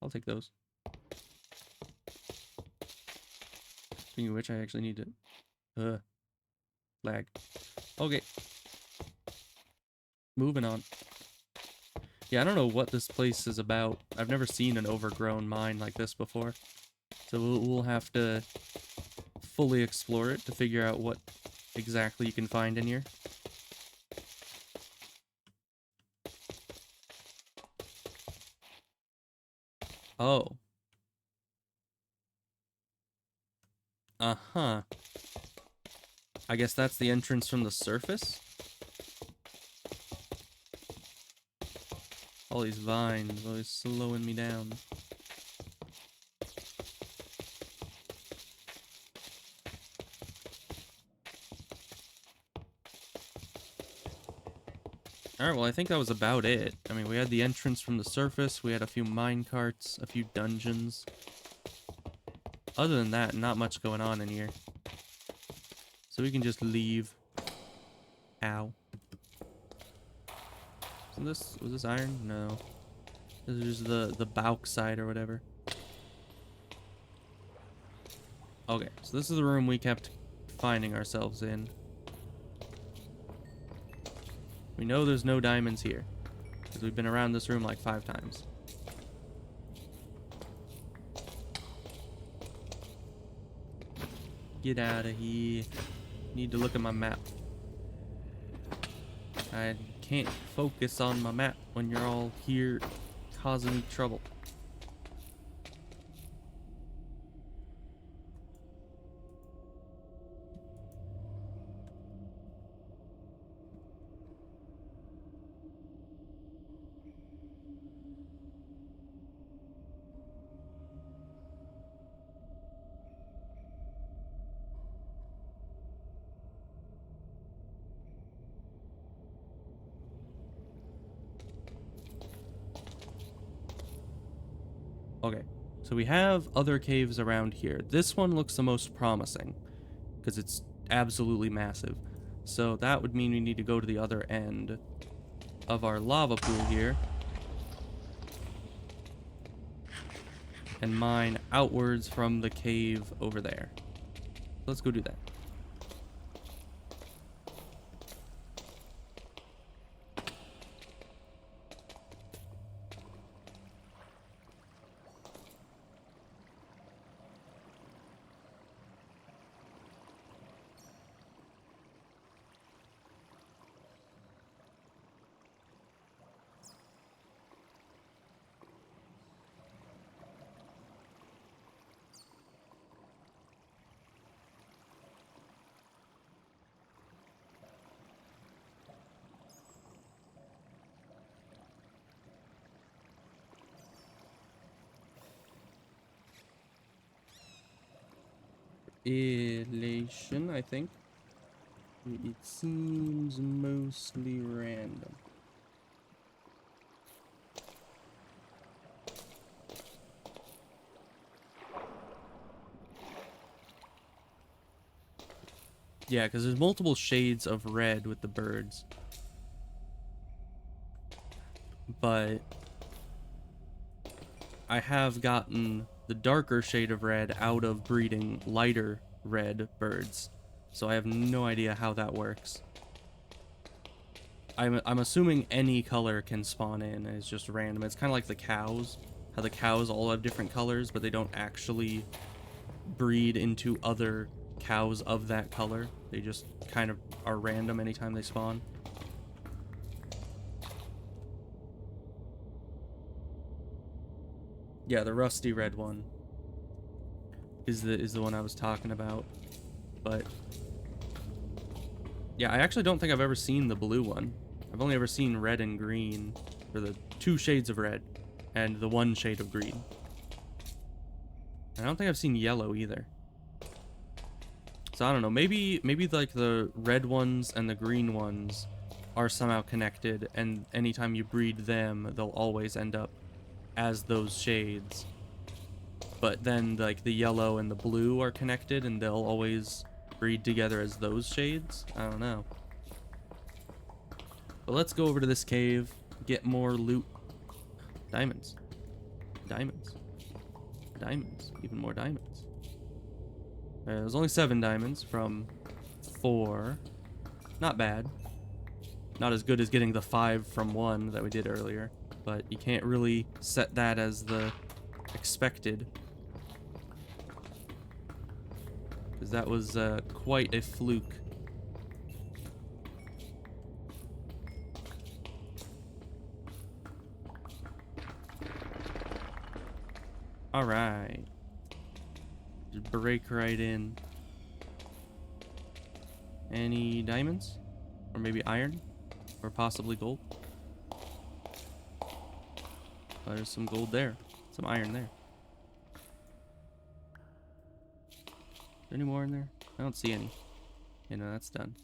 I'll take those. Speaking of which, I actually need to... Lag. Okay. Moving on. Yeah, I don't know what this place is about. I've never seen an overgrown mine like this before. So we'll have to fully explore it to figure out what exactly you can find in here. Oh. Uh-huh. I guess that's the entrance from the surface? All these vines always slowing me down. Alright, well I think that was about it. I mean, we had the entrance from the surface, we had a few mine carts, a few dungeons. Other than that, not much going on in here. So we can just leave. Ow. Was this iron? No. This is just the bauxite or whatever. Okay, so this is the room we kept finding ourselves in. We know there's no diamonds here, because we've been around this room like 5 times. Get out of here. Need to look at my map. I can't focus on my map when you're all here causing me trouble. Okay, so we have other caves around here. This one looks the most promising, because it's absolutely massive. So that would mean we need to go to the other end. of our lava pool here and mine outwards from the cave over there. Let's go do that. Elation, I think. It seems mostly random. Yeah, because there's multiple shades of red with the birds. But I have gotten the darker shade of red out of breeding lighter red birds. So I have no idea how that works. I'm assuming any color can spawn in. It's just random. It's kind of like the cows. How the cows all have different colors, but they don't actually breed into other cows of that color. They just kind of are random anytime they spawn. Yeah, the rusty red one is the one I was talking about. But yeah, I actually don't think I've ever seen the blue one. I've only ever seen red and green, or the 2 shades of red and the 1 shade of green. I don't think I've seen yellow either. So I don't know, maybe like the red ones and the green ones are somehow connected, and anytime you breed them, they'll always end up as those shades. But then like the yellow and the blue are connected and they'll always breed together as those shades. I don't know. But let's go over to this cave, get more loot. Diamonds. Diamonds. Diamonds. Even more diamonds. There's only 7 diamonds from 4. Not bad. Not as good as getting the 5 from 1 that we did earlier. But you can't really set that as the expected. Because that was quite a fluke. Alright. Just break right in. Any diamonds? Or maybe iron? Or possibly gold? Oh, there's some gold there. Some iron there. Is there any more in there? I don't see any. You know, that's done.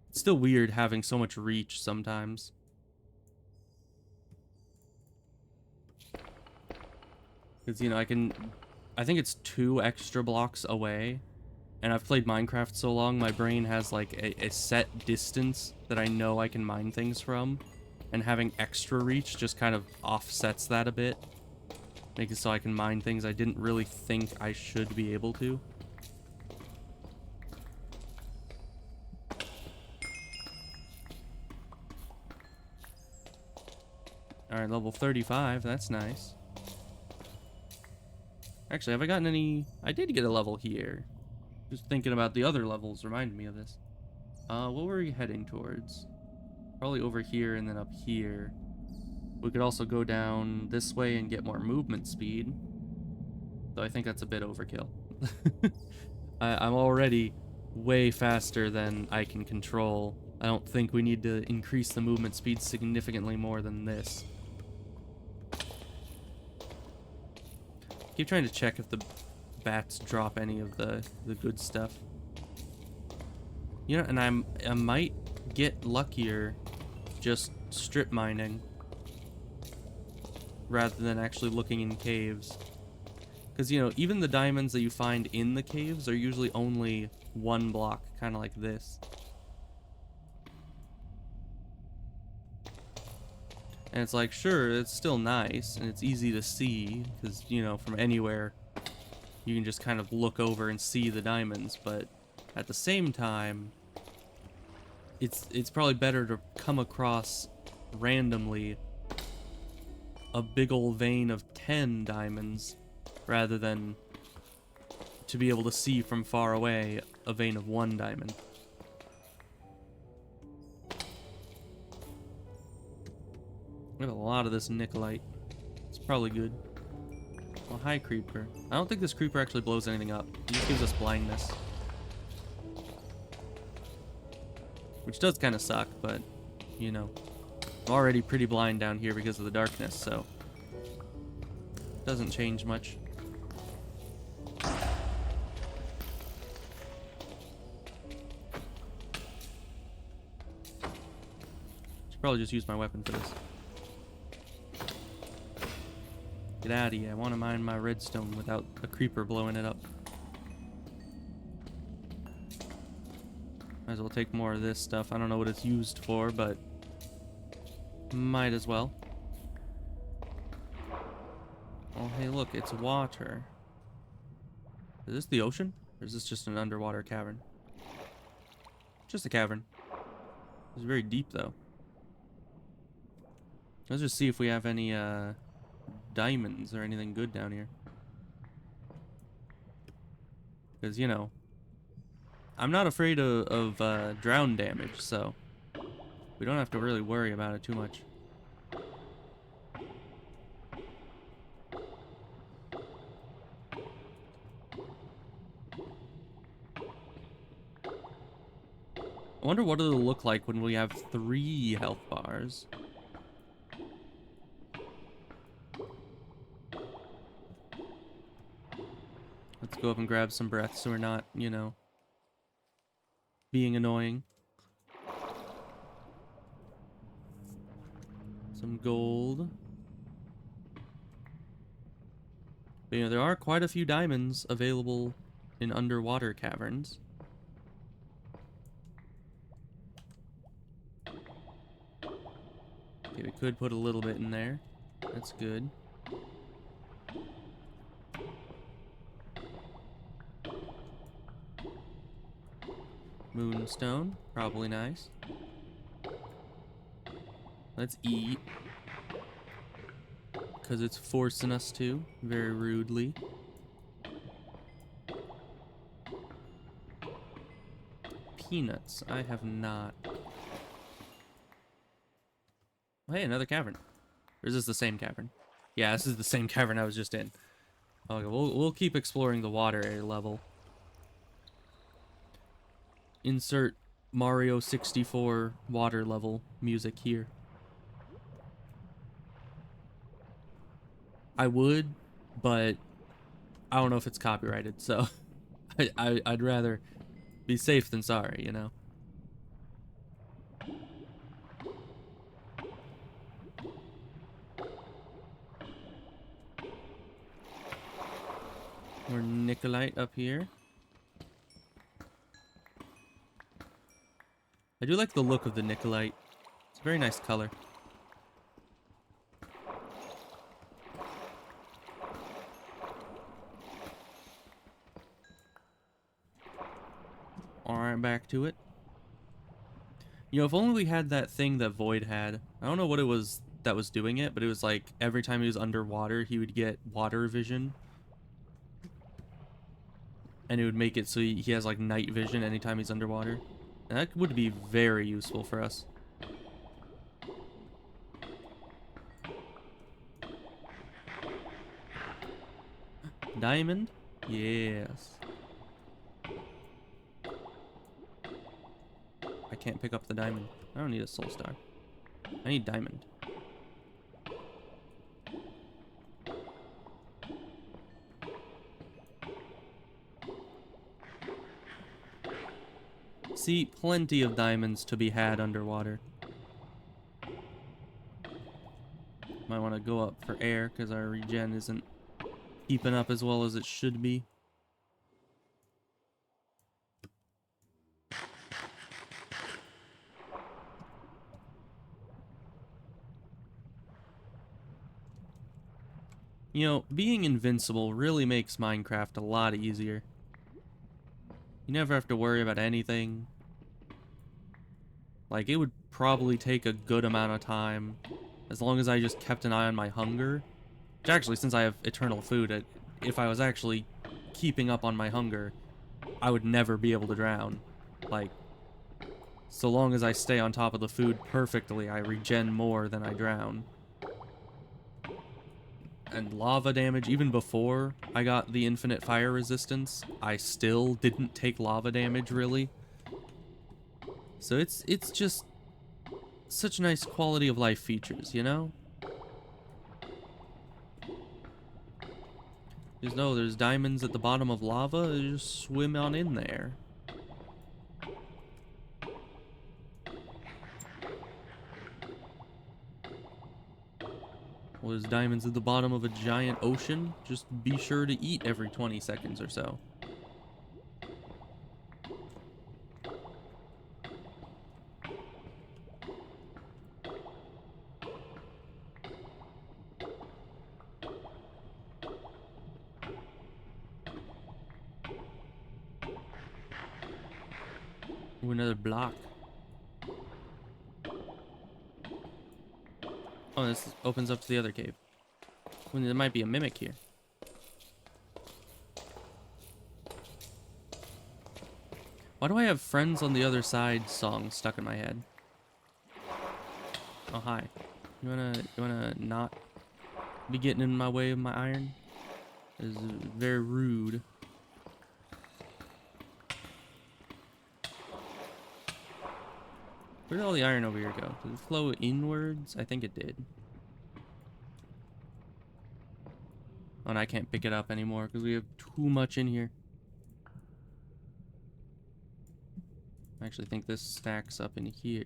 It's still weird having so much reach sometimes. Because, you know, I think it's 2 extra blocks away. And I've played Minecraft so long, my brain has like a set distance that I know I can mine things from. And having extra reach just kind of offsets that a bit. Makes it so I can mine things I didn't really think I should be able to. Alright, level 35, that's nice. Actually, have I gotten any... I did get a level here. Just thinking about the other levels reminded me of this. What were we heading towards? Probably over here and then up here. We could also go down this way and get more movement speed. Though I think that's a bit overkill. I'm already way faster than I can control. I don't think we need to increase the movement speed significantly more than this. Keep trying to check if the bats drop any of the good stuff. You know, and I might get luckier just strip mining rather than actually looking in caves. Because, you know, even the diamonds that you find in the caves are usually only one block, kind of like this. And it's like, sure, it's still nice, and it's easy to see, because, you know, from anywhere, you can just kind of look over and see the diamonds, but at the same time, it's probably better to come across randomly a big old vein of 10 diamonds rather than to be able to see from far away a vein of 1 diamond. We have a lot of this Nikolite. It's probably good. Well, hi, creeper. I don't think this creeper actually blows anything up. He just gives us blindness. Which does kind of suck, but, you know. I'm already pretty blind down here because of the darkness, so doesn't change much. Should probably just use my weapon for this. Get out of here. I want to mine my redstone without a creeper blowing it up. Might as well take more of this stuff. I don't know what it's used for, but might as well. Oh, hey, look, it's water. Is this the ocean? Or is this just an underwater cavern? Just a cavern. It's very deep, though. Let's just see if we have any, diamonds or anything good down here. Because, you know, I'm not afraid of drown damage, so we don't have to really worry about it too much. I wonder what it'll look like when we have 3 health bars. Let's go up and grab some breath so we're not, you know, being annoying. Some gold. But, you know, there are quite a few diamonds available in underwater caverns. Okay, we could put a little bit in there. That's good. Moonstone, probably nice. Let's eat. Because it's forcing us to, very rudely. Peanuts, I have not. Oh, hey, another cavern. Or is this the same cavern? Yeah, this is the same cavern I was just in. Okay, we'll keep exploring the water area level. Insert Mario 64 water level music here. I would, but I don't know if it's copyrighted, so I'd rather be safe than sorry, you know? More Nikolite up here. I do like the look of the Nikolite. It's a very nice color. Alright, back to it. You know, if only we had that thing that Void had. I don't know what it was that was doing it, but it was like every time he was underwater, he would get water vision. And it would make it so he has like night vision anytime he's underwater. And that would be very useful for us. Diamond? Yes. I can't pick up the diamond. I don't need a soul star. I need diamond. See, plenty of diamonds to be had underwater. Might want to go up for air because our regen isn't keeping up as well as it should be. You know, being invincible really makes Minecraft a lot easier. You never have to worry about anything. Like, it would probably take a good amount of time, as long as I just kept an eye on my hunger. Which actually, since I have eternal food, if I was actually keeping up on my hunger, I would never be able to drown. Like, so long as I stay on top of the food perfectly, I regen more than I drown. And lava damage, even before I got the infinite fire resistance, I still didn't take lava damage, really. So it's just such nice quality of life features, you know? Just know there's diamonds at the bottom of lava, you just swim on in there. Well, there's diamonds at the bottom of a giant ocean, just be sure to eat every 20 seconds or so. Ooh, another block. Oh, this opens up to the other cave. Well, there might be a mimic here. Why do I have Friends on the Other Side song stuck in my head? Oh, hi. You wanna not be getting in my way of my iron? This is very rude. Where did all the iron over here go? Did it flow inwards? I think it did. Oh, and I can't pick it up anymore because we have too much in here. I actually think this stacks up in here.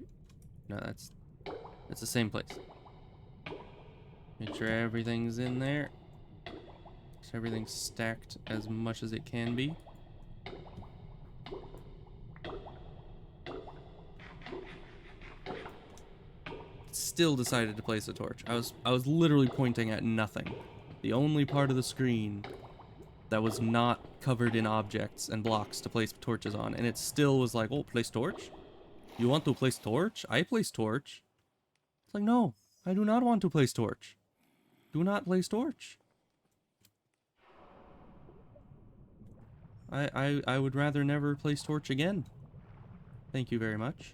No, that's the same place. Make sure everything's in there. So everything's stacked as much as it can be. Still decided to place a torch. I was literally pointing at nothing. The only part of the screen that was not covered in objects and blocks to place torches on, and it still was like, oh, place torch? You want to place torch? I place torch. It's like, no, I do not want to place torch. Do not place torch. I would rather never place torch again. Thank you very much.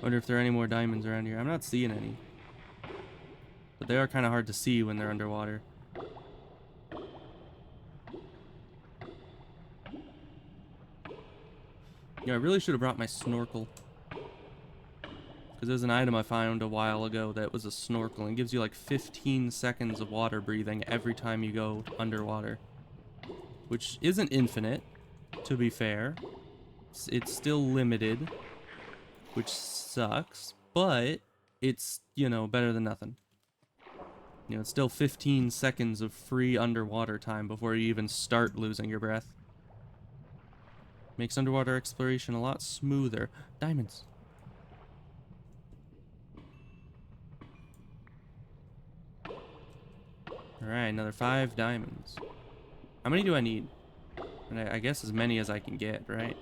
Wonder if there are any more diamonds around here. I'm not seeing any. But they are kind of hard to see when they're underwater. Yeah, I really should have brought my snorkel. Because there's an item I found a while ago that was a snorkel and gives you like 15 seconds of water breathing every time you go underwater. Which isn't infinite, to be fair. It's still limited, which sucks, but it's, you know, better than nothing. You know, it's still 15 seconds of free underwater time before you even start losing your breath. Makes underwater exploration a lot smoother. Diamonds. Alright, another 5 diamonds. How many do I need? And I guess as many as I can get, right?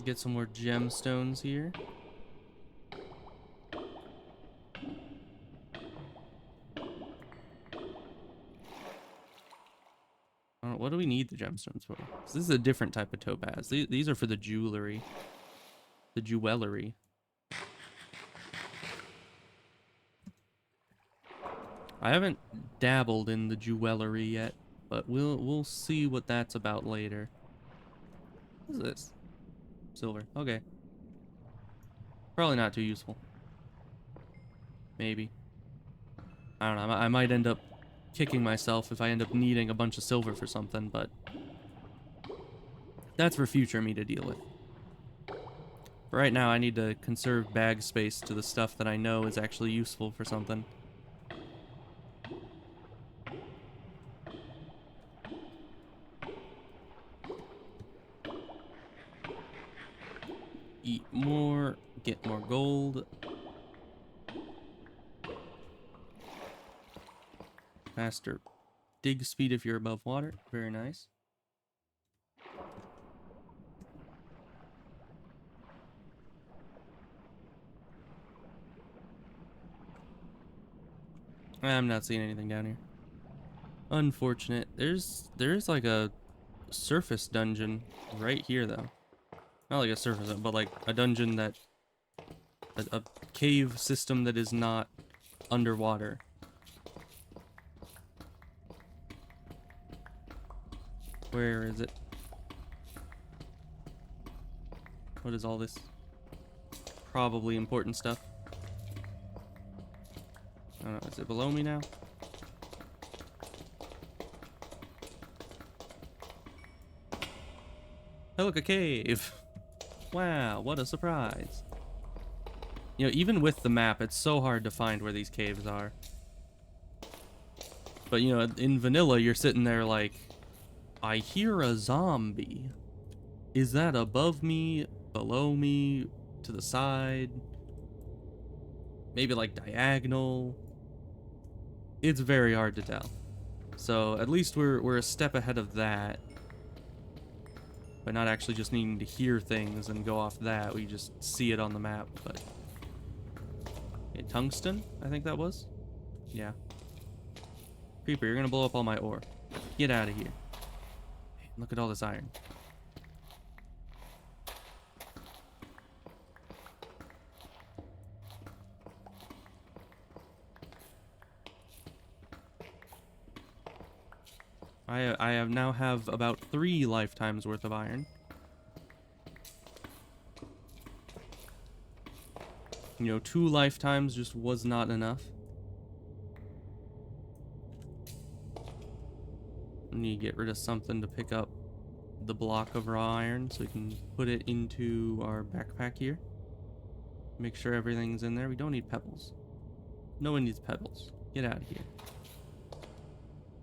Get some more gemstones here. What do we need the gemstones for? This is a different type of topaz. These are for the jewelry. The jewelry. I haven't dabbled in the jewelry yet, but we'll see what that's about later. What is this? Silver. Okay. Probably not too useful. Maybe. I don't know. I might end up kicking myself if I end up needing a bunch of silver for something, but that's for future me to deal with. For right now, I need to conserve bag space to the stuff that I know is actually useful for something. Eat more, get more gold. Faster dig speed if you're above water. Very nice. I'm not seeing anything down here. Unfortunate. There's like a surface dungeon right here though. Not like a surface, but like a dungeon that a cave system that is not underwater. Where is it? What is all this? Probably important stuff. I don't know, is it below me now? Hey, look, a cave! Wow, what a surprise. You know, even with the map, it's so hard to find where these caves are. But, you know, in vanilla, you're sitting there like, I hear a zombie. Is that above me, below me, to the side? Maybe like diagonal? It's very hard to tell. So at least we're a step ahead of that. By not actually just needing to hear things and go off that, we just see it on the map. But okay, tungsten, I think that was. Yeah. Creeper, you're gonna blow up all my ore. Get out of here. Man, look at all this iron. I have now have about 3 lifetimes worth of iron. You know, 2 lifetimes just was not enough. I need to get rid of something to pick up the block of raw iron so we can put it into our backpack here. Make sure everything's in there. We don't need pebbles. No one needs pebbles. Get out of here.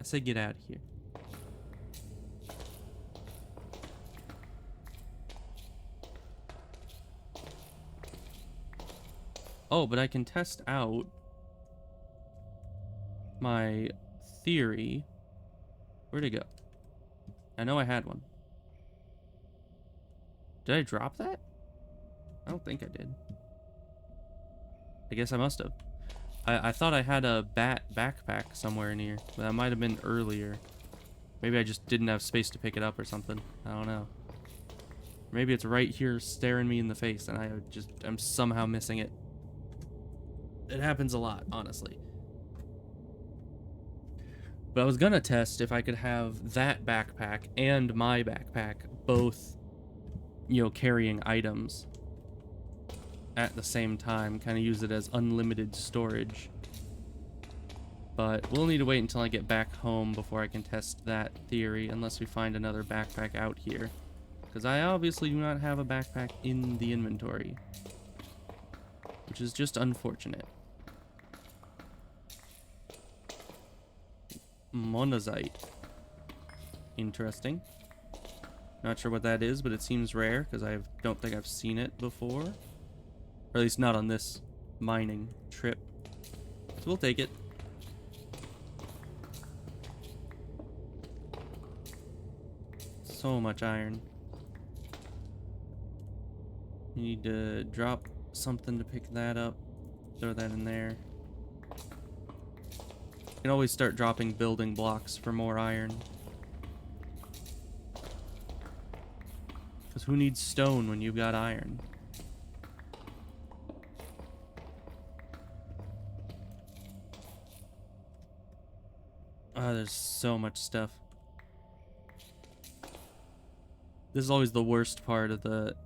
I say get out of here. Oh, but I can test out my theory. Where'd it go? I know I had one. Did I drop that? I don't think I did. I guess I must have. I thought I had a bat backpack somewhere near, but that might have been earlier. Maybe I just didn't have space to pick it up or something. I don't know. Maybe it's right here staring me in the face and I'm somehow missing it. It happens a lot, honestly. But I was gonna test if I could have that backpack and my backpack both, you know, carrying items at the same time, kind of use it as unlimited storage. But we'll need to wait until I get back home before I can test that theory, unless we find another backpack out here. Because I obviously do not have a backpack in the inventory, which is just unfortunate. Monazite. Interesting. Not sure what that is, but it seems rare because I don't think I've seen it before. Or at least not on this mining trip. So we'll take it. So much iron. You need to drop something to pick that up. Throw that in there. You can always start dropping building blocks for more iron. Because who needs stone when you've got iron? Oh, there's so much stuff. This is always the worst part of the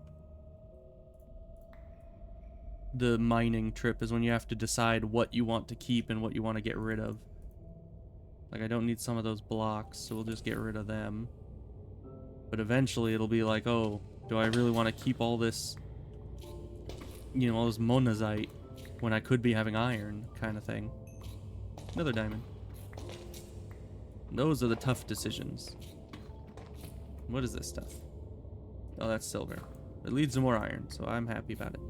mining trip, is when you have to decide what you want to keep and what you want to get rid of. Like, I don't need some of those blocks, so we'll just get rid of them. But eventually it'll be like, oh, do I really want to keep all this, you know, all this monazite when I could be having iron, kind of thing. Another diamond. Those are the tough decisions. What is this stuff? Oh, that's silver. It leads to more iron, so I'm happy about it.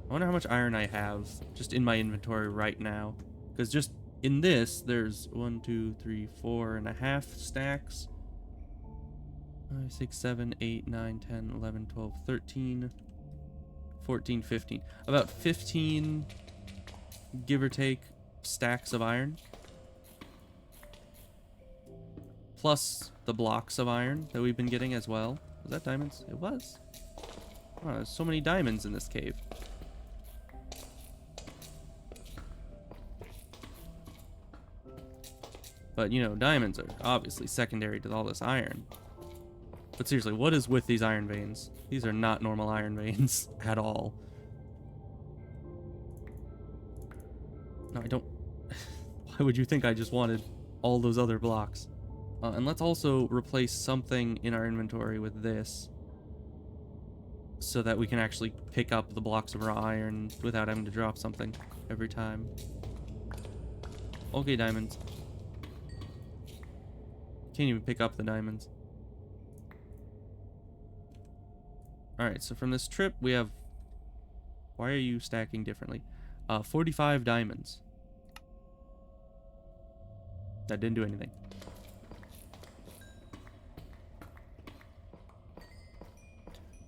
I wonder how much iron I have just in my inventory right now. Because just in this, there's 1, 2, 3, 4.5 stacks. 5, 6, 7, 8, 9, 10, 11, 12, 13, 14, 15. About 15, give or take, stacks of iron. Plus the blocks of iron that we've been getting as well. Was that diamonds? It was. Wow, there's so many diamonds in this cave. But, you know, diamonds are obviously secondary to all this iron. But seriously, what is with these iron veins? These are not normal iron veins at all. No, I don't... Why would you think I just wanted all those other blocks? And let's also replace something in our inventory with this, so that we can actually pick up the blocks of raw iron without having to drop something every time. Okay, diamonds. Can't even pick up the diamonds. Alright, so from this trip we have... Why are you stacking differently? 45 diamonds. That didn't do anything.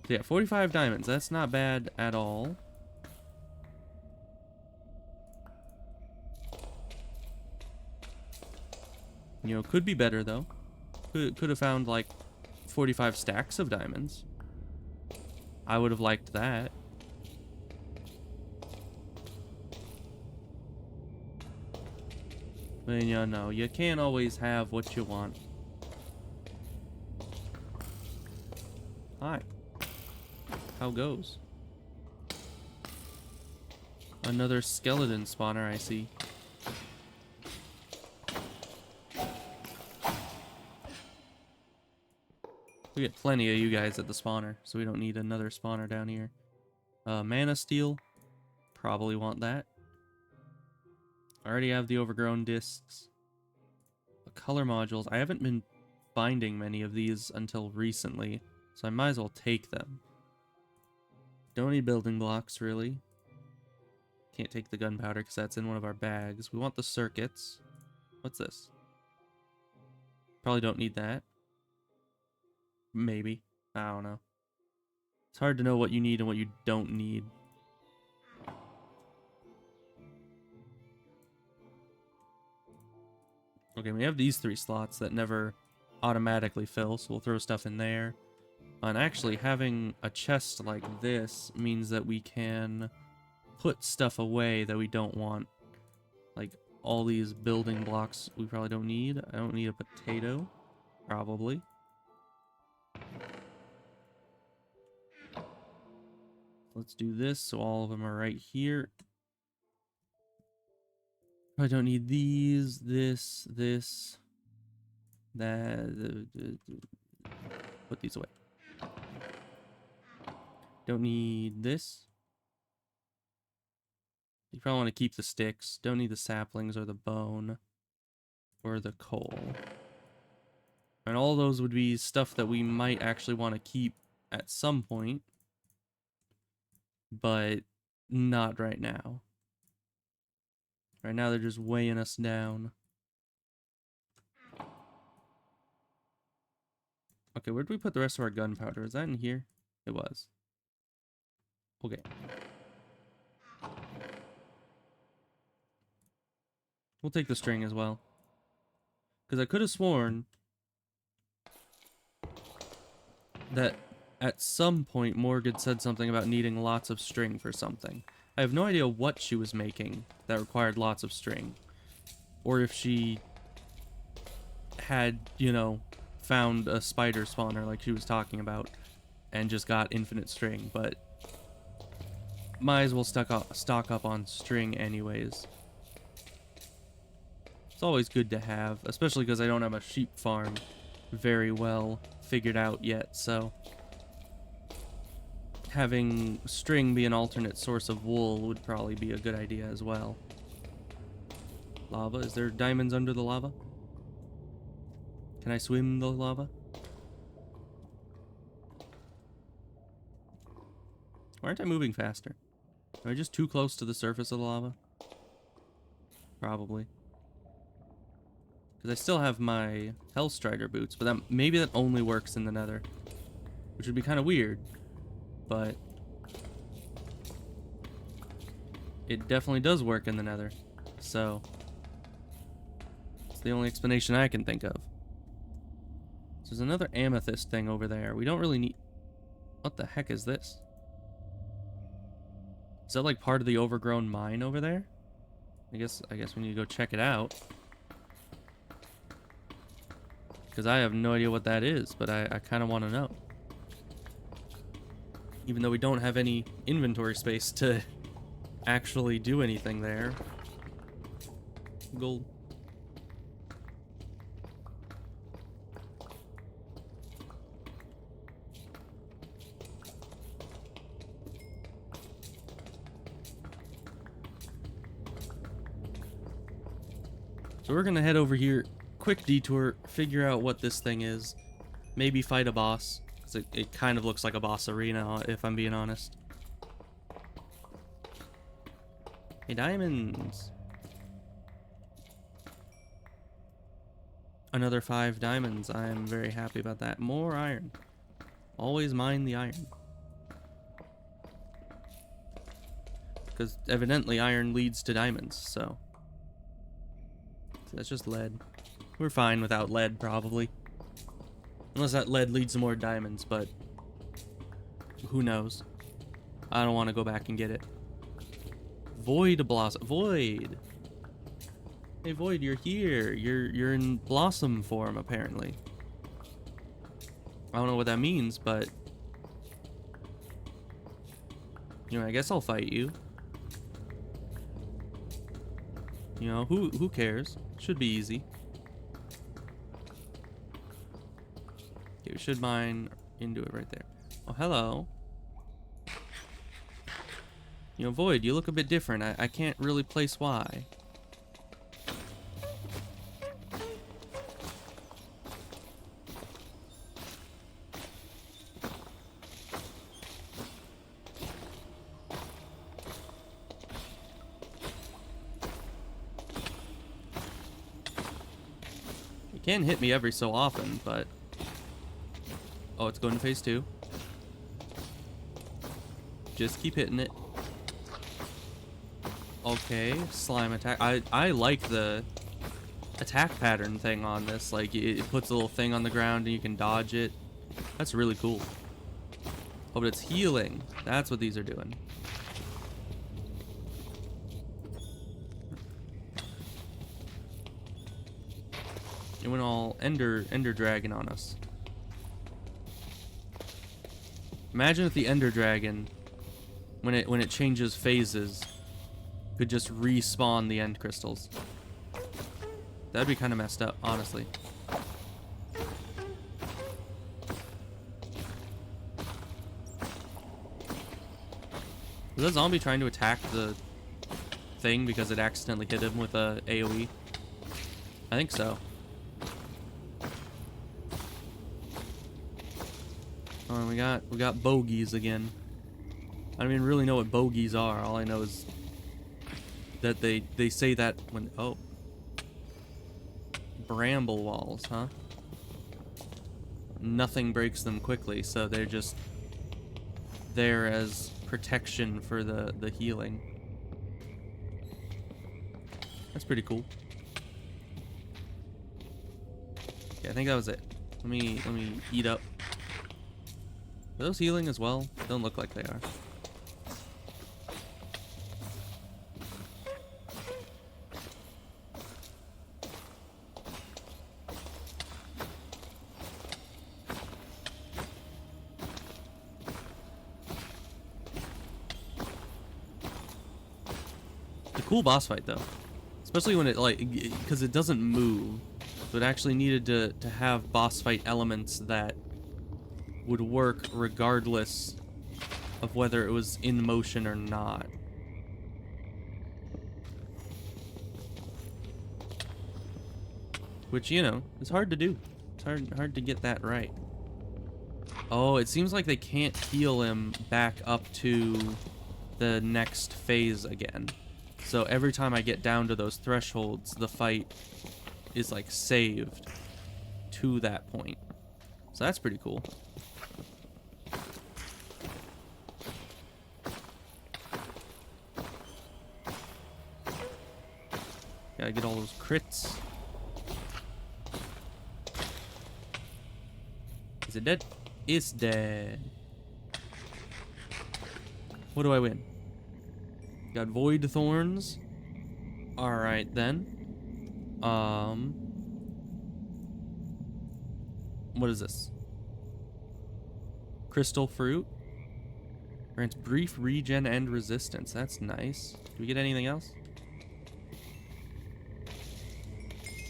So yeah, 45 diamonds. That's not bad at all. You know, could be better though. Could have found like 45 stacks of diamonds. I would have liked that. But you know, you can't always have what you want. Hi. How goes? Another skeleton spawner, I see. We get plenty of you guys at the spawner, so we don't need another spawner down here. Mana steel. Probably want that. I already have the overgrown discs. Color modules. I haven't been finding many of these until recently, so I might as well take them. Don't need building blocks, really. Can't take the gunpowder because that's in one of our bags. We want the circuits. What's this? Probably don't need that. Maybe. I don't know. It's hard to know what you need and what you don't need. Okay, we have these 3 slots that never automatically fill, so we'll throw stuff in there. And actually, having a chest like this means that we can put stuff away that we don't want. Like, all these building blocks we probably don't need. I don't need a potato. Probably. Let's do this, so all of them are right here. I don't need these, this, that. Put these away. Don't need this. You probably want to keep the sticks. Don't need the saplings or the bone or the coal. And all those would be stuff that we might actually want to keep at some point, but not right now. Right now they're just weighing us down. Okay, where did we put the rest of our gunpowder? Is that in here? It was. Okay. We'll take the string as well. Because I could have sworn that at some point Morgan said something about needing lots of string for something. I have no idea what she was making that required lots of string. Or if she had, you know, found a spider spawner like she was talking about and just got infinite string, but might as well stock up on string anyways. It's always good to have, especially because I don't have a sheep farm very well figured out yet, so having string be an alternate source of wool would probably be a good idea as well. Lava? Is there diamonds under the lava? Can I swim the lava? Why aren't I moving faster? Am I just too close to the surface of the lava? Probably. Because I still have my Hellstrider boots, but maybe that only works in the Nether. Which would be kind of weird. But it definitely does work in the Nether. So it's the only explanation I can think of. So there's another amethyst thing over there. We don't really need... What the heck is this? Is that like part of the overgrown mine over there? I guess we need to go check it out. Because I have no idea what that is, but I kind of want to know. Even though we don't have any inventory space to actually do anything there. Gold. So we're gonna head over here, quick detour, figure out what this thing is, maybe fight a boss, because it kind of looks like a boss arena, if I'm being honest. Hey, diamonds! Another 5 diamonds, I am very happy about that. More iron. Always mine the iron. Because evidently iron leads to diamonds, so... That's just lead. We're fine without lead, probably. Unless that lead leads to more diamonds, but... Who knows? I don't want to go back and get it. Void Blossom. Void! Hey, Void, you're here. You're in Blossom form, apparently. I don't know what that means, but... You know, I guess I'll fight you. You know, who cares? Should be easy. Okay, we should mine into it right there. Oh, hello. You know, Void, you look a bit different. I can't really place why. Can hit me every so often, but... Oh, it's going to phase 2. Just keep hitting it. Okay, slime attack. I like the attack pattern thing on this. Like, it puts a little thing on the ground and you can dodge it. That's really cool. Oh, but it's healing. That's what these are doing. It went all Ender Dragon on us. Imagine if the Ender Dragon, when it changes phases, could just respawn the end crystals. That'd be kind of messed up, honestly. Was that zombie trying to attack the thing because it accidentally hit him with a AoE? I think so. Oh, we got bogeys again. I don't even really know what bogeys are. All I know is that they say that when... Oh. Bramble walls, huh? Nothing breaks them quickly, so they're just there as protection for the healing. That's pretty cool. Yeah, I think that was it. Let me eat up. Are those healing as well? Don't look like they are. cool boss fight though, especially when it like because it doesn't move, so it actually needed to have boss fight elements that would work regardless of whether it was in motion or not. Which, you know, is hard to do. It's hard to get that right. Oh, it seems like they can't heal him back up to the next phase again. So every time I get down to those thresholds, the fight is like saved to that point. So that's pretty cool. Gotta get all those crits. Is it dead? It's dead. What do I win? Got Void Thorns. Alright then. What is this? Crystal Fruit. Grants brief regen and resistance. That's nice. Do we get anything else?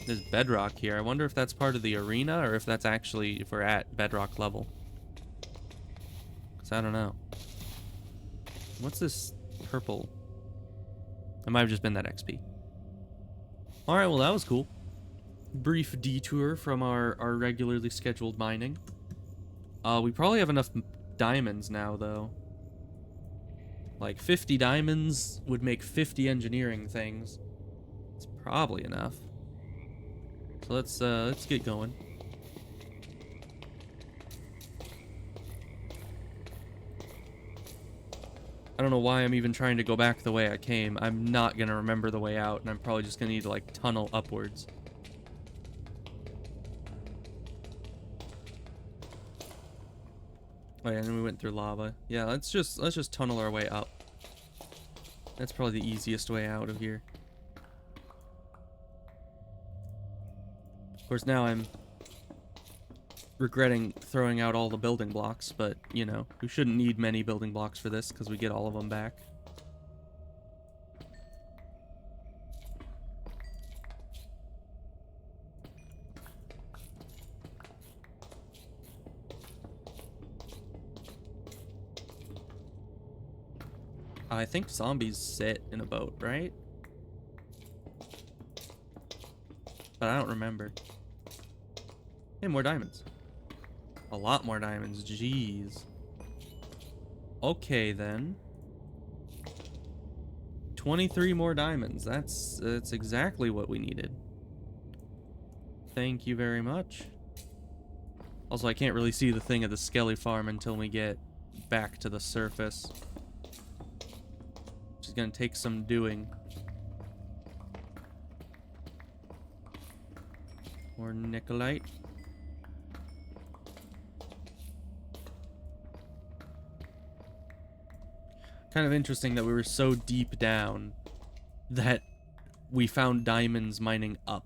There's bedrock here. I wonder if that's part of the arena or if that's actually if we're at bedrock level. Because I don't know. What's this purple? It might have just been that XP. Alright, well that was cool. Brief detour from our regularly scheduled mining. We probably have enough diamonds now though. Like 50 diamonds would make 50 engineering things. It's probably enough. So let's get going. I don't know why I'm even trying to go back the way I came. I'm not gonna remember the way out, and I'm probably just gonna need to like tunnel upwards. Oh yeah, and then we went through lava. Yeah, let's just tunnel our way up. That's probably the easiest way out of here. Of course, now I'm regretting throwing out all the building blocks, but, you know, we shouldn't need many building blocks for this because we get all of them back. I think zombies sit in a boat, right? But I don't remember. Hey, more diamonds. A lot more diamonds, jeez. Okay, then. 23 more diamonds. That's exactly what we needed. Thank you very much. Also, I can't really see the thing at the Skelly farm until we get back to the surface. Which is gonna take some doing. More Nikolite. Kind of interesting that we were so deep down that we found diamonds mining up.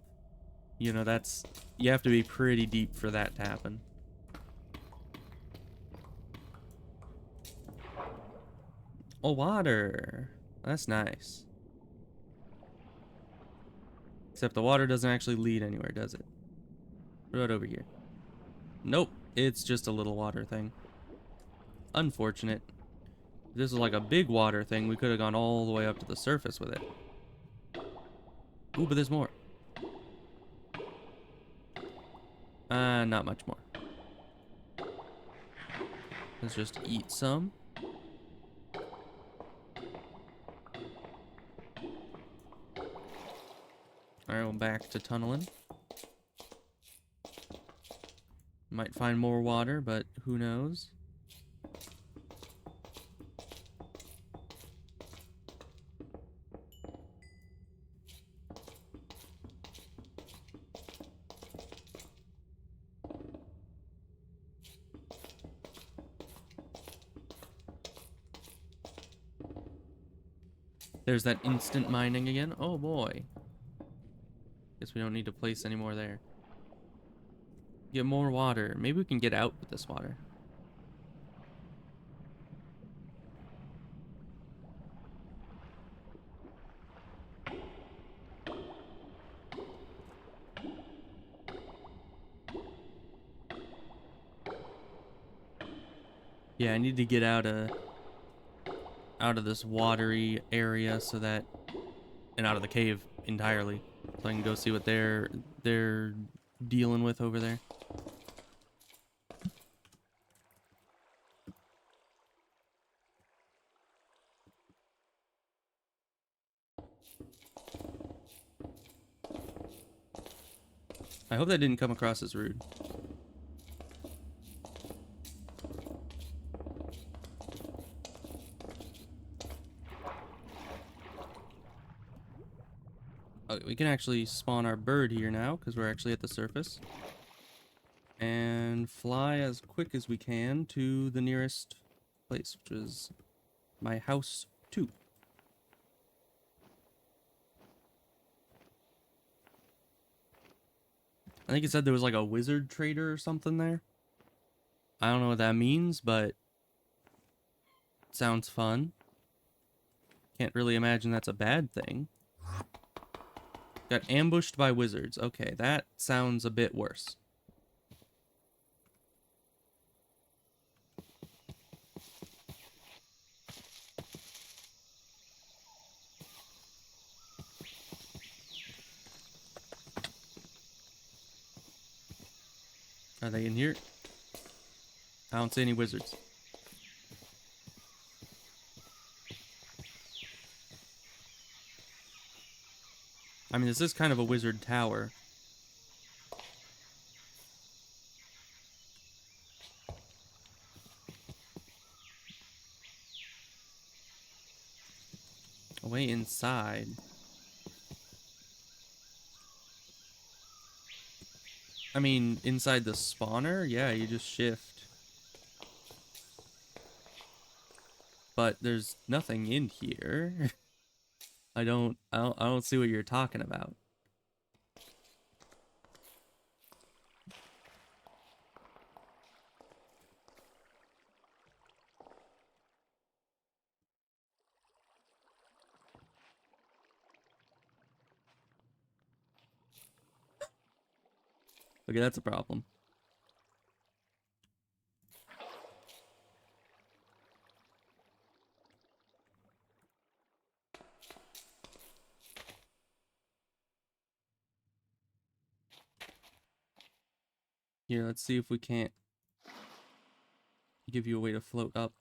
You know, that's... You have to be pretty deep for that to happen. Oh, water. That's nice. Except the water doesn't actually lead anywhere, does it? What about over here? Nope. It's just a little water thing. Unfortunate. If this was like a big water thing, we could have gone all the way up to the surface with it. Ooh, but there's more. Not much more. Let's just eat some. Alright, well, back to tunneling. Might find more water, but who knows? There's that instant mining again. Oh boy. Guess we don't need to place any more there. Get more water. Maybe we can get out with this water. Yeah, I need to get out of this watery area so that, and out of the cave entirely, so I can go see what they're dealing with over there. I hope that didn't come across as rude. Okay, we can actually spawn our bird here now because we're actually at the surface. And fly as quick as we can to the nearest place, which is my house 2. I think it said there was like a wizard trader or something there. I don't know what that means, but it sounds fun. Can't really imagine that's a bad thing. Got ambushed by wizards. Okay, that sounds a bit worse. Are they in here? I don't see any wizards. I mean, this is kind of a wizard tower. Way inside. I mean, inside the spawner? Yeah, you just shift. But there's nothing in here. I don't see what you're talking about. Okay, that's a problem. Here, let's see if we can't give you a way to float up.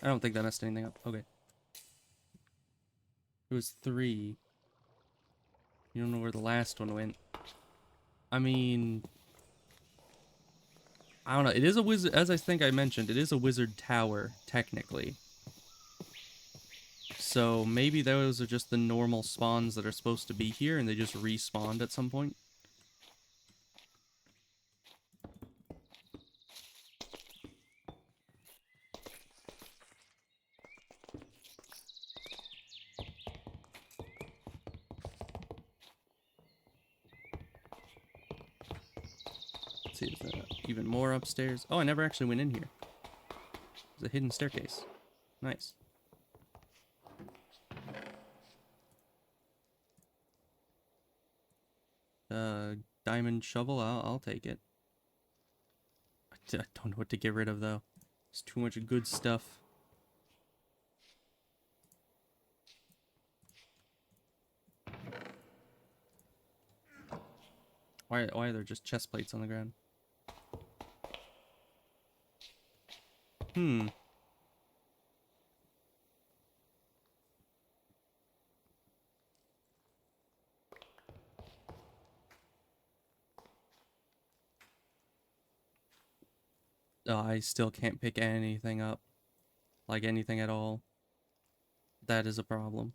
I don't think that messed anything up. Okay. It was 3. You don't know where the last one went. I mean, I don't know. It is a wizard, as I think I mentioned, it is a wizard tower, technically. So maybe those are just the normal spawns that are supposed to be here and they just respawned at some point. Let's see, is there even more upstairs? Oh, I never actually went in here. There's a hidden staircase. Nice. Diamond shovel, I'll take it. I don't know what to get rid of, though. There's too much good stuff. Why are there just chest plates on the ground? Hmm. Oh, I still can't pick anything up. Like anything at all. That is a problem.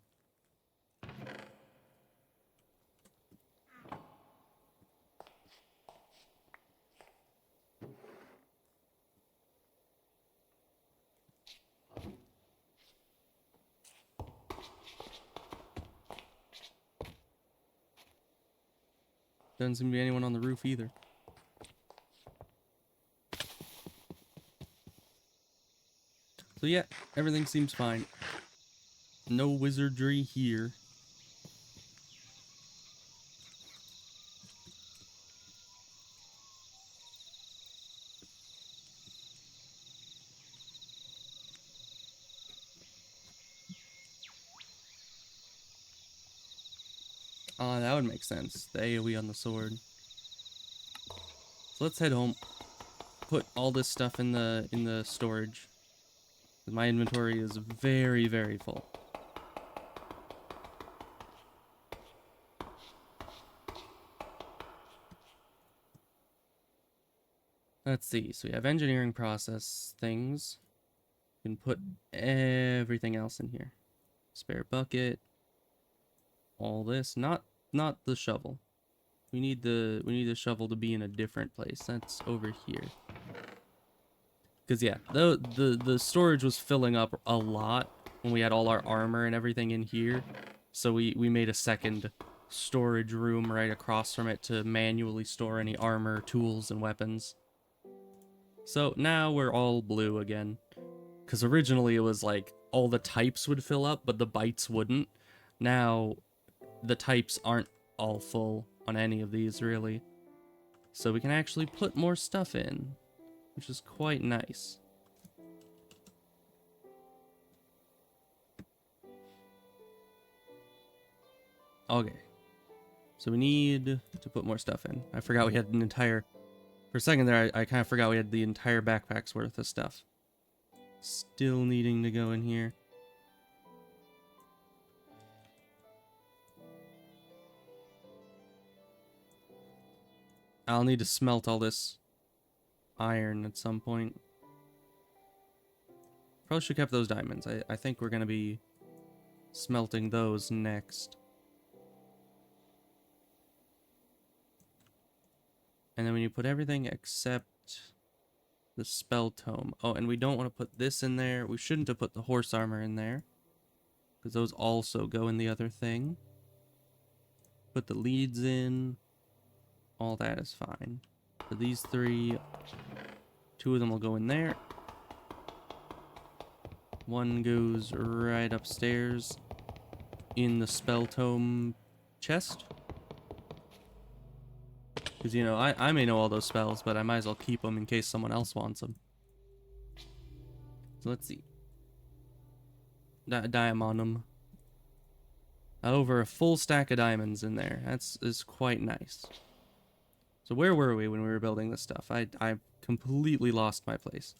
Doesn't seem to be anyone on the roof either. So yeah, everything seems fine. No wizardry here. That would make sense. The AoE on the sword. So let's head home. Put all this stuff in the storage. My inventory is very, very full. Let's see. So we have engineering process things. We can put everything else in here. Spare bucket. All this. Not the shovel. We need the shovel to be in a different place. That's over here. Because yeah, the storage was filling up a lot when we had all our armor and everything in here. So we made a second storage room right across from it to manually store any armor, tools, and weapons. So now we're all blue again. Because originally it was like all the types would fill up, but the bytes wouldn't. Now the types aren't all full on any of these, really. So we can actually put more stuff in, which is quite nice. Okay. So we need to put more stuff in. I forgot we had an entire... For a second there, I kind of forgot we had the entire backpack's worth of stuff. Still needing to go in here. I'll need to smelt all this iron at some point. Probably should have kept those diamonds. I think we're going to be smelting those next. And then when you put everything except the spell tome. Oh, and we don't want to put this in there. We shouldn't have put the horse armor in there, because those also go in the other thing. Put the leads in. All that is fine. For these three, 2 of them will go in there. 1 goes right upstairs in the spell tome chest. Because, you know, I may know all those spells, but I might as well keep them in case someone else wants them. So let's see. Diamondum. Over a full stack of diamonds in there. Is quite nice. So where were we when we were building this stuff? I completely lost my place.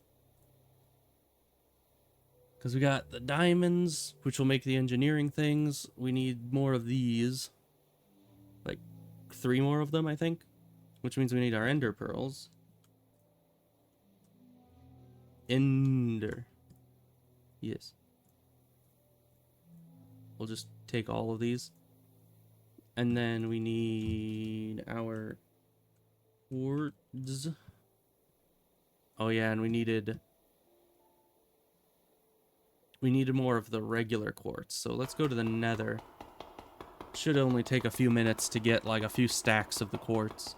Because we got the diamonds, which will make the engineering things. We need more of these. Like 3 more of them, I think. Which means we need our ender pearls. Ender. Yes. We'll just take all of these. And then we need our quartz. Oh yeah, and we needed more of the regular quartz. So let's go to the nether. Should only take a few minutes to get like a few stacks of the quartz.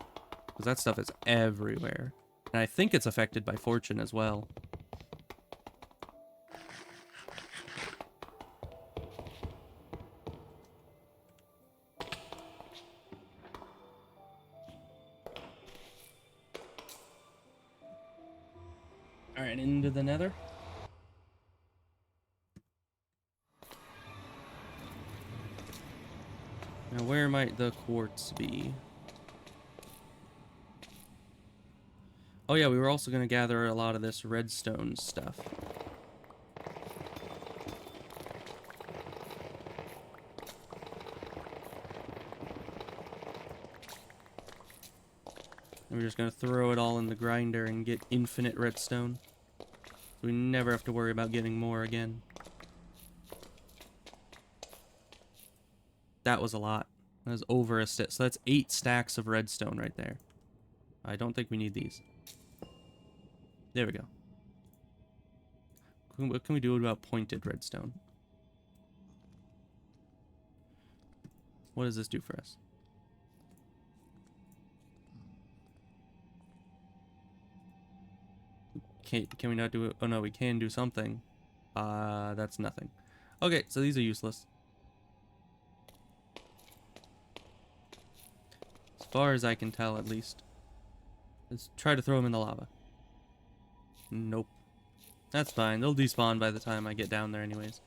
Because that stuff is everywhere. And I think it's affected by fortune as well. Alright, into the nether. Now where might the quartz be? Oh yeah, we were also going to gather a lot of this redstone stuff. And we're just going to throw it all in the grinder and get infinite redstone. So we never have to worry about getting more again. That was a lot. That was over a stack. So that's 8 stacks of redstone right there. I don't think we need these. There we go. What can we do about pointed redstone? What does this do for us? Can we not do it? Oh no, we can do something. That's nothing. Okay, so these are useless. As far as I can tell, at least. Let's try to throw them in the lava. Nope. That's fine. They'll despawn by the time I get down there anyways.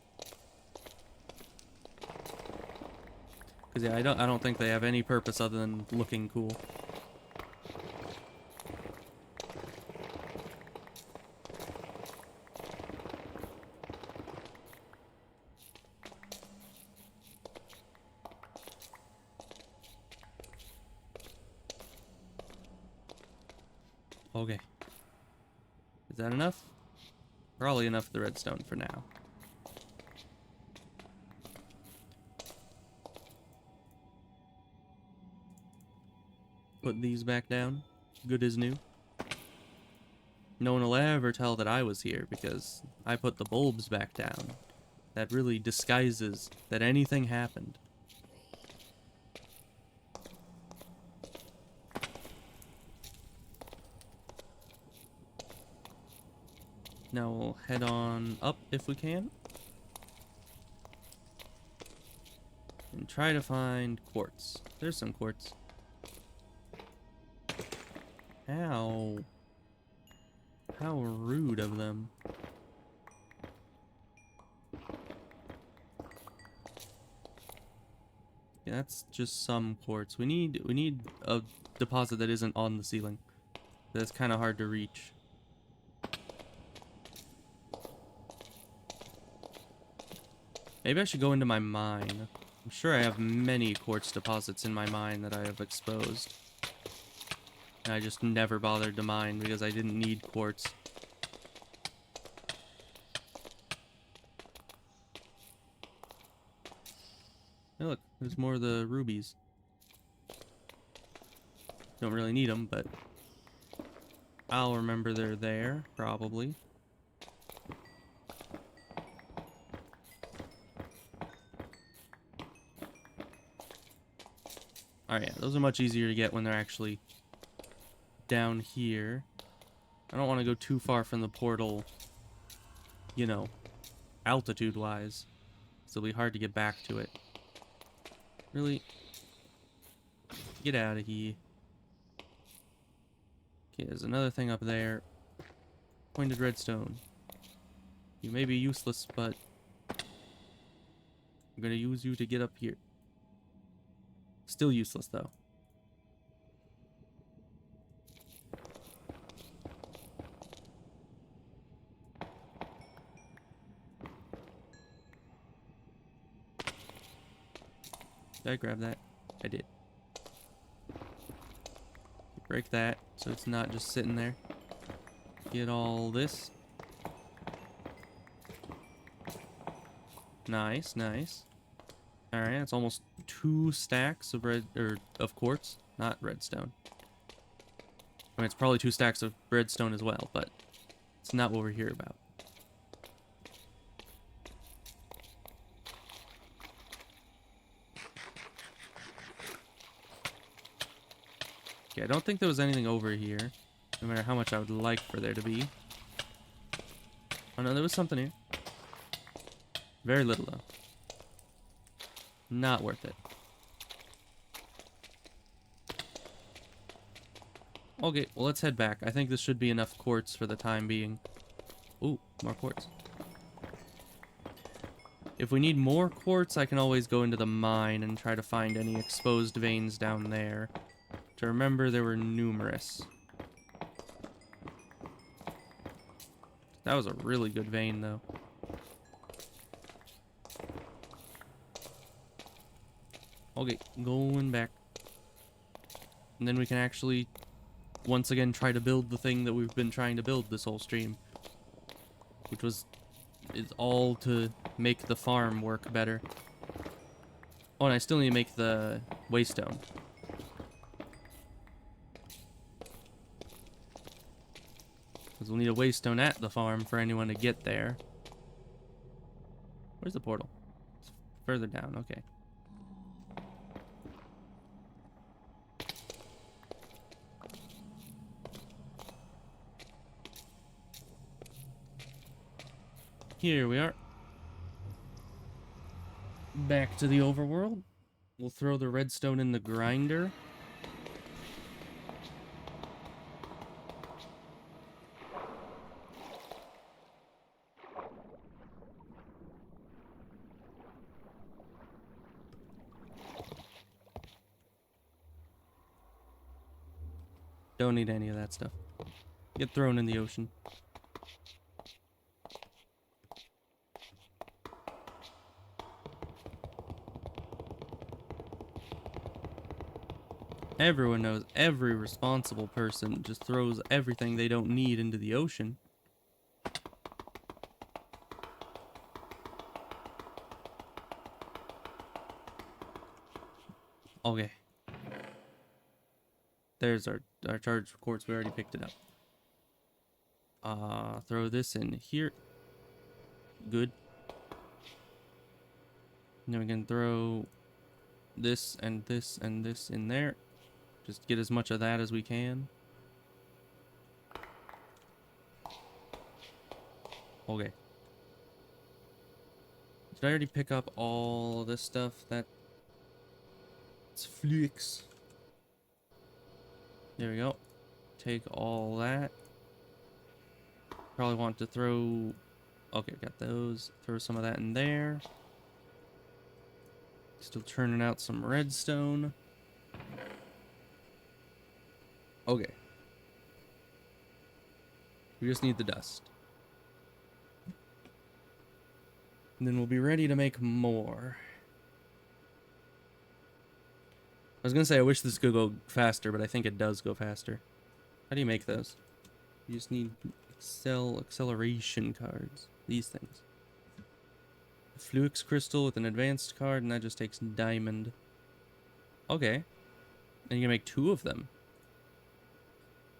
Cause yeah, I don't think they have any purpose other than looking cool. Okay. Is that enough? Probably enough for the redstone for now. Put these back down. Good as new. No one will ever tell that I was here because I put the bulbs back down. That really disguises that anything happened. Now we'll head on up if we can. And try to find quartz. There's some quartz. How rude of them. Yeah, that's just some quartz. We need a deposit that isn't on the ceiling. That's kind of hard to reach. Maybe I should go into my mine. I'm sure I have many quartz deposits in my mine that I have exposed. And I just never bothered to mine because I didn't need quartz. Hey, look, there's more of the rubies. Don't really need them, but I'll remember they're there, probably. Alright, yeah, those are much easier to get when they're actually down here. I don't want to go too far from the portal, you know, altitude-wise. So it'll be hard to get back to it. Really? Get out of here. Okay, there's another thing up there. Pointed redstone. You may be useless, but I'm gonna use you to get up here. Still useless, though. Did I grab that? I did. Break that so it's not just sitting there. Get all this. Nice, nice. Alright, it's almost 2 stacks of of quartz, not redstone. I mean, it's probably 2 stacks of redstone as well, but it's not what we're here about. Okay, I don't think there was anything over here, no matter how much I would like for there to be. Oh no, there was something here. Very little, though. Not worth it. Okay, well, let's head back. I think this should be enough quartz for the time being. Ooh, more quartz. If we need more quartz, I can always go into the mine and try to find any exposed veins down there. To remember, there were numerous. That was a really good vein, though. Okay, going back. And then we can actually, once again, try to build the thing that we've been trying to build this whole stream. Which is all to make the farm work better. Oh, and I still need to make the waystone. Because we'll need a waystone at the farm for anyone to get there. Where's the portal? It's further down, okay. Here we are. Back to the overworld. We'll throw the redstone in the grinder. Don't need any of that stuff. Get thrown in the ocean. Everyone knows every responsible person just throws everything they don't need into the ocean. Okay. There's our charge quartz. We already picked it up. Throw this in here. Good. And then we can throw this and this and this in there. Just get as much of that as we can. Okay. Did I already pick up all this stuff? That's flux. There we go. Take all that. Probably want to throw... Okay, got those. Throw some of that in there. Still churning out some redstone. Okay. We just need the dust. And then we'll be ready to make more. I was gonna say I wish this could go faster, but I think it does go faster. How do you make those? You just need acceleration cards. These things. A flux crystal with an advanced card, and that just takes diamond. Okay. And you can make 2 of them.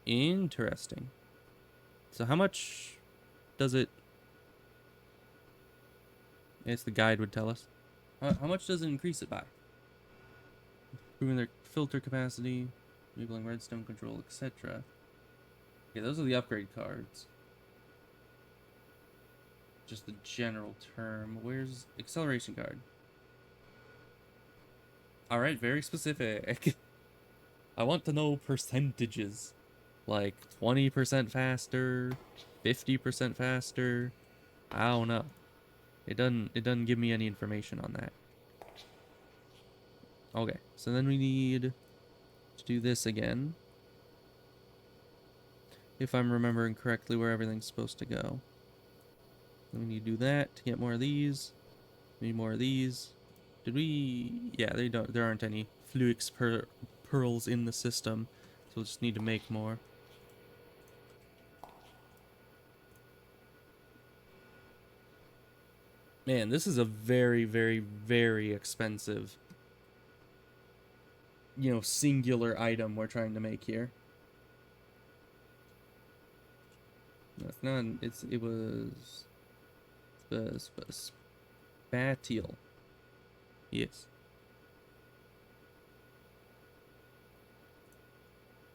Interesting. So how much does it... I guess the guide would tell us. How much does it increase it by? Improving their filter capacity, enabling redstone control, etc. Okay, those are the upgrade cards. Just the general term. Where's acceleration card? Alright, very specific. I want to know percentages. Like 20% faster, 50% faster. I don't know. It doesn't give me any information on that. Okay, so then we need to do this again. If I'm remembering correctly where everything's supposed to go. Then we need to do that to get more of these. We need more of these. Did we... Yeah, there aren't any flux pearls in the system. So we'll just need to make more. Man, this is a very, very, very expensive, you know, singular item we're trying to make here. No, it's not. It was spatial. Yes.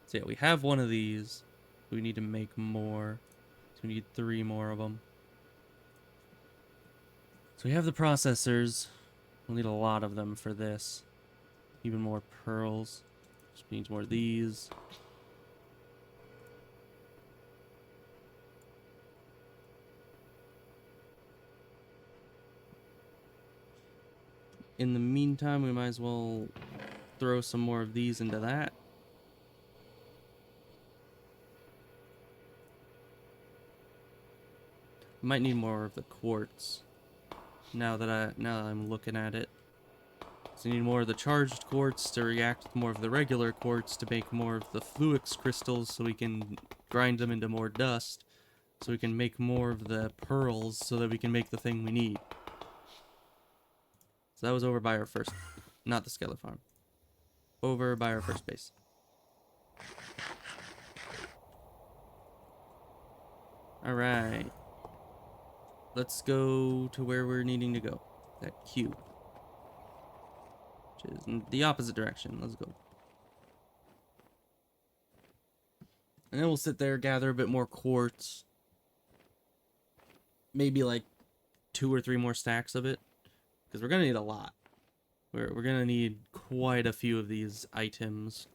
So yeah, we have one of these. We need to make more. So we need 3 more of them. So we have the processors. We'll need a lot of them for this. Even more pearls. Just needs more of these. In the meantime, we might as well throw some more of these into that. Might need more of the quartz. Now that I'm looking at it. So you need more of the charged quartz to react with more of the regular quartz to make more of the flux crystals so we can grind them into more dust. So we can make more of the pearls so that we can make the thing we need. So that was over by our first... Not the Skelet Farm. Over by our first base. Alright. Let's go to where we're needing to go. That cube. Which is in the opposite direction. Let's go. And then we'll sit there, gather a bit more quartz. Maybe like 2 or 3 more stacks of it. Because we're going to need a lot. We're going to need quite a few of these items.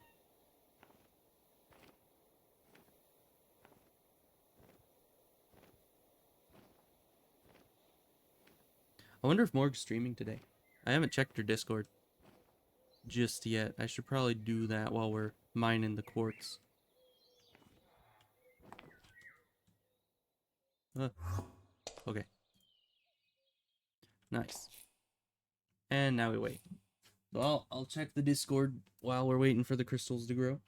I wonder if Morg's streaming today. I haven't checked her Discord just yet. I should probably do that while we're mining the quartz. Okay. Nice. And now we wait. So I'll check the Discord while we're waiting for the crystals to grow.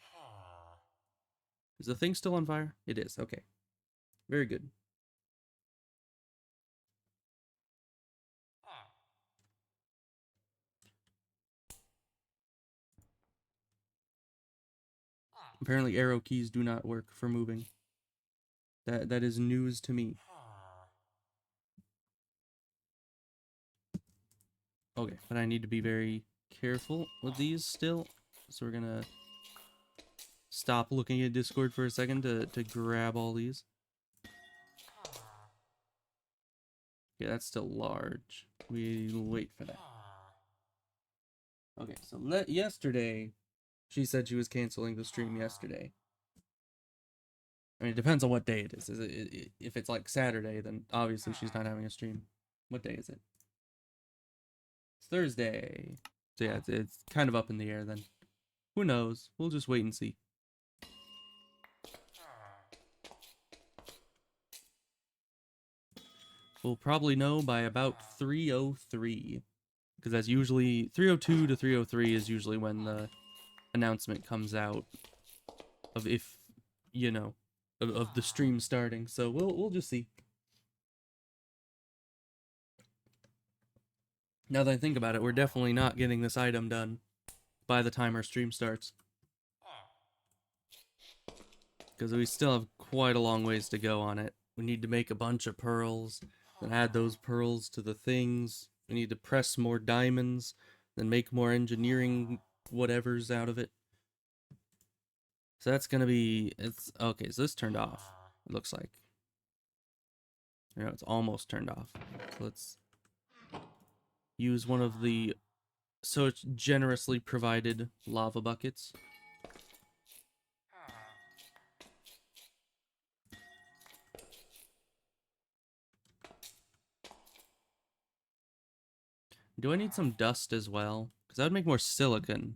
Is the thing still on fire? It is. Okay. Very good. Apparently arrow keys do not work for moving. That is news to me. Okay, but I need to be very careful with these still. So we're gonna stop looking at Discord for a second to grab all these. Yeah, that's still large. We'll wait for that. Okay, so yesterday, she said she was canceling the stream yesterday. I mean, it depends on what day it is. If it's like Saturday, then obviously she's not having a stream. What day is it? It's Thursday. So yeah, it's kind of up in the air then. Who knows? We'll just wait and see. We'll probably know by about 3:03. Because that's usually 3:02 to 3:03 is usually when the announcement comes out of if, you know, of the stream starting. So we'll just see. Now that I think about it, we're definitely not getting this item done by the time our stream starts. Because we still have quite a long ways to go on it. We need to make a bunch of pearls, then add those pearls to the things. We need to press more diamonds, then make more engineering whatevers out of it. So that's gonna be, it's, okay, so this turned off, it looks like. You know, it's almost turned off. So let's use one of the so it's generously provided lava buckets. Do I need some dust as well? Because that would make more silicon.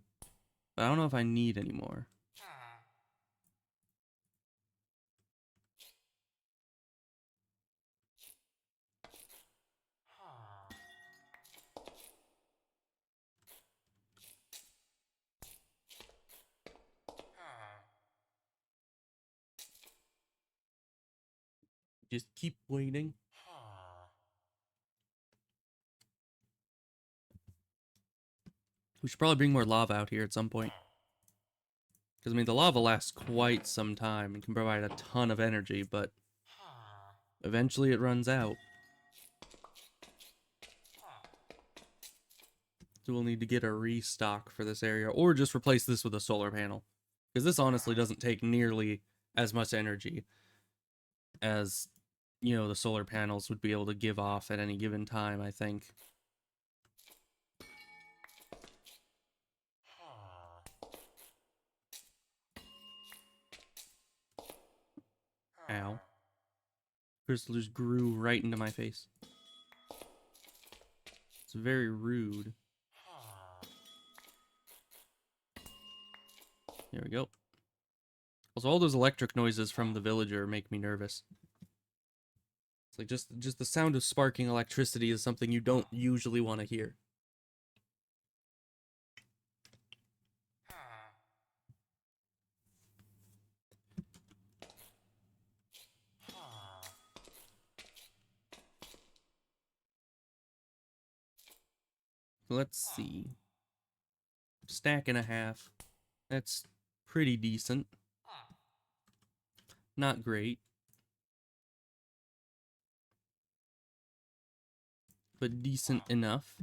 But I don't know if I need any more. Just keep waiting. We should probably bring more lava out here at some point. Because, I mean, the lava lasts quite some time and can provide a ton of energy, but eventually it runs out. So we'll need to get a restock for this area, or just replace this with a solar panel. Because this honestly doesn't take nearly as much energy as, you know, the solar panels would be able to give off at any given time, I think. Ow. Crystal just grew right into my face. It's very rude. There we go. Also, all those electric noises from the villager make me nervous. It's like just the sound of sparking electricity is something you don't usually want to hear. Let's see. Stack and a half. That's pretty decent. Not great. But decent enough.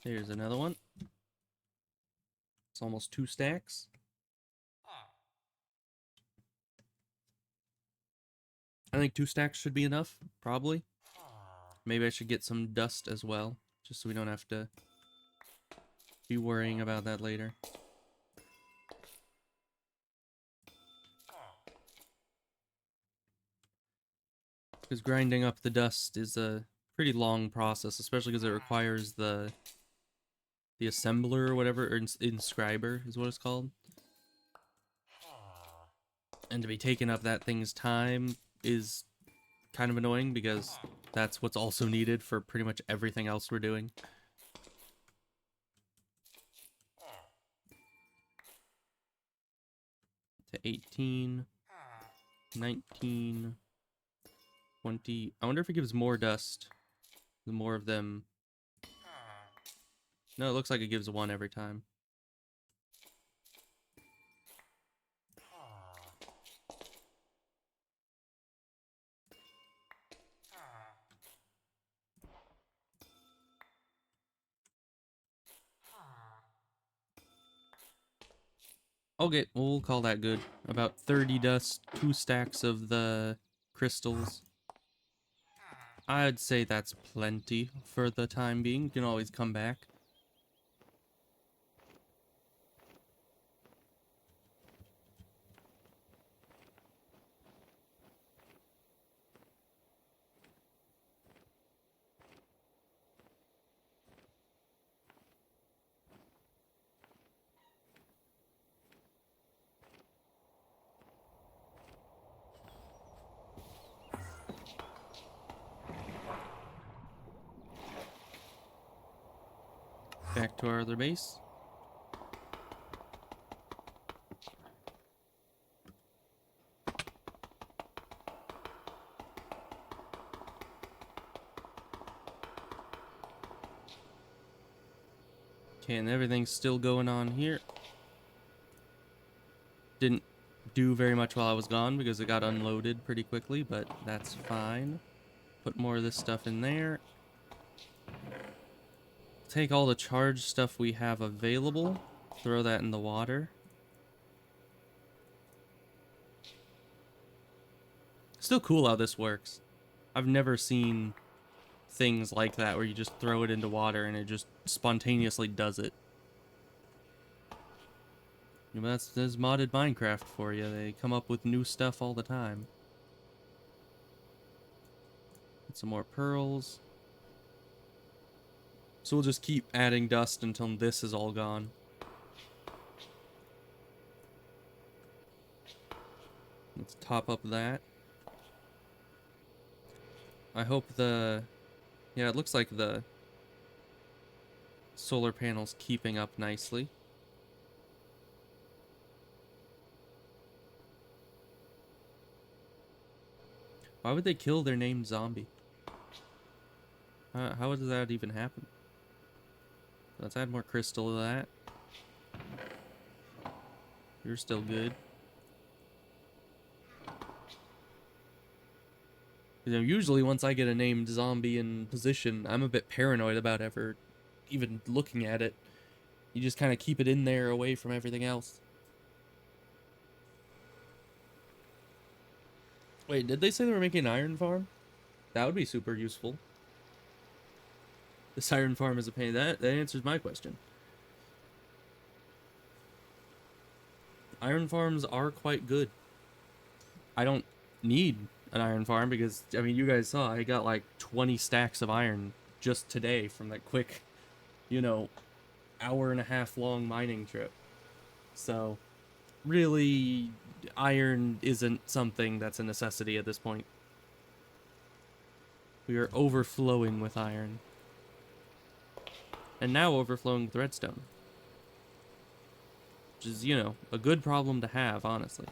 There's another one. It's almost 2 stacks. I think 2 stacks should be enough, probably. Maybe I should get some dust as well, just so we don't have to be worrying about that later. Because grinding up the dust is pretty long process, especially because it requires the assembler or whatever, or inscriber is what it's called. And to be taking up that thing's time is kind of annoying because that's what's also needed for pretty much everything else we're doing. To 18, 19, 20. I wonder if it gives more dust. The more of them. No, it looks like it gives one every time. Okay, well, we'll call that good. About 30 dust, 2 stacks of the crystals. I'd say that's plenty for the time being. You can always come back. Back to our other base. Okay, and everything's still going on here. Didn't do very much while I was gone because it got unloaded pretty quickly, but that's fine. Put more of this stuff in there. Take all the charged stuff we have available. Throw that in the water. Still cool how this works. I've never seen things like that where you just throw it into water and it just spontaneously does it. You know, that's modded Minecraft for you. They come up with new stuff all the time. Get some more pearls. So we'll just keep adding dust until this is all gone. Let's top up that. I hope the... Yeah, it looks like the solar panel's keeping up nicely. Why would they kill their named zombie? How does that even happen? Let's add more crystal to that. You're still good. You know, usually once I get a named zombie in position, I'm a bit paranoid about ever even looking at it. You just kind of keep it in there away from everything else. Wait, did they say they were making an iron farm? That would be super useful. This iron farm is a pain. That answers my question. Iron farms are quite good. I don't need an iron farm because, I mean, you guys saw I got like 20 stacks of iron just today from that quick, you know, hour-and-a-half long mining trip. So, really, iron isn't something that's a necessity at this point. We are overflowing with iron. And now overflowing with redstone. Which is, you know, a good problem to have, honestly.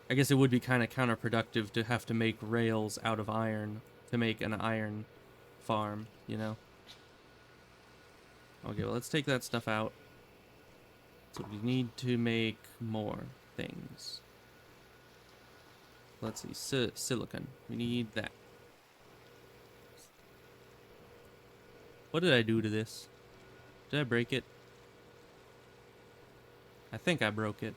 I guess it would be kind of counterproductive to have to make rails out of iron to make an iron farm, you know? Okay, well, let's take that stuff out. So we need to make more things. Let's see, silicon. We need that. What did I do to this? Did I break it? I think I broke it.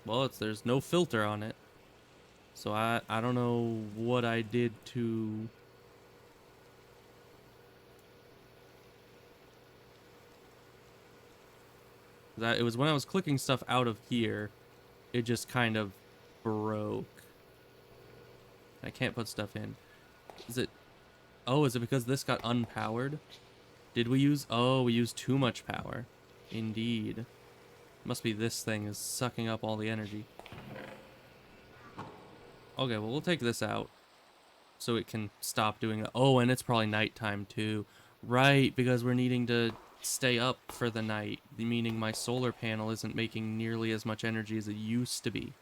Well, there's no filter on it. So I don't know what I did to It was when I was clicking stuff out of here, it just kind of broke. I can't put stuff in. Is it... Oh, is it because this got unpowered? Did we use... Oh, we used too much power. Indeed. Must be this thing is sucking up all the energy. Okay, well, we'll take this out so it can stop doing that. Oh, and it's probably nighttime too. Right, because we're needing to stay up for the night, meaning my solar panel isn't making nearly as much energy as it used to be.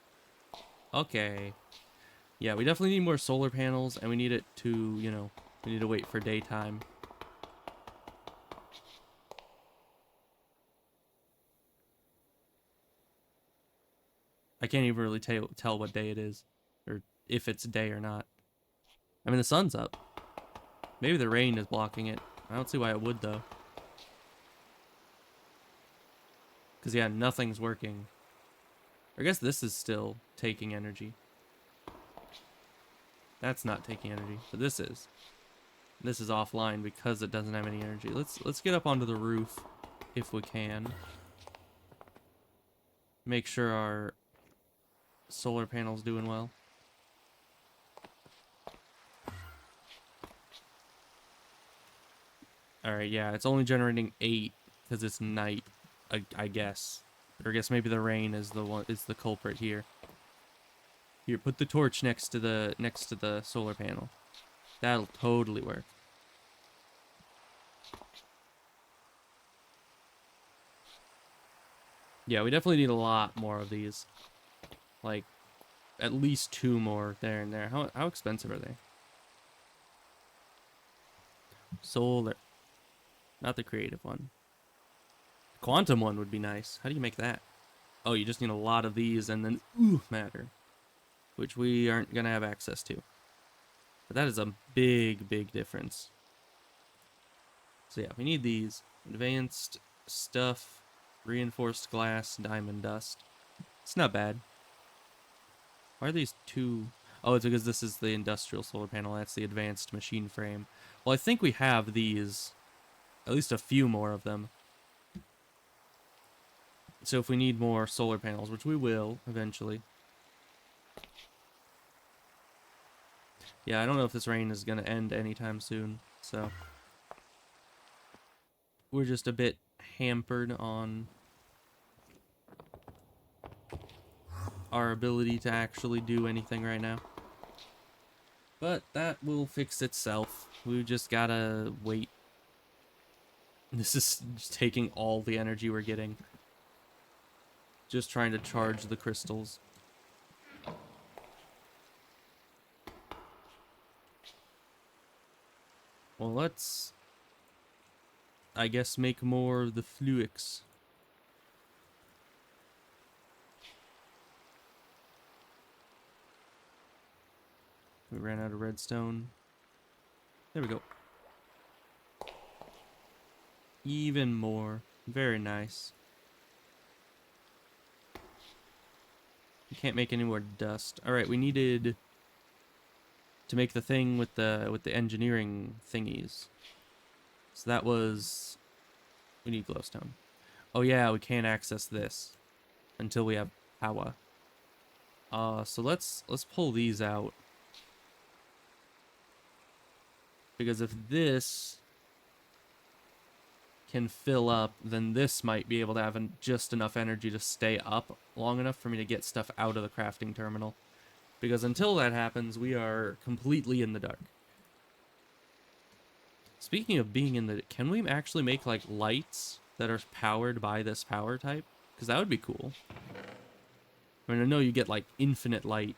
Okay. Yeah, we definitely need more solar panels, and we need it to, you know, we need to wait for daytime. I can't even really tell what day it is, or if it's day or not. I mean, the sun's up. Maybe the rain is blocking it. I don't see why it would, though. Because, yeah, nothing's working. I guess this is still taking energy. That's not taking energy, but this is. This is offline because it doesn't have any energy. Let's get up onto the roof if we can. Make sure our solar panel's doing well. Alright, yeah, it's only generating 8 because it's night, I guess. Or I guess maybe the rain is the culprit here. Here, put the torch next to the solar panel. That'll totally work. Yeah, we definitely need a lot more of these. Like, at least 2 more there and there. How expensive are they? Solar. Not the creative one. Quantum one would be nice. How do you make that? Oh, you just need a lot of these and then matter. Which we aren't going to have access to. But that is a big, big difference. So yeah, we need these. Advanced stuff, reinforced glass, diamond dust. It's not bad. Why are these 2? Oh, it's because this is the industrial solar panel. That's the advanced machine frame. Well, I think we have these. At least a few more of them. So if we need more solar panels, which we will eventually. Yeah, I don't know if this rain is going to end anytime soon, so we're just a bit hampered on our ability to actually do anything right now. But that will fix itself. We just gotta wait. This is just taking all the energy we're getting. Just trying to charge the crystals. Well, let's, I guess, make more of the fluix. We ran out of redstone. There we go. Even more. Very nice. We can't make any more dust. Alright, we needed to make the thing with the engineering thingies. So that was... We need glowstone. Oh yeah, we can't access this until we have power. So let's pull these out. Because if this can fill up, then this might be able to have just enough energy to stay up long enough for me to get stuff out of the crafting terminal. Because until that happens, we are completely in the dark. Speaking of being in the... Can we actually make, like, lights that are powered by this power type? Because that would be cool. I mean, I know you get, like, infinite light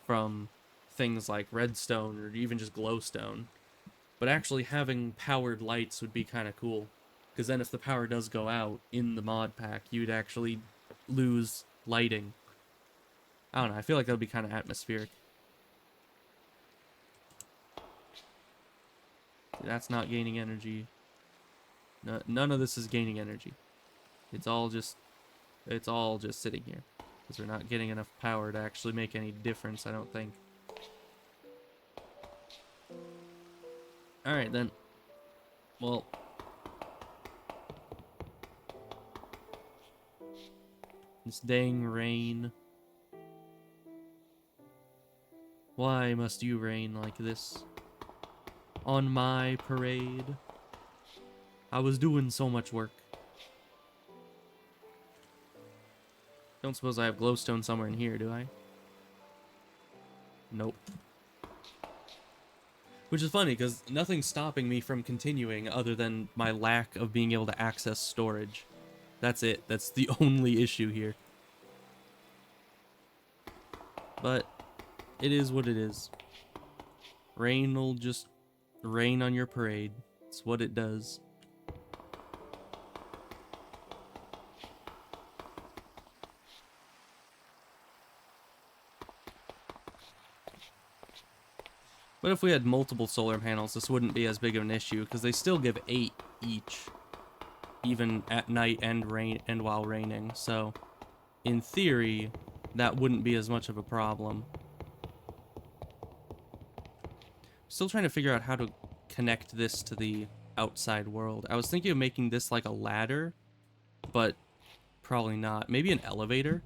from things like redstone or even just glowstone. But actually having powered lights would be kind of cool. Because then if the power does go out in the mod pack, you'd actually lose lighting. I don't know, I feel like that would be kind of atmospheric. That's not gaining energy. No, none of this is gaining energy. It's all just sitting here. Because we're not getting enough power to actually make any difference, I don't think. Alright then. Well... This dang rain. Why must you rain like this? On my parade. I was doing so much work. Don't suppose I have glowstone somewhere in here, do I? Nope. Which is funny, because nothing's stopping me from continuing other than my lack of being able to access storage. That's it. That's the only issue here. But it is what it is. Rain will just rain on your parade. It's what it does. But if we had multiple solar panels, this wouldn't be as big of an issue, because they still give 8 each, even at night and rain and while raining. So, in theory, that wouldn't be as much of a problem. Still trying to figure out how to connect this to the outside world. I was thinking of making this like a ladder, but probably not. Maybe an elevator.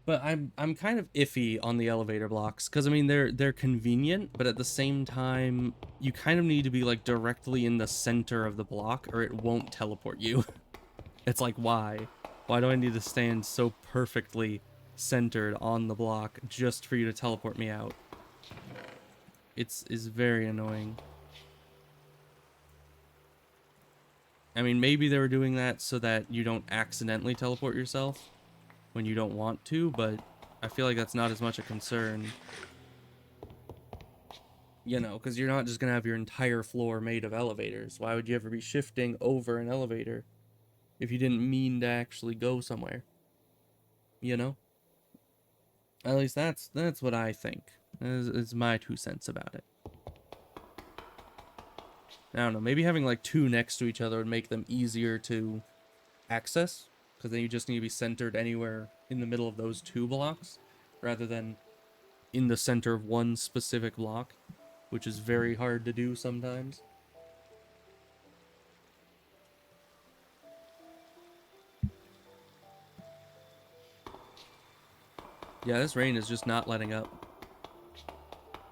But I'm kind of iffy on the elevator blocks, because I mean they're convenient, but at the same time you kind of need to be like directly in the center of the block or it won't teleport you. It's like, why? Why do I need to stand so perfectly centered on the block just for you to teleport me out? It's very annoying. I mean, maybe they were doing that so that you don't accidentally teleport yourself when you don't want to, but I feel like that's not as much a concern. You know, because you're not just going to have your entire floor made of elevators. Why would you ever be shifting over an elevator if you didn't mean to actually go somewhere? You know? At least that's what I think. Is my 2 cents about it. I don't know, maybe having like 2 next to each other would make them easier to access, because then you just need to be centered anywhere in the middle of those 2 blocks, rather than in the center of one specific block, which is very hard to do sometimes. Yeah, this rain is just not letting up.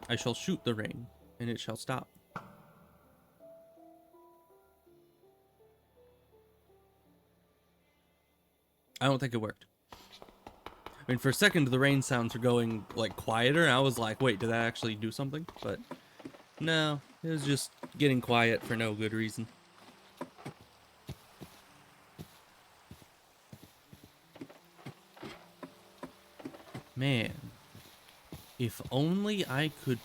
I shall shoot the rain, and it shall stop. I don't think it worked. I mean, for a second, the rain sounds were going, like, quieter, and I was like, wait, did that actually do something? But, no, it was just getting quiet for no good reason. Man, if only I could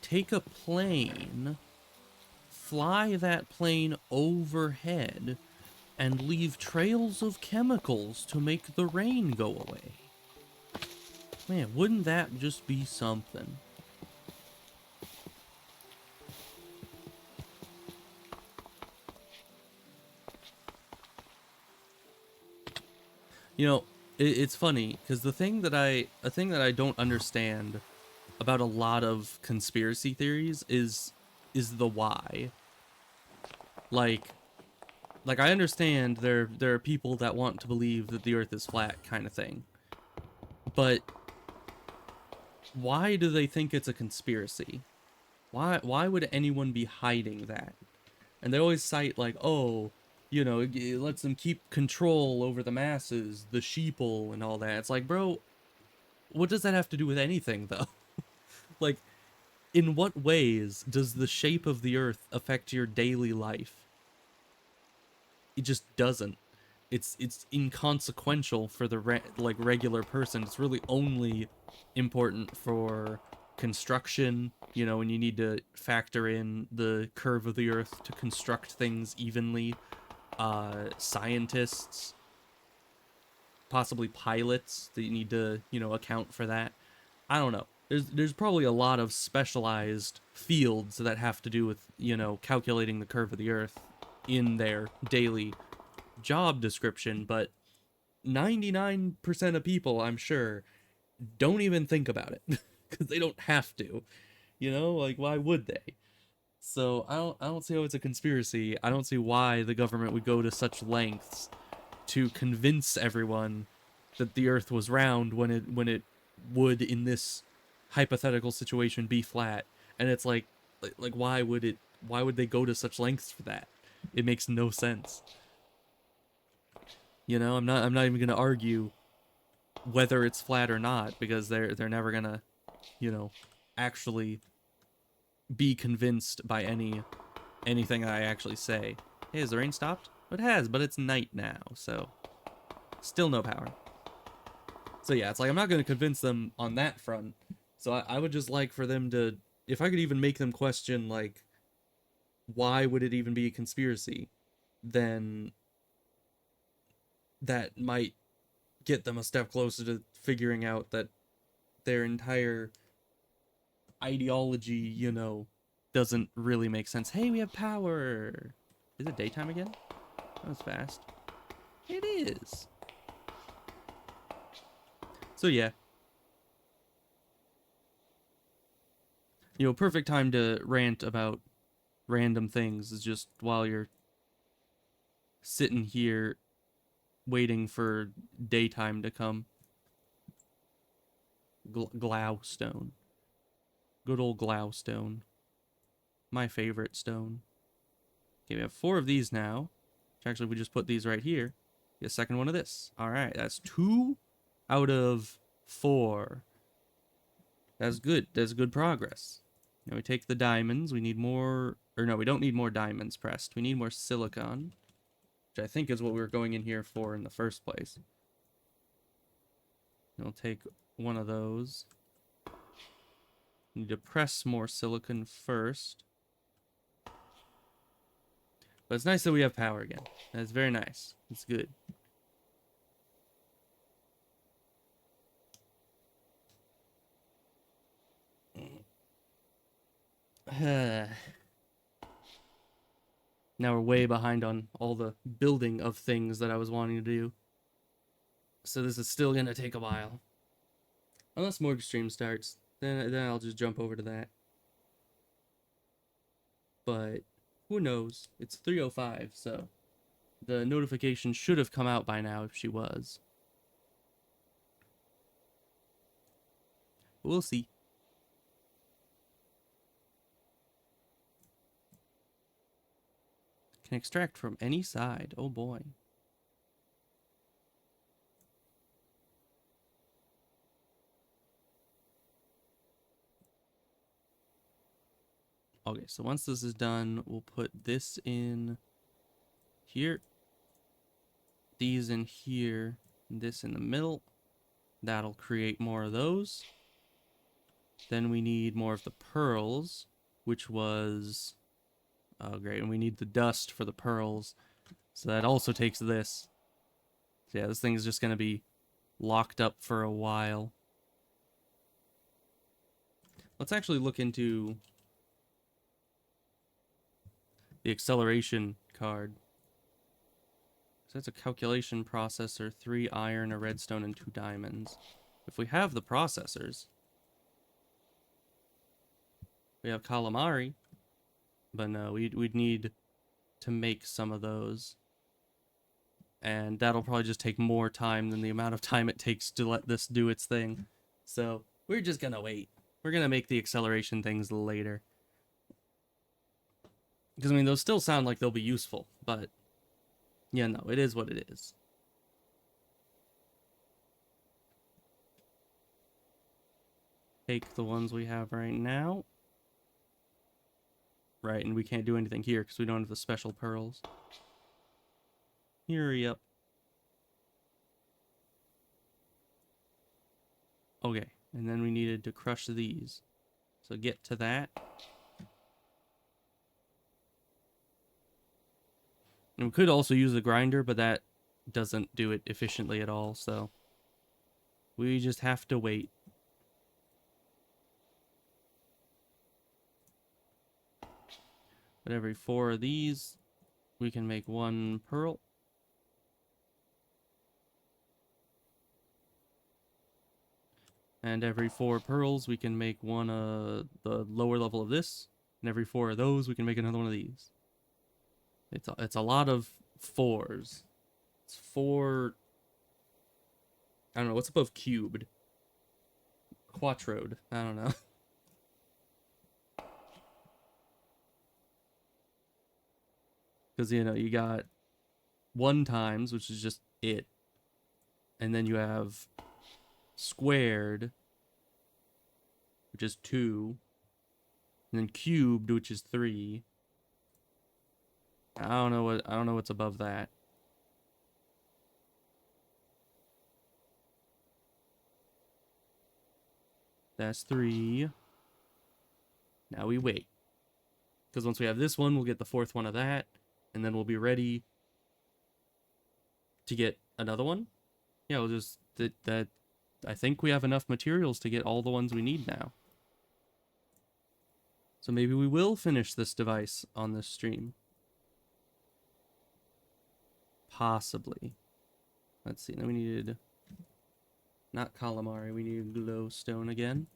take a plane, fly that plane overhead, and leave trails of chemicals to make the rain go away. Man, wouldn't that just be something? You know, it's funny, because a thing that I don't understand about a lot of conspiracy theories is the why. Like I understand there are people that want to believe that the earth is flat kind of thing. But why do they think it's a conspiracy? Why would anyone be hiding that? And they always cite like, oh, you know, it lets them keep control over the masses, the sheeple and all that. It's like, bro, what does that have to do with anything though? Like, in what ways does the shape of the earth affect your daily life? It just doesn't. It's inconsequential for the regular person. It's really only important for construction, you know, when you need to factor in the curve of the earth to construct things evenly. Scientists, possibly pilots, that you need to, you know, account for that. I don't know. There's probably a lot of specialized fields that have to do with, you know, calculating the curve of the earth in their daily job description, but 99% of people, I'm sure, don't even think about it because they don't have to. You know, like, why would they? So I don't see how it's a conspiracy. I don't see why the government would go to such lengths to convince everyone that the Earth was round when it would, in this hypothetical situation, be flat. And it's like why would they go to such lengths for that? It makes no sense. You know, I'm not even gonna argue whether it's flat or not, because they're never gonna, you know, actually be convinced by anything I actually say. Hey, has the rain stopped? It has, but it's night now, so still no power. So yeah, it's like I'm not gonna convince them on that front. So I would just like for them to, if I could even make them question, like, why would it even be a conspiracy, then that might get them a step closer to figuring out that their entire ideology, you know, doesn't really make sense. Hey, we have power. Is it daytime again? That was fast. It is. So yeah. You know, perfect time to rant about random things is just while you're sitting here waiting for daytime to come. Glowstone. Good old glowstone. My favorite stone. Okay, we have 4 of these now. Which actually, we just put these right here. Get a second one of this. Alright, that's 2 out of 4. That's good. That's good progress. Now we take the diamonds. We need more... Or no, we don't need more diamonds pressed. We need more silicon. Which I think is what we were going in here for in the first place. We'll take one of those. Need to press more silicon first. But it's nice that we have power again. That's very nice. It's good. Now we're way behind on all the building of things that I was wanting to do. So this is still going to take a while. Unless Morgue Stream starts. Then I'll just jump over to that. But who knows? It's 3:05, so the notification should have come out by now if she was. We'll see. Can extract from any side. Oh boy. Okay, so once this is done, we'll put this in here, these in here, this in the middle. That'll create more of those. Then we need more of the pearls, which was... Oh, great, and we need the dust for the pearls. So that also takes this. So yeah, this thing is just going to be locked up for a while. Let's actually look into the acceleration card. So that's a calculation processor, 3 iron, a redstone, and 2 diamonds. If we have the processors, we have calamari, but no, we'd need to make some of those. And that'll probably just take more time than the amount of time it takes to let this do its thing. So we're just gonna wait. We're gonna make the acceleration things later. Because, I mean, those still sound like they'll be useful, but... Yeah, no, it is what it is. Take the ones we have right now. Right, and we can't do anything here because we don't have the special pearls. Hurry up. Okay, and then we needed to crush these. So get to that. And we could also use the grinder, but that doesn't do it efficiently at all, so... We just have to wait. But every 4 of these, we can make 1 pearl. And every 4 pearls, we can make one the lower level of this. And every 4 of those, we can make another one of these. It's a lot of 4s. It's 4. I don't know. What's above cubed? Quattroed. I don't know. Because, you know, you got 1 times, which is just it. And then you have squared, which is 2. And then cubed, which is 3. I don't know what's above that. That's 3. Now we wait. Because once we have this one, we'll get the 4th one of that. And then we'll be ready to get another one. Yeah, we'll just... That I think we have enough materials to get all the ones we need now. So maybe we will finish this device on this stream. Possibly. Let's see. Then we needed... Not calamari. We needed glowstone again.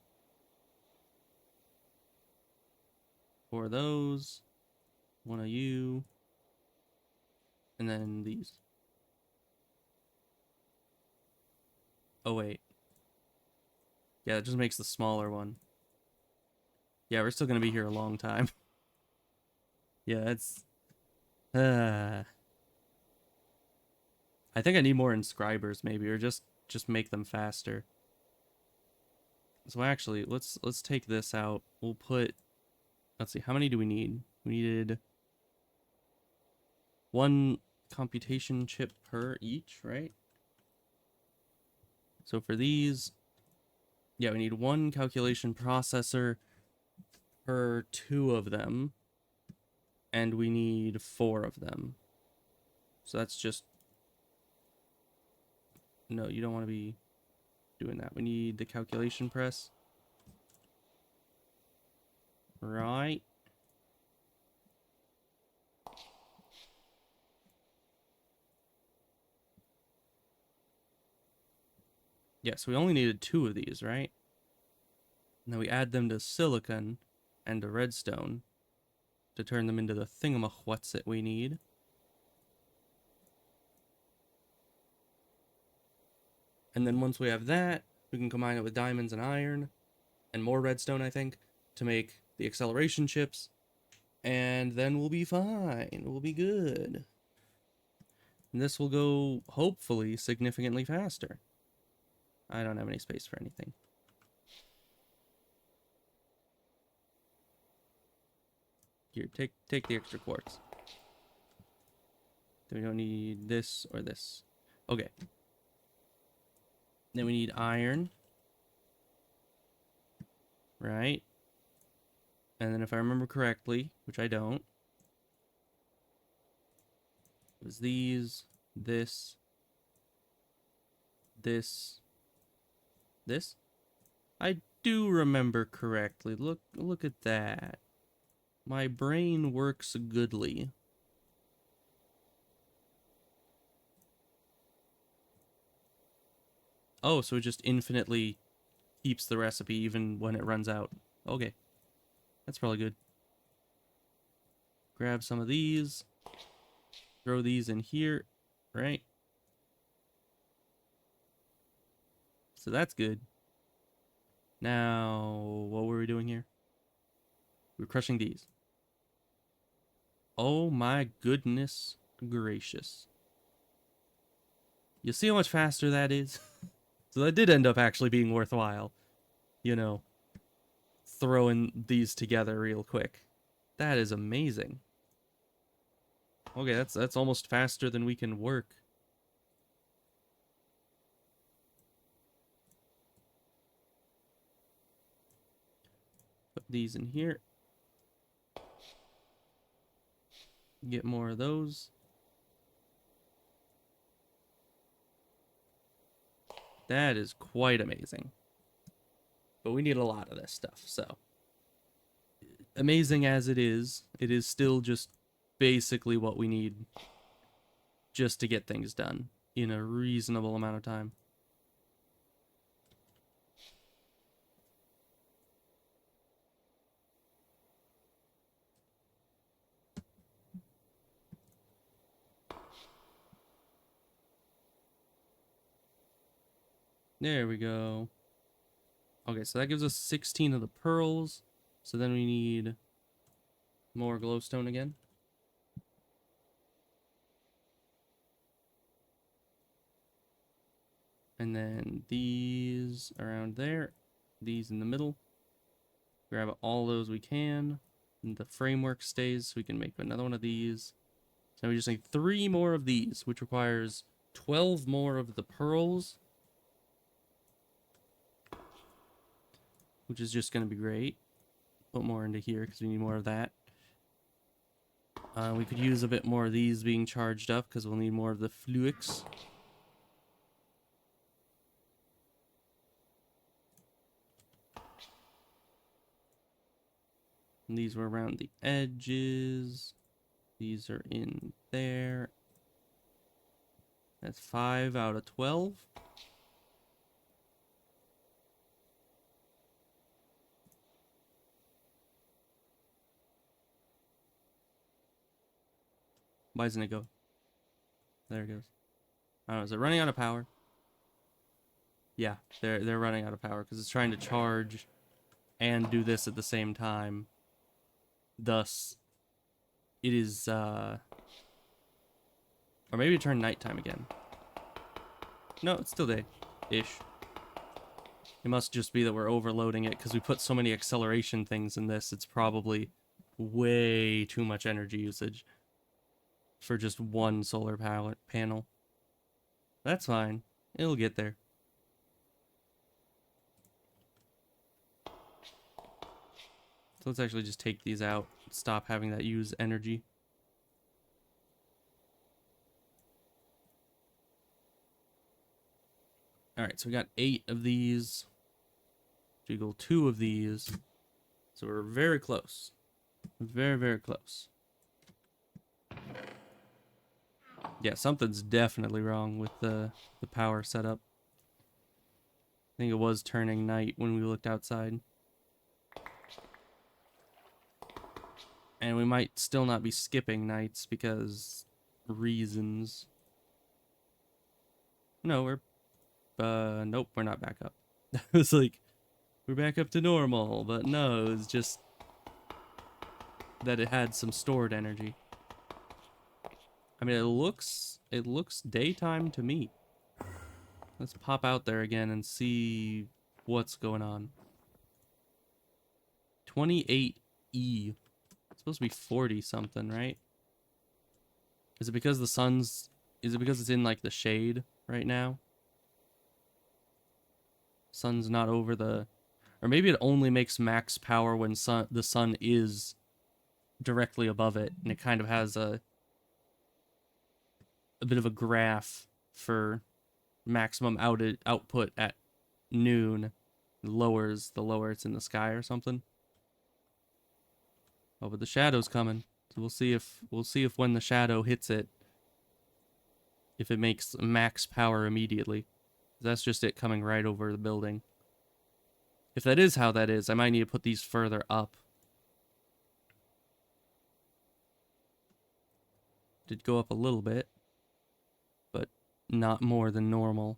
For those. 1 of you. And then these. Oh, wait. Yeah, that just makes the smaller one. Yeah, we're still going to be here a long time. Yeah, it's... I think I need more inscribers, maybe, or just make them faster. So actually, let's take this out. We'll put... Let's see, how many do we need? We needed 1 computation chip per each, right? So for these... Yeah, we need 1 calculation processor per 2 of them. And we need 4 of them. So that's just... No, you don't want to be doing that. We need the calculation press. Right. Yeah, so we only needed 2 of these, right? And then we add them to silicon and to redstone to turn them into the thingamawhat's-it we need. And then once we have that, we can combine it with diamonds and iron and more redstone, I think, to make the acceleration chips. And then we'll be fine. We'll be good. And this will go, hopefully, significantly faster. I don't have any space for anything. Here, take the extra quartz. Then we don't need this or this. Okay. Then we need iron. Right? And then if I remember correctly, which I don't, it was these, this, this. I do remember correctly. Look at that. My brain works goodly. Oh, so it just infinitely keeps the recipe even when it runs out. Okay. That's probably good. Grab some of these. Throw these in here. Right? So that's good. Now, what were we doing here? We're crushing these. Oh my goodness gracious. You see how much faster that is? So that did end up actually being worthwhile. You know, throwing these together real quick. That is amazing. Okay, that's almost faster than we can work. Put these in here. Get more of those. That is quite amazing. But we need a lot of this stuff, so. Amazing as it is still just basically what we need just to get things done in a reasonable amount of time. There we go. Okay, so that gives us 16 of the pearls. So then we need more glowstone again. And then these around there. These in the middle. Grab all those we can. And the framework stays so we can make another one of these. So we just need 3 more of these, which requires 12 more of the pearls. Which is just going to be great. Put more into here because we need more of that. We could use a bit more of these being charged up because we'll need more of the fluix. And these were around the edges. These are in there. That's 5 out of 12. Why doesn't it go? There it goes. I don't know, is it running out of power? Yeah, they're running out of power because it's trying to charge and do this at the same time. Thus, it is, or maybe it turned nighttime again. No, it's still day-ish. It must just be that we're overloading it because we put so many acceleration things in this. It's probably way too much energy usage for just one solar panel. That's fine. It'll get there. So let's actually just take these out. Stop having that use energy. Alright, so we got 8 of these. Jiggle 2 of these. So we're very close. Very, very close. Yeah, something's definitely wrong with the power setup. I think it was turning night when we looked outside. And we might still not be skipping nights because reasons. No, nope, we're not back up. It's like, we're back up to normal, but no, it was just that it had some stored energy. I mean, it looks daytime to me. Let's pop out there again and see what's going on. 28E. It's supposed to be 40 something, right? Is it because is it because it's in like the shade right now? Sun's not over the, or maybe it only makes max power when the sun is directly above it, and it kind of has a bit of a graph for maximum output at noon. Lowers the lower it's in the sky or something. Oh, but the shadow's coming. So we'll see if when the shadow hits it, if it makes max power immediately. That's just it coming right over the building. If that is how that is, I might need to put these further up. Did go up a little bit, but not more than normal.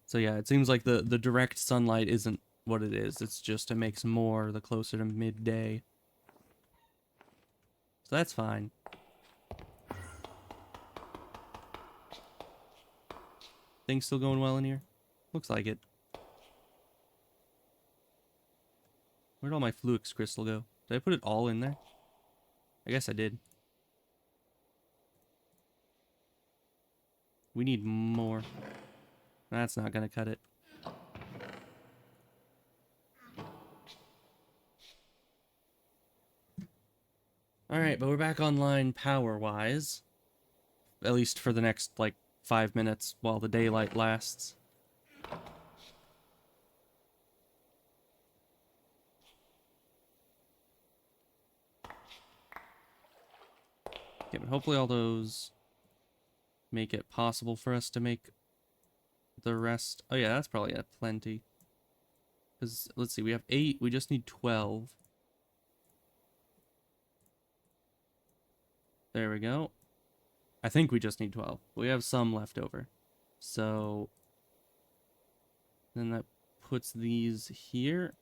So yeah, it seems like the direct sunlight isn't what it is. It's just it makes more the closer to midday. So that's fine. Things still going well in here? Looks like it. Where'd all my fluix crystal go? Did I put it all in there? I guess I did. We need more. That's not gonna cut it. Alright, but we're back online power-wise. At least for the next, like, 5 minutes while the daylight lasts. Yeah, but hopefully all those make it possible for us to make the rest. Oh yeah, that's probably at plenty. Because, let's see, we have 8, we just need 12. There we go. I think we just need 12. We have some left over. So Then that puts these here.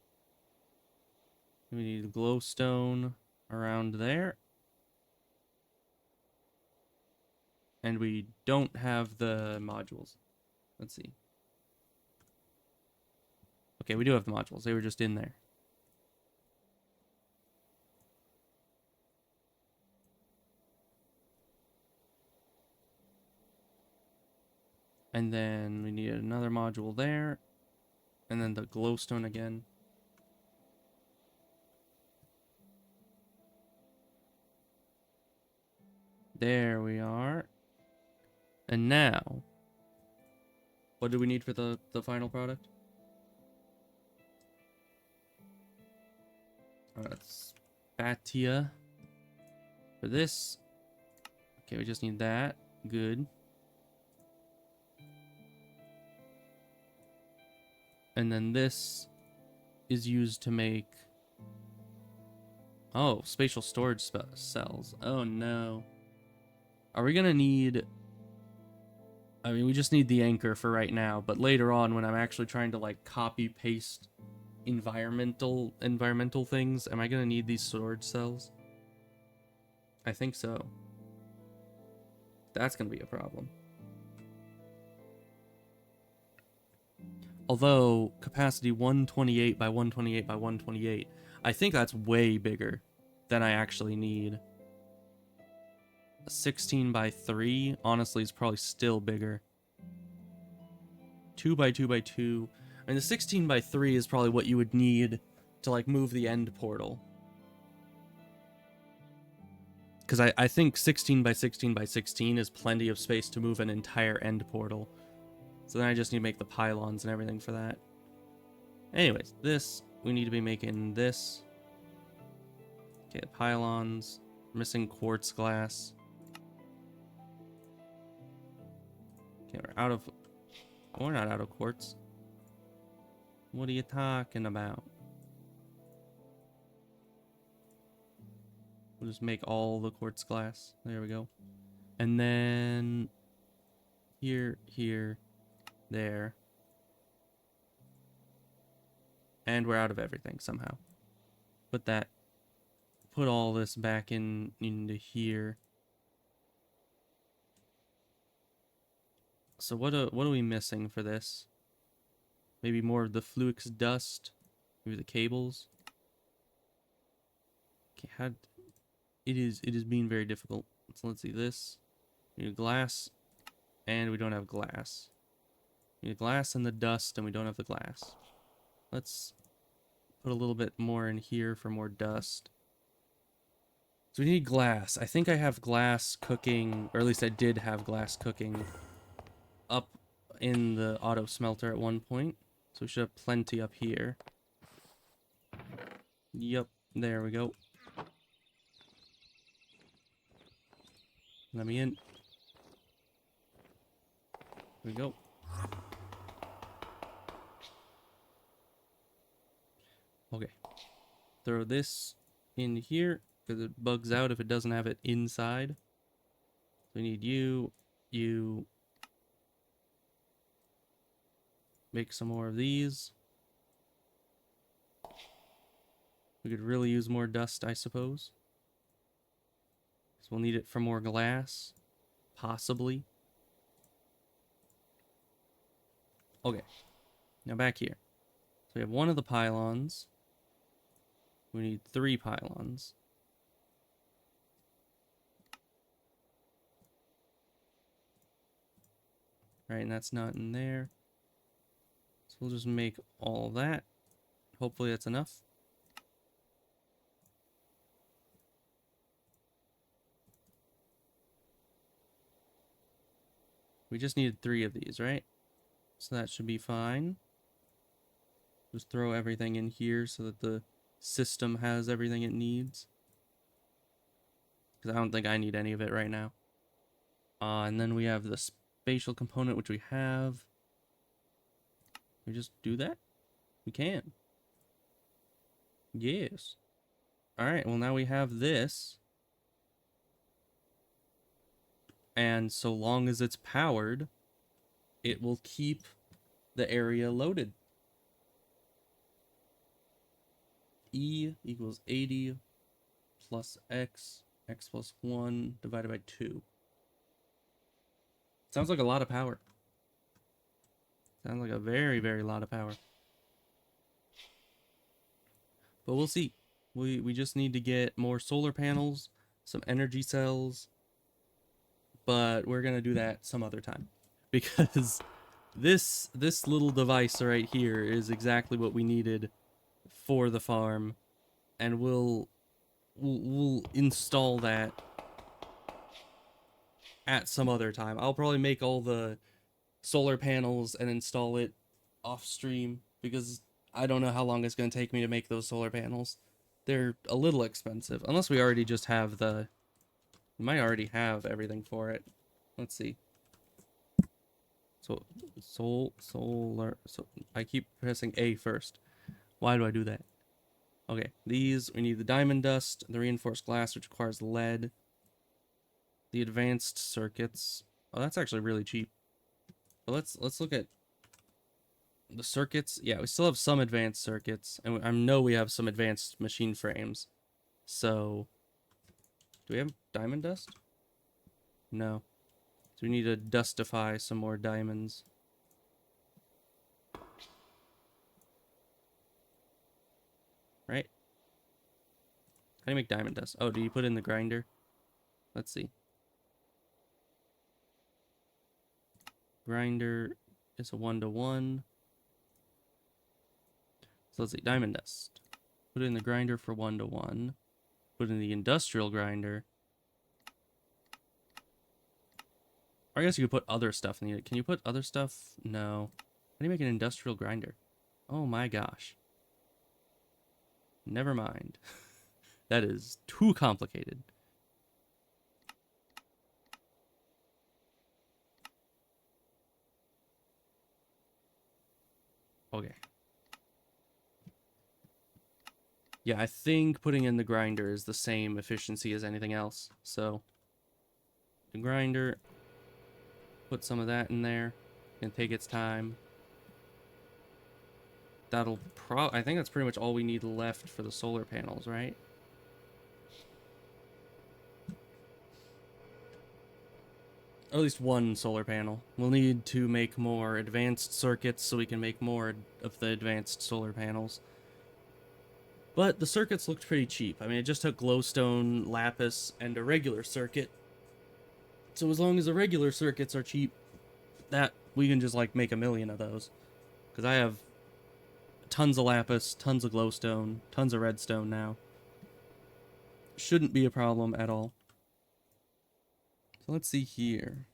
We need glowstone around there. And we don't have the modules. Let's see. Okay, we do have the modules. They were just in there. And then we need another module there. And then the glowstone again. There we are. And now, what do we need for the final product? That's Batia. For this. Okay, we just need that. Good. And then this is used to make... Oh, spatial storage cells. Oh no. Are we gonna need... I mean, we just need the anchor for right now, but later on when I'm actually trying to like copy paste environmental things, am I gonna need these storage cells? I think so. That's gonna be a problem. Although capacity 128 by 128 by 128, I think that's way bigger than I actually need. 16 by 3 honestly is probably still bigger. 2 by 2 by 2. I mean, the 16 by 3 is probably what you would need to like move the end portal. Because I think 16 by 16 by 16 is plenty of space to move an entire end portal. So then I just need to make the pylons and everything for that. Anyways, this, we need to be making this. Okay, the pylons. Missing quartz glass. Okay, we're out of... We're not out of quartz. What are you talking about? We'll just make all the quartz glass. There we go. And then... Here, there. And we're out of everything somehow. Put all this back into here. So what are we missing for this? Maybe more of the Fluix dust. Maybe the cables. Okay, it is being very difficult. So let's see this. We need glass, and we don't have glass. We need glass and the dust, and we don't have the glass. Let's put a little bit more in here for more dust. So we need glass. I think I have glass cooking, or at least I did have glass cooking up in the auto smelter at one point. So we should have plenty up here. Yep, there we go. Let me in. There we go. Okay. Throw this in here, because it bugs out if it doesn't have it inside. So we need you. Make some more of these. We could really use more dust, I suppose. So we'll need it for more glass. Possibly. Okay. Now back here. So we have one of the pylons. We need 3 pylons. Right, and that's not in there. So we'll just make all that. Hopefully that's enough. We just needed 3 of these, right? So that should be fine. Just throw everything in here so that the system has everything it needs. Because I don't think I need any of it right now. And then we have the spatial component, which we have. Can we just do that? We can. Yes. Alright, well now we have this. And so long as it's powered, it will keep the area loaded E equals 80 plus x plus 1 divided by 2. Sounds like a lot of power. Sounds like a very, very lot of power. But we'll see. We just need to get more solar panels, some energy cells, but we're gonna do that some other time. Because this little device right here is exactly what we needed for the farm, and we'll install that at some other time. I'll probably make all the solar panels and install it off stream because I don't know how long it's going to take me to make those solar panels. They're a little expensive, unless we already just have we might already have everything for it. Let's see. So solar, so I keep pressing A first. Why do I do that? Okay, these, we need the diamond dust, the reinforced glass, which requires lead, the advanced circuits. Oh, that's actually really cheap. But let's look at the circuits. Yeah, we still have some advanced circuits, and I know we have some advanced machine frames. So, do we have diamond dust? No. So we need to dustify some more diamonds. Right? How do you make diamond dust? Oh, do you put it in the grinder? Let's see. Grinder is a 1-to-1. So let's see, diamond dust. Put it in the grinder for 1-to-1. Put it in the industrial grinder. Or I guess you could put other stuff in it. Can you put other stuff? No. How do you make an industrial grinder? Oh my gosh. Never mind. That is too complicated. Okay. Yeah, I think putting in the grinder is the same efficiency as anything else. So, the grinder, put some of that in there, and take its time. That'll I think that's pretty much all we need left for the solar panels, right? Or at least one solar panel. We'll need to make more advanced circuits so we can make more of the advanced solar panels. But the circuits looked pretty cheap. I mean, it just took glowstone, lapis, and a regular circuit. So as long as the regular circuits are cheap, that we can just like make a million of those. Because I have tons of lapis, tons of glowstone, tons of redstone now. Shouldn't be a problem at all. So let's see here.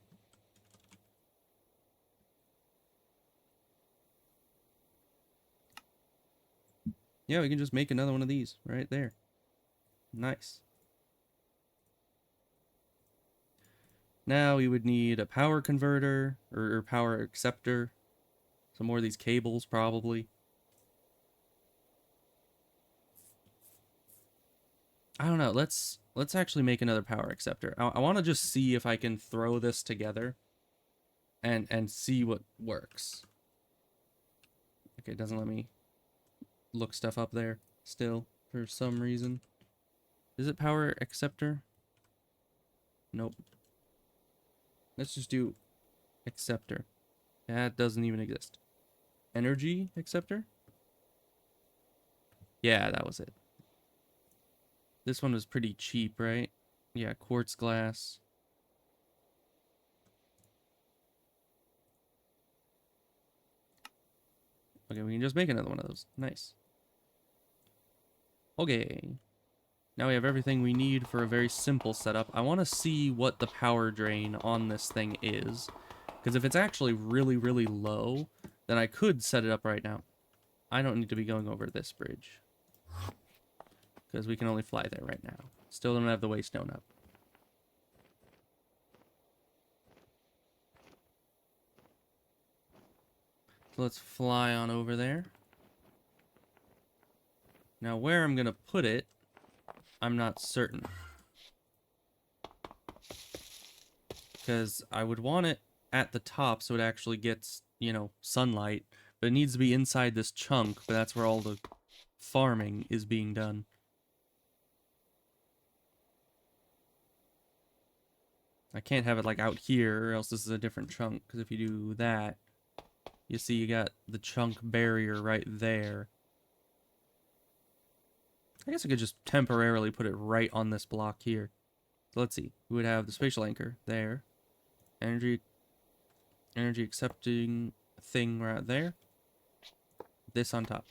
Yeah, we can just make another one of these right there. Nice. Now we would need a power converter or power acceptor. Some more of these cables probably. I don't know. Let's actually make another power acceptor. I want to just see if I can throw this together and see what works. Okay, it doesn't let me look stuff up there still for some reason. Is it power acceptor? Nope. Let's just do acceptor. That doesn't even exist. Energy acceptor? Yeah, that was it. This one was pretty cheap, right? Yeah, quartz glass. Okay, we can just make another one of those. Nice. Okay. Now we have everything we need for a very simple setup. I want to see what the power drain on this thing is. Because if it's actually really, really low, then I could set it up right now. I don't need to be going over this bridge. Because we can only fly there right now. Still don't have the waystone up. So let's fly on over there. Now where I'm going to put it, I'm not certain. Because I would want it at the top so it actually gets, you know, sunlight. But it needs to be inside this chunk, but that's where all the farming is being done. I can't have it like out here, or else this is a different chunk. Because if you do that, you see you got the chunk barrier right there. I guess I could just temporarily put it right on this block here. So let's see. We would have the spatial anchor there. Energy accepting thing right there. This on top.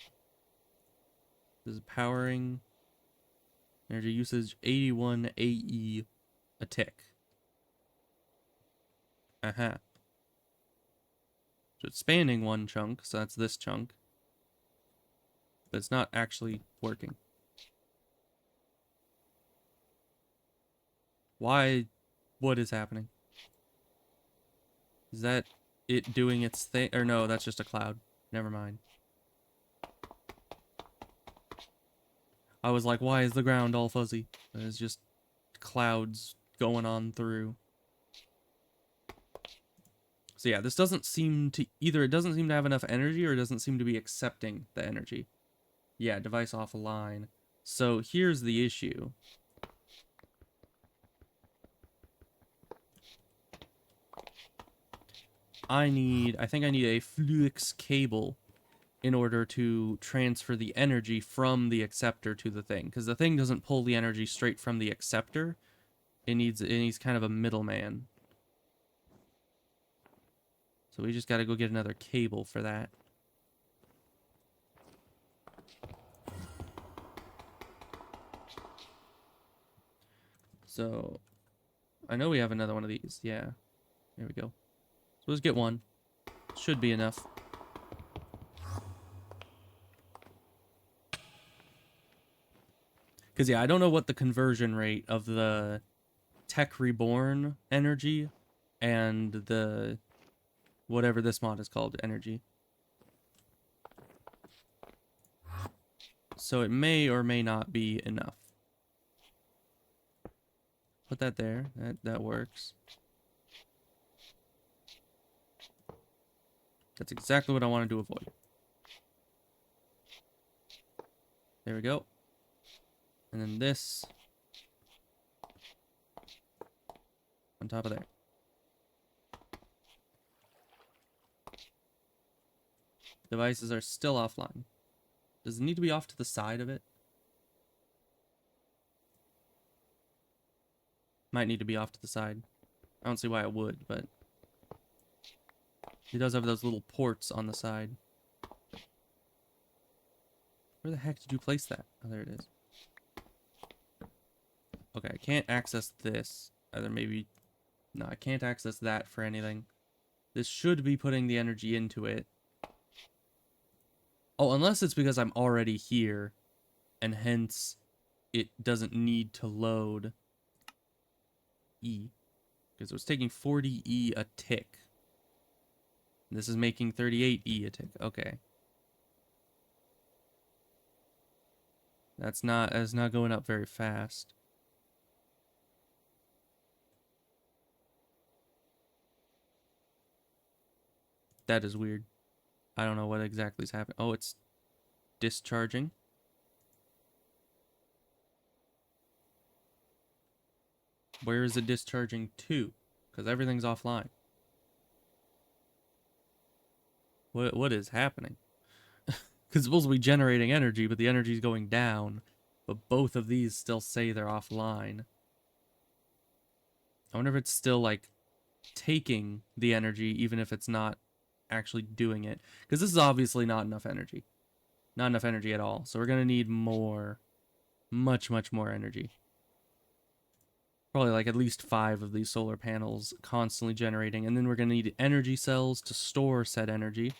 This is powering. Energy usage 81 AE a tick. So it's spanning one chunk, so that's this chunk. But it's not actually working. Why? What is happening? Is that it doing its thing? Or no, that's just a cloud. Never mind. I was like, why is the ground all fuzzy? It's just clouds going on through. So yeah, this doesn't seem to... Either it doesn't seem to have enough energy, or it doesn't seem to be accepting the energy. Yeah, device offline. So here's the issue. I think I need a flux cable in order to transfer the energy from the acceptor to the thing. Because the thing doesn't pull the energy straight from the acceptor. It needs kind of a middleman. So we just gotta go get another cable for that. So, I know we have another one of these. Yeah. There we go. So let's get one. Should be enough. Because, yeah, I don't know what the conversion rate of the Tech Reborn energy and the... whatever this mod is called, energy. So it may or may not be enough. Put that there. That works. That's exactly what I wanted to avoid. There we go. And then this on top of there. Devices are still offline. Does it need to be off to the side of it? Might need to be off to the side. I don't see why it would, but it does have those little ports on the side. Where the heck did you place that? Oh, there it is. Okay, I can't access this. Either maybe... No, I can't access that for anything. This should be putting the energy into it. Oh, unless it's because I'm already here, and hence it doesn't need to load E. Because it was taking 40 E a tick. This is making 38 E a tick. Okay. That's not going up very fast. That is weird. I don't know what exactly is happening. Oh, it's discharging. Where is it discharging to? Because everything's offline. What is happening? Because it's supposed to be generating energy, but the energy's going down. But both of these still say they're offline. I wonder if it's still, like, taking the energy, even if it's not actually doing it. Because this is obviously not enough energy. Not enough energy at all. So we're going to need more. Much, much more energy. Probably like at least 5 of these solar panels constantly generating. And then we're going to need energy cells to store said energy.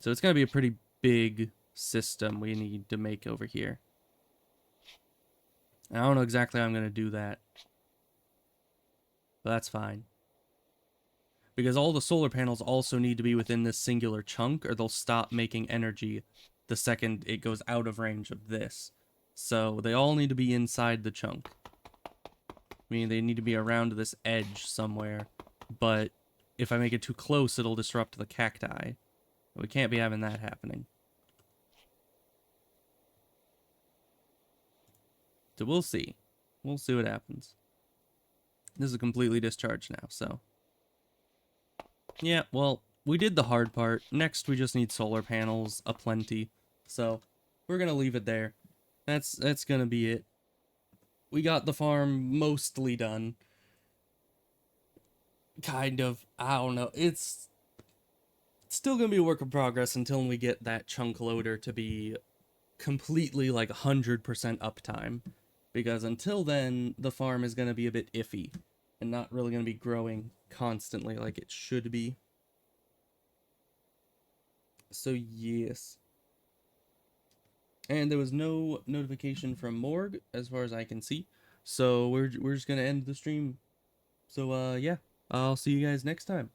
So it's going to be a pretty big system we need to make over here. And I don't know exactly how I'm going to do that. But that's fine. Because all the solar panels also need to be within this singular chunk, or they'll stop making energy the second it goes out of range of this. So they all need to be inside the chunk. Meaning they need to be around this edge somewhere. But if I make it too close, it'll disrupt the cacti. We can't be having that happening. So we'll see. We'll see what happens. This is completely discharged now, so. Yeah, well, we did the hard part. Next, we just need solar panels aplenty. So, we're gonna leave it there. That's gonna be it. We got the farm mostly done. Kind of. I don't know. It's still gonna be a work in progress until we get that chunk loader to be completely like 100% uptime. Because until then, the farm is gonna be a bit iffy and not really gonna be growing constantly like it should be. So yes. And there was no notification from Morgue as far as I can see. So we're just gonna end the stream. So yeah. I'll see you guys next time.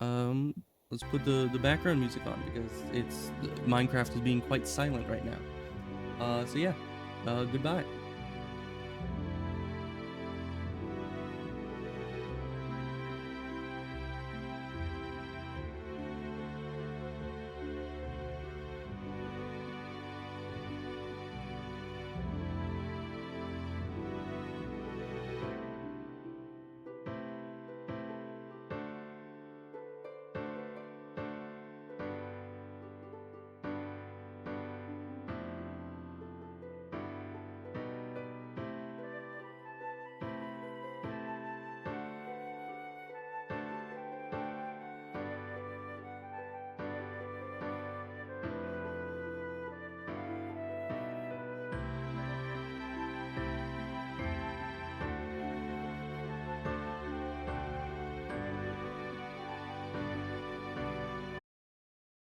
Let's put the background music on because Minecraft is being quite silent right now. So yeah. Goodbye.